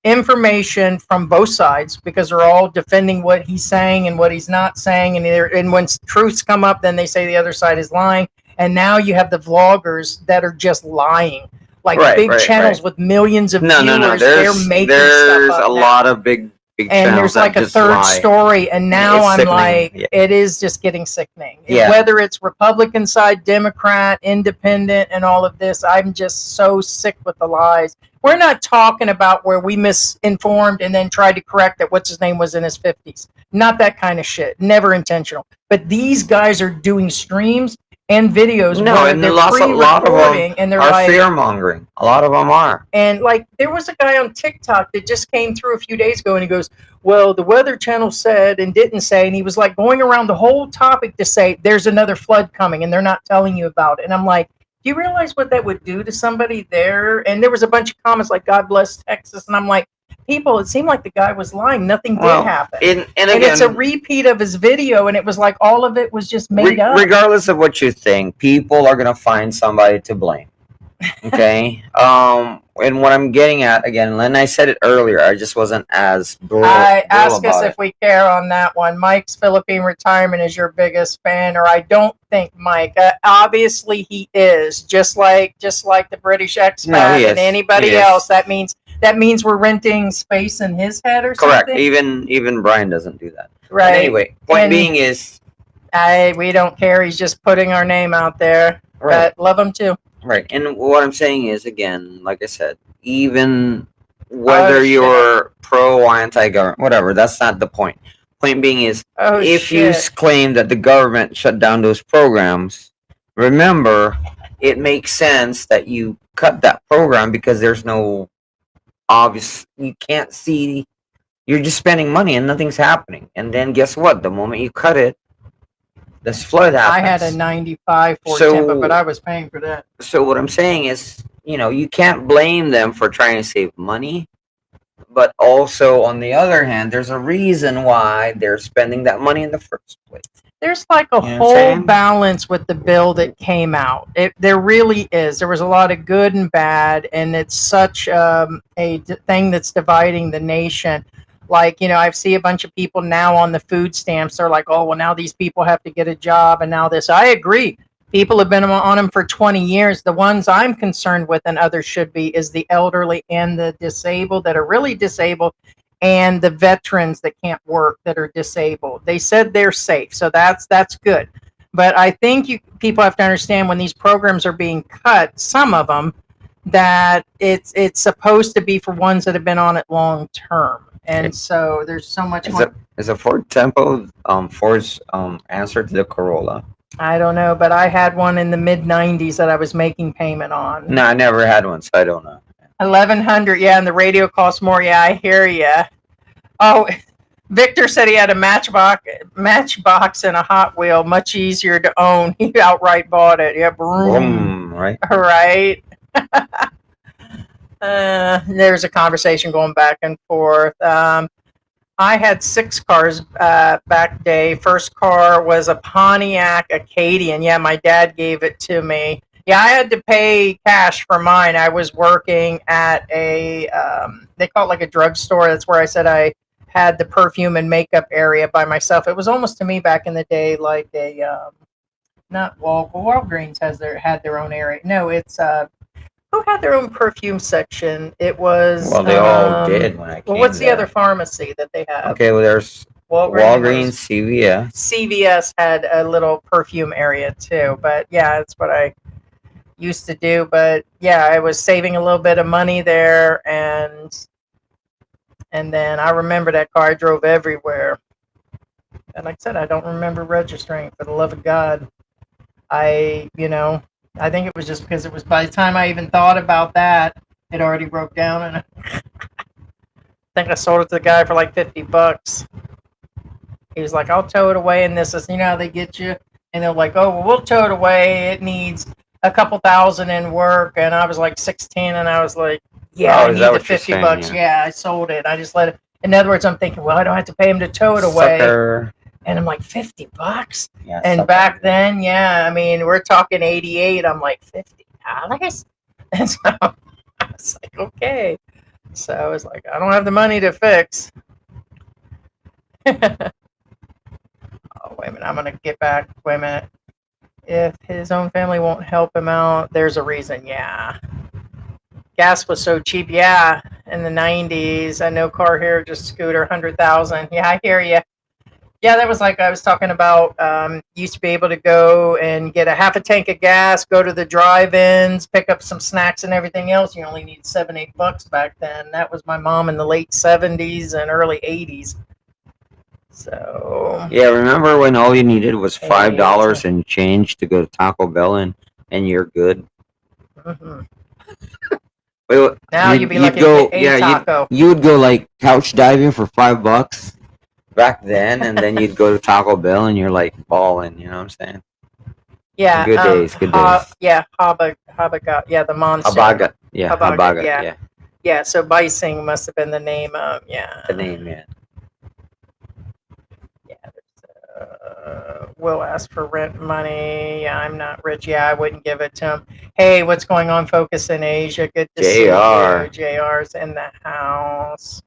information from both sides because they're all defending what he's saying and what he's not saying. And when truths come up, then they say the other side is lying. And now you have the vloggers that are just lying. Like big channels with millions of viewers. No. They're making there's stuff up a lot of big and there's like a third story, and now I'm like, it is just getting sickening. Yeah. Whether it's Republican side, Democrat, Independent, and all of this, I'm just so sick with the lies. We're not talking about where we misinformed and then tried to correct that what's his name was in his 50s. Not that kind of shit. Never intentional. But these guys are doing streams and videos where they're pre-recording and they're like fear-mongering. A lot of them are. And like there was a guy on TikTok that just came through a few days ago and he goes, well, the Weather Channel said and didn't say, and he was like going around the whole topic to say there's another flood coming and they're not telling you about it. And I'm like, Do you realize what that would do to somebody there? And there was a bunch of comments like, God bless Texas. And I'm like, people, it seemed like the guy was lying. Nothing did happen. And And again, it's a repeat of his video. And it was like all of it was just made up. regardless of what you think, people are gonna find somebody to blame. Okay. And what I'm getting at again, and I said it earlier, I just wasn't as brutal Ask us about if we care on that one. Mike's Philippine retirement is your biggest fan, or I don't think Mike. Obviously, he is just like the British expat No, he and is. anybody He is. else. That means we're renting space in his head or Correct. something. Even Brian doesn't do that. Right. But anyway, point And- being is we don't care. He's just putting our name out there. right. But love him too. Right. And what I'm saying is, again, like I said, even whether shit. you're pro or anti-government, whatever, that's not the point. Point being is, Oh if you shit. claim that the government shut down those programs, remember, it makes sense that you cut that program because there's no obvious, you can't see, you're just spending money and nothing's happening. And then guess what? The moment you cut it, this flood I happens. had a 95 Ford So- Tempo, but I was paying for that. So what I'm saying is, you can't blame them for trying to save money, but also on the other hand, there's a reason why they're spending that money in the first place. There's like a You know what I'm whole saying? balance with the bill that came out. There really is. There was a lot of good and bad, and it's such thing that's dividing the nation. Like, I see a bunch of people now on the food stamps. They're like, oh, well, now these people have to get a job, and now this. I agree. People have been on them for 20 years. The ones I'm concerned with, and others should be, is the elderly and the disabled that are really disabled, and the veterans that can't work that are disabled. They said they're safe, so that's good. But I think people have to understand when these programs are being cut, some of them, that it's supposed to be for ones that have been on it long term. And so there's so much more. Is a Ford Tempo Ford's answer to the Corolla? I don't know, but I had one in the mid 90s that I was making payment on. No, I never had one, so I don't know. 1100, yeah, and the radio costs more. Yeah, I hear ya. Oh, Victor said he had a Matchbox and a Hot Wheel, much easier to own. He outright bought it. Yeah, Boom, right? Right. There's a conversation going back and forth. I had 6 cars back day. First car was a Pontiac Acadian. Yeah, my dad gave it to me. Yeah, I had to pay cash for mine. I was working at they call it like a drugstore. That's where I said I had the perfume and makeup area by myself. It was almost to me back in the day like a not Walgreens had their own area. No, it's who had their own perfume section? It was Well, they all did when I came Well, what's the there. other pharmacy that they have? Okay, well, there's Walgreens, CVS. CVS had a little perfume area too, but yeah, that's what I used to do. But yeah, I was saving a little bit of money there, and then I remember that car. I drove everywhere, and like I said, I don't remember registering. For the love of God, I think it was just because it was by the time I even thought about that, it already broke down, and I think I sold it to the guy for like $50. He was like, "I'll tow it away," and this is, how they get you, and they're like, "Oh, well, we'll tow it away. It needs a couple thousand in work," and I was like 16, and I was like, "Yeah, Oh, I is need that the what you're $50. saying? Yeah, I sold it. I just let it. In other words, I'm thinking, well, I don't have to pay him to tow it away, Sucker. and I'm like $50. Yeah, And sucker. back then, yeah, I mean, we're talking 88. I'm like $50, and so I was like, okay. So I was like, I don't have the money to fix. Oh, wait a minute. I'm going to get back. Wait a minute. If his own family won't help him out, there's a reason. Yeah. Gas was so cheap. Yeah. In the 90s. I know car here, just scooter, 100,000. Yeah, I hear you. Yeah, that was like I was talking about. Used to be able to go and get a half a tank of gas, go to the drive-ins, pick up some snacks and everything else. You only need $7-8 back then. That was my mom in the late 70s and early 80s. So Yeah, remember when all you needed was Hey, $5 and change to go to Taco Bell and you're good? mhm. Wait, Now you'd be lucky go, to get a taco. you would go like couch diving for $5 back then, and then you'd go to Taco Bell and you're like balling. You know what I'm saying? Yeah. Good days, good days. Yeah, Habagat. Yeah, the monsoon. Habagat. Yeah, Habagat, Habagat. yeah. Yeah. Yeah, so Bising must have been the name of, yeah. The name, yeah. Yeah, will ask for rent money. Yeah, I'm not rich. Yeah, I wouldn't give it to him. Hey, what's going on? Focus in Asia. Good to see JR. you. JR's in the house.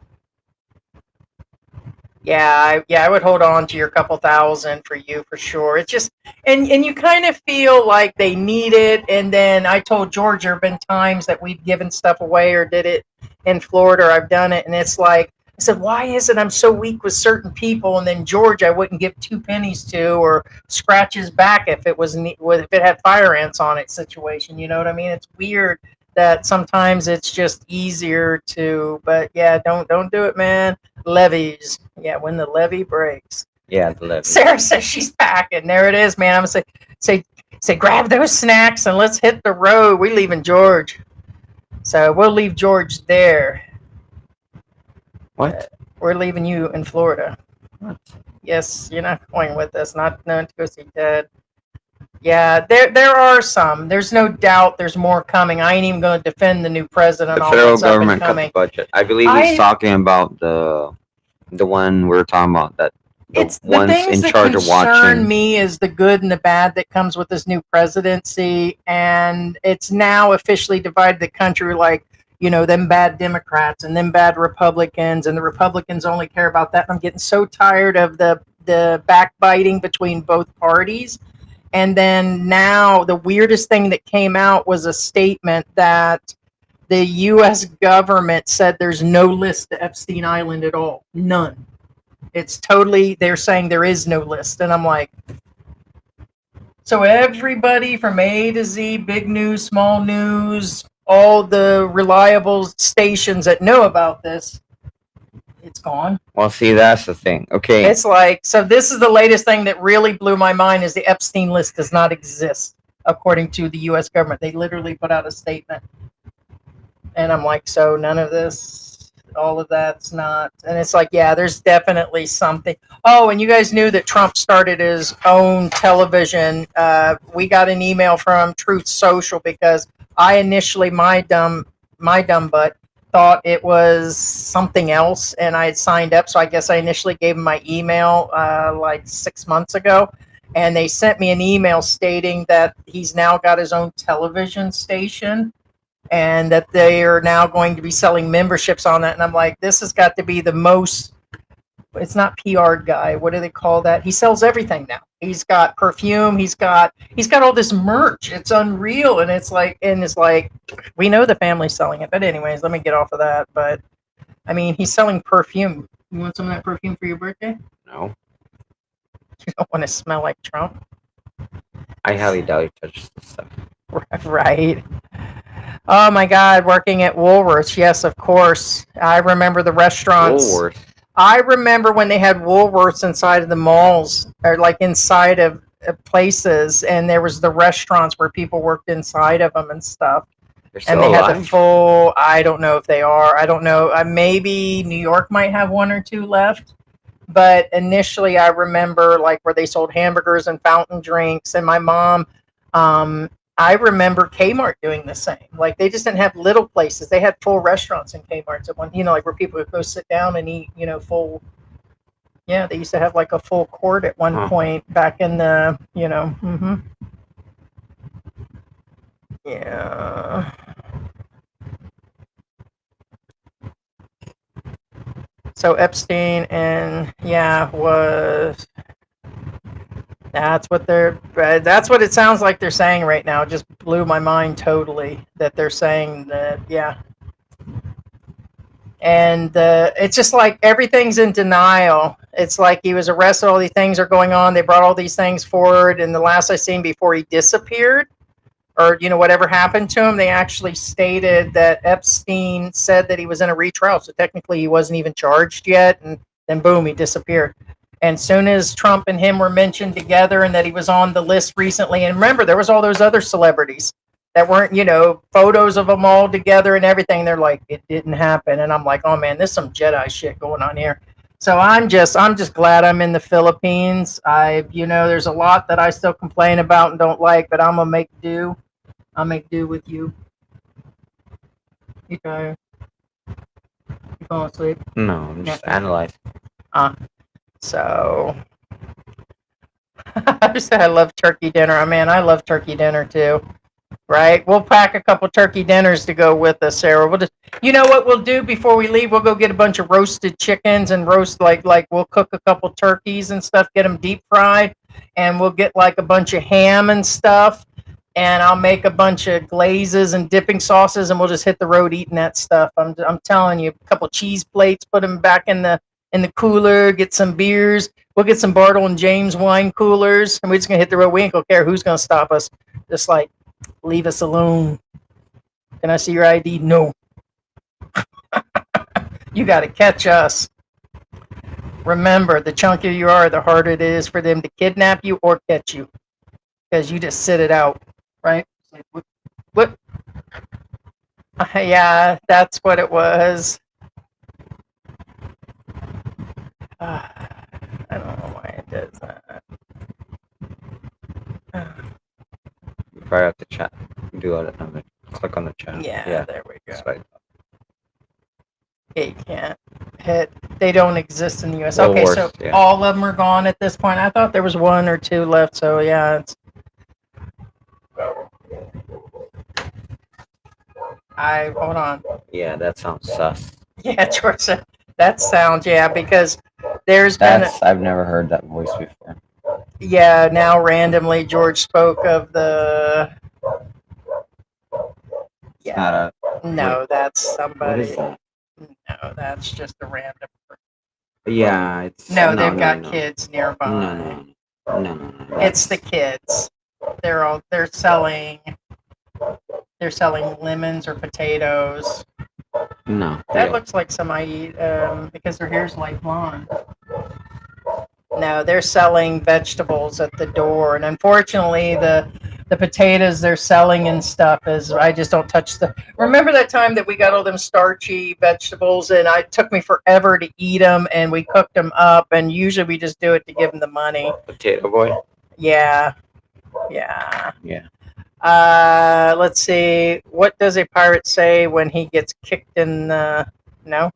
Yeah, I would hold on to your couple thousand for you for sure. It's just, and you kind of feel like they need it. And then I told George there have been times that we've given stuff away or did it in Florida, or I've done it, and it's like I said, why is it I'm so weak with certain people, and then George I wouldn't give 2 pennies to or scratch his back if it was if it had fire ants on it situation. You know what I mean? It's weird that sometimes it's just easier to, but yeah, don't do it, man. Levees. Yeah, when the levee breaks. Yeah, the levee. Sarah says she's packing. There it is, man. I'm gonna say grab those snacks and let's hit the road. We leaving George. So we'll leave George there. What? We're leaving you in Florida. What? Yes, you're not going with us. Not to go see Ted. Yeah, there are some. There's no doubt there's more coming. I ain't even going to defend the new president. The on federal what's up and government cut the coming. budget. I believe he's talking about the one we're talking about, that It's the ones things in that charge of concern watching. me is the good and the bad that comes with this new presidency, and it's now officially divided the country like, you know, them bad Democrats and them bad Republicans, and the Republicans only care about that. I'm getting so tired of the backbiting between both parties. And then now the weirdest thing that came out was a statement that the U.S. government said there's no list to Epstein Island at all. None. It's totally, they're saying there is no list. And I'm like, so everybody from A to Z, big news, small news, all the reliable stations that know about this, it's gone. Well, see, that's the thing. Okay. It's like, so this is the latest thing that really blew my mind is the Epstein list does not exist, according to the U.S. government. They literally put out a statement. And I'm like, so none of this, all of that's not. And it's like, yeah, there's definitely something. Oh, and you guys knew that Trump started his own television. We got an email from Truth Social because I initially, my dumb butt, thought it was something else, and I had signed up. So I guess I initially gave them my email like 6 months ago, and they sent me an email stating that he's now got his own television station and that they are now going to be selling memberships on that. And I'm like, this has got to be the most, it's not PR guy. What do they call that? He sells everything now. He's got perfume. He's got all this merch. It's unreal. And it's like, we know the family's selling it. But anyways, let me get off of that. But I mean, he's selling perfume. You want some of that perfume for your birthday? No. You don't want to smell like Trump? I highly doubt he touches this stuff. Right. Oh my God, working at Woolworths. Yes, of course. I remember the restaurants. Woolworths. I remember when they had Woolworths inside of the malls, or like inside of places, and there was the restaurants where people worked inside of them and stuff. And they had the full, I don't know if they are. I don't know. Maybe New York might have one or two left. But initially, I remember like where they sold hamburgers and fountain drinks. And my mom, I remember Kmart doing the same. Like they just didn't have little places; they had full restaurants in Kmart's at one. You know, like where people would go sit down and eat. You know, full. Yeah, they used to have like a full court at one point back in the. You know. Mm-hmm. Yeah. So Epstein and was. That's what it sounds like they're saying right now. It just blew my mind totally that they're saying that, yeah. And it's just like everything's in denial. It's like he was arrested, all these things are going on. They brought all these things forward. And the last I seen before he disappeared, or, you know, whatever happened to him, they actually stated that Epstein said that he was in a retrial. So technically he wasn't even charged yet. And then boom, he disappeared. And soon as Trump and him were mentioned together and that he was on the list recently, and remember, there was all those other celebrities that weren't, you know, photos of them all together and everything. They're like, it didn't happen. And I'm like, oh man, there's some Jedi shit going on here. So I'm just glad I'm in the Philippines. There's a lot that I still complain about and don't like, but I'm gonna make do. I'll make do with you. You tired? You falling asleep? No, I'm just Yeah. analyzing. So I said I love turkey dinner. Oh, man, I love turkey dinner too. Right? We'll pack a couple turkey dinners to go with us, Sarah. We'll just, you know what we'll do before we leave? We'll go get a bunch of roasted chickens and roast like we'll cook a couple turkeys and stuff, get them deep fried, and we'll get like a bunch of ham and stuff, and I'll make a bunch of glazes and dipping sauces, and we'll just hit the road eating that stuff. I'm telling you, a couple cheese plates, put them back in the cooler, get some beers. We'll get some Bartle and James wine coolers, and we're just gonna hit the road. We ain't gonna care who's gonna stop us. Just like leave us alone. Can I see your ID? No. You got to catch us. Remember, the chunkier you are, the harder it is for them to kidnap you or catch you, because you just sit it out, right? What? Yeah, that's what it was. I don't know why it does that. You probably have to chat. Do it. Click on the chat. Yeah, there we go. That's right. Yeah, you can't hit. They don't exist in the U.S. Well, Okay, worse, so yeah. all of them are gone at this point. I thought there was one or two left. So yeah, it's. Hold on. Yeah, that sounds sus. Yeah, George said that sounds because there's been I've never heard that voice before. now randomly George spoke of the It's not no, that's what somebody. is that? No, that's just a random. Yeah, it's No, they've got kids nearby. No. It's the kids. They're selling lemons or potatoes. No. That looks like some I eat because their hair's light blonde. No, they're selling vegetables at the door, and unfortunately, the potatoes they're selling and stuff is I just don't touch the. Remember that time that we got all them starchy vegetables, and it took me forever to eat them, and we cooked them up, and usually we just do it to give them the money. Potato boy. Yeah. Let's see. What does a pirate say when he gets kicked in the? No,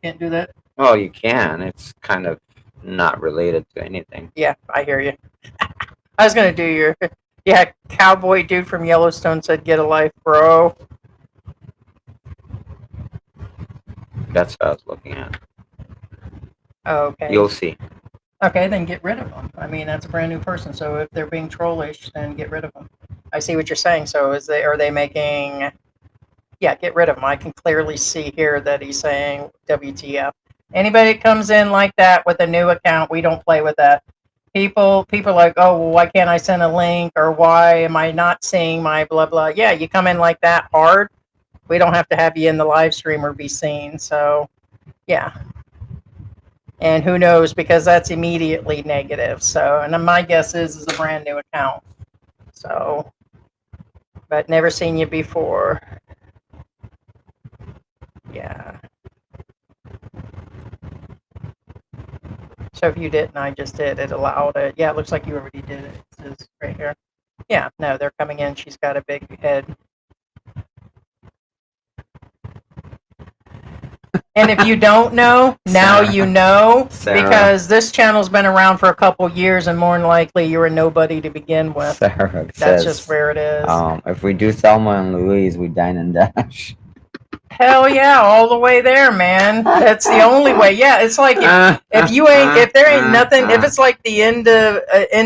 can't do that. Oh, you can. It's kind of not related to anything. Yeah, I hear you. I was gonna do your. Yeah, cowboy dude from Yellowstone said, "Get a life, bro." That's what I was looking at. Okay. You'll see. Okay, then get rid of them. I mean, that's a brand new person. So if they're being trollish, then get rid of them. I see what you're saying. So are they making? Yeah, get rid of them. I can clearly see here that he's saying WTF. Anybody that comes in like that with a new account, we don't play with that. People are like, oh, well, why can't I send a link, or why am I not seeing my blah blah? Yeah, you come in like that hard, we don't have to have you in the live stream or be seen. So, yeah. And who knows, because that's immediately negative. So, and my guess is a brand new account. So, but never seen you before. Yeah. So if you didn't, I just did. It allowed it. Yeah, it looks like you already did it. It says right here. Yeah, no, they're coming in. She's got a big head. And if you don't know, now you know, Sarah. Because this channel's been around for a couple years, and more than likely you're a nobody to begin with. Sarah That's says, just where it is. if we do Thelma and Louise, we dine and dash. Hell yeah, all the way there, man. That's the only way. Yeah, it's like if there ain't nothing, if it's like the end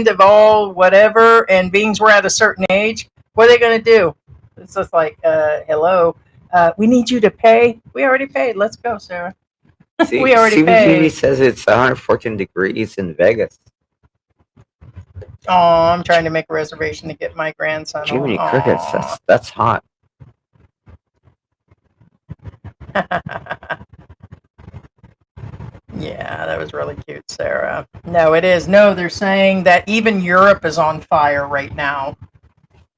of all whatever, and beings were at a certain age, what are they gonna do? It's just like, hello, we need you to pay. We already paid. Let's go, Sarah. See, We already CBTV paid. says it's 114 degrees in Vegas. Oh, I'm trying to make a reservation to get my grandson. Jiminy Aw. crickets, that's hot. Yeah, that was really cute, Sarah. No, it is. No, they're saying that even Europe is on fire right now.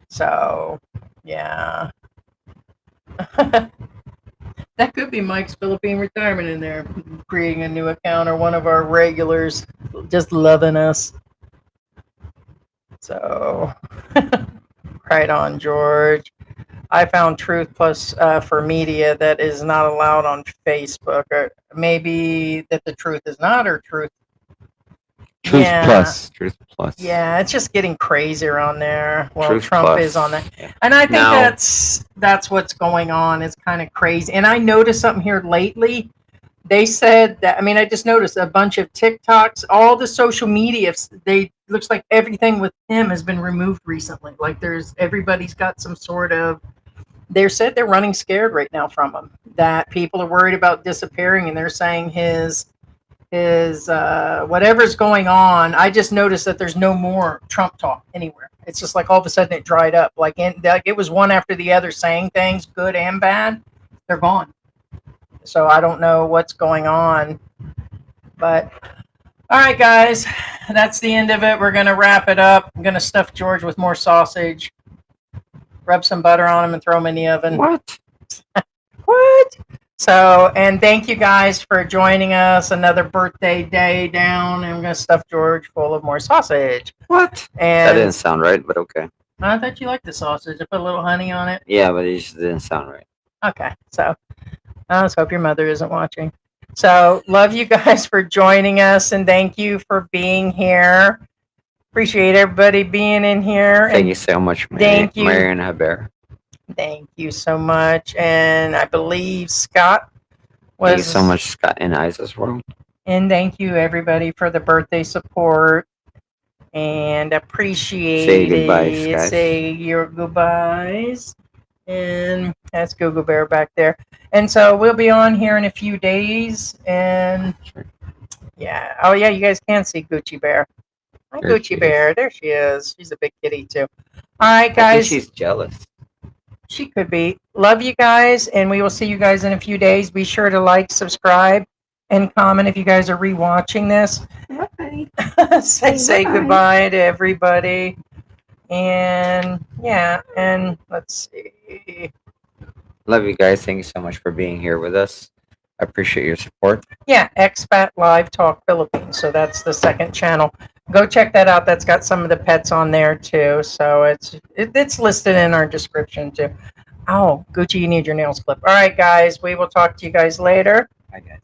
So, yeah. That could be Mike's Philippine retirement in there. creating a new account, or one of our regulars just loving us. So, right on, George. I found Truth Plus for media that is not allowed on Facebook, or maybe that the truth is not, or truth. Truth Yeah. Plus. Truth Plus. Yeah, it's just getting crazier on there. Well, Truth Trump Plus. is on there. Yeah. And I think Now- that's what's going on. It's kind of crazy. And I noticed something here lately. They said that, I mean, I just noticed a bunch of TikToks, all the social media, looks like everything with him has been removed recently. Like everybody's got some sort of, they said they're running scared right now from him, that people are worried about disappearing, and they're saying his whatever's going on. I just noticed that there's no more Trump talk anywhere. It's just like all of a sudden it dried up. Like it was one after the other saying things, good and bad. They're gone. So I don't know what's going on. But all right, guys, that's the end of it. We're gonna wrap it up. I'm gonna stuff George with more sausage, rub some butter on him, and throw him in the oven. What? What? So, and thank you guys for joining us. Another birthday day down. I'm going to stuff George full of more sausage. What? And That didn't sound right, but okay. I thought you liked the sausage. I put a little honey on it. Yeah, but it just didn't sound right. Okay. So, I just hope your mother isn't watching. So, love you guys for joining us, and thank you for being here. Appreciate everybody being in here. Thank you so much, Thank you. Marion Haber. Thank you so much. And I believe Scott was. Thank you so much, Scott in Isa's world. And thank you, everybody, for the birthday support. And appreciate Say goodbyes, it. guys. Say your goodbyes. And that's Google Bear back there. And so we'll be on here in a few days. And yeah. Oh, yeah, you guys can see Gucci Bear. Hi, There Gucci she Bear. There she is. She's a big kitty, too. All right, I guys. think she's jealous. She could be. Love you guys, and we will see you guys in a few days. Be sure to like, subscribe, and comment if you guys are rewatching this. Bye. say goodbye to everybody. And yeah, and let's see. Love you guys. Thank you so much for being here with us. I appreciate your support. Yeah, Expat Live Talk Philippines. So that's the second channel. Go check that out. That's got some of the pets on there too. So it's listed in our description too. Oh, Gucci, you need your nails clipped. All right, guys. We will talk to you guys later. Bye, guys.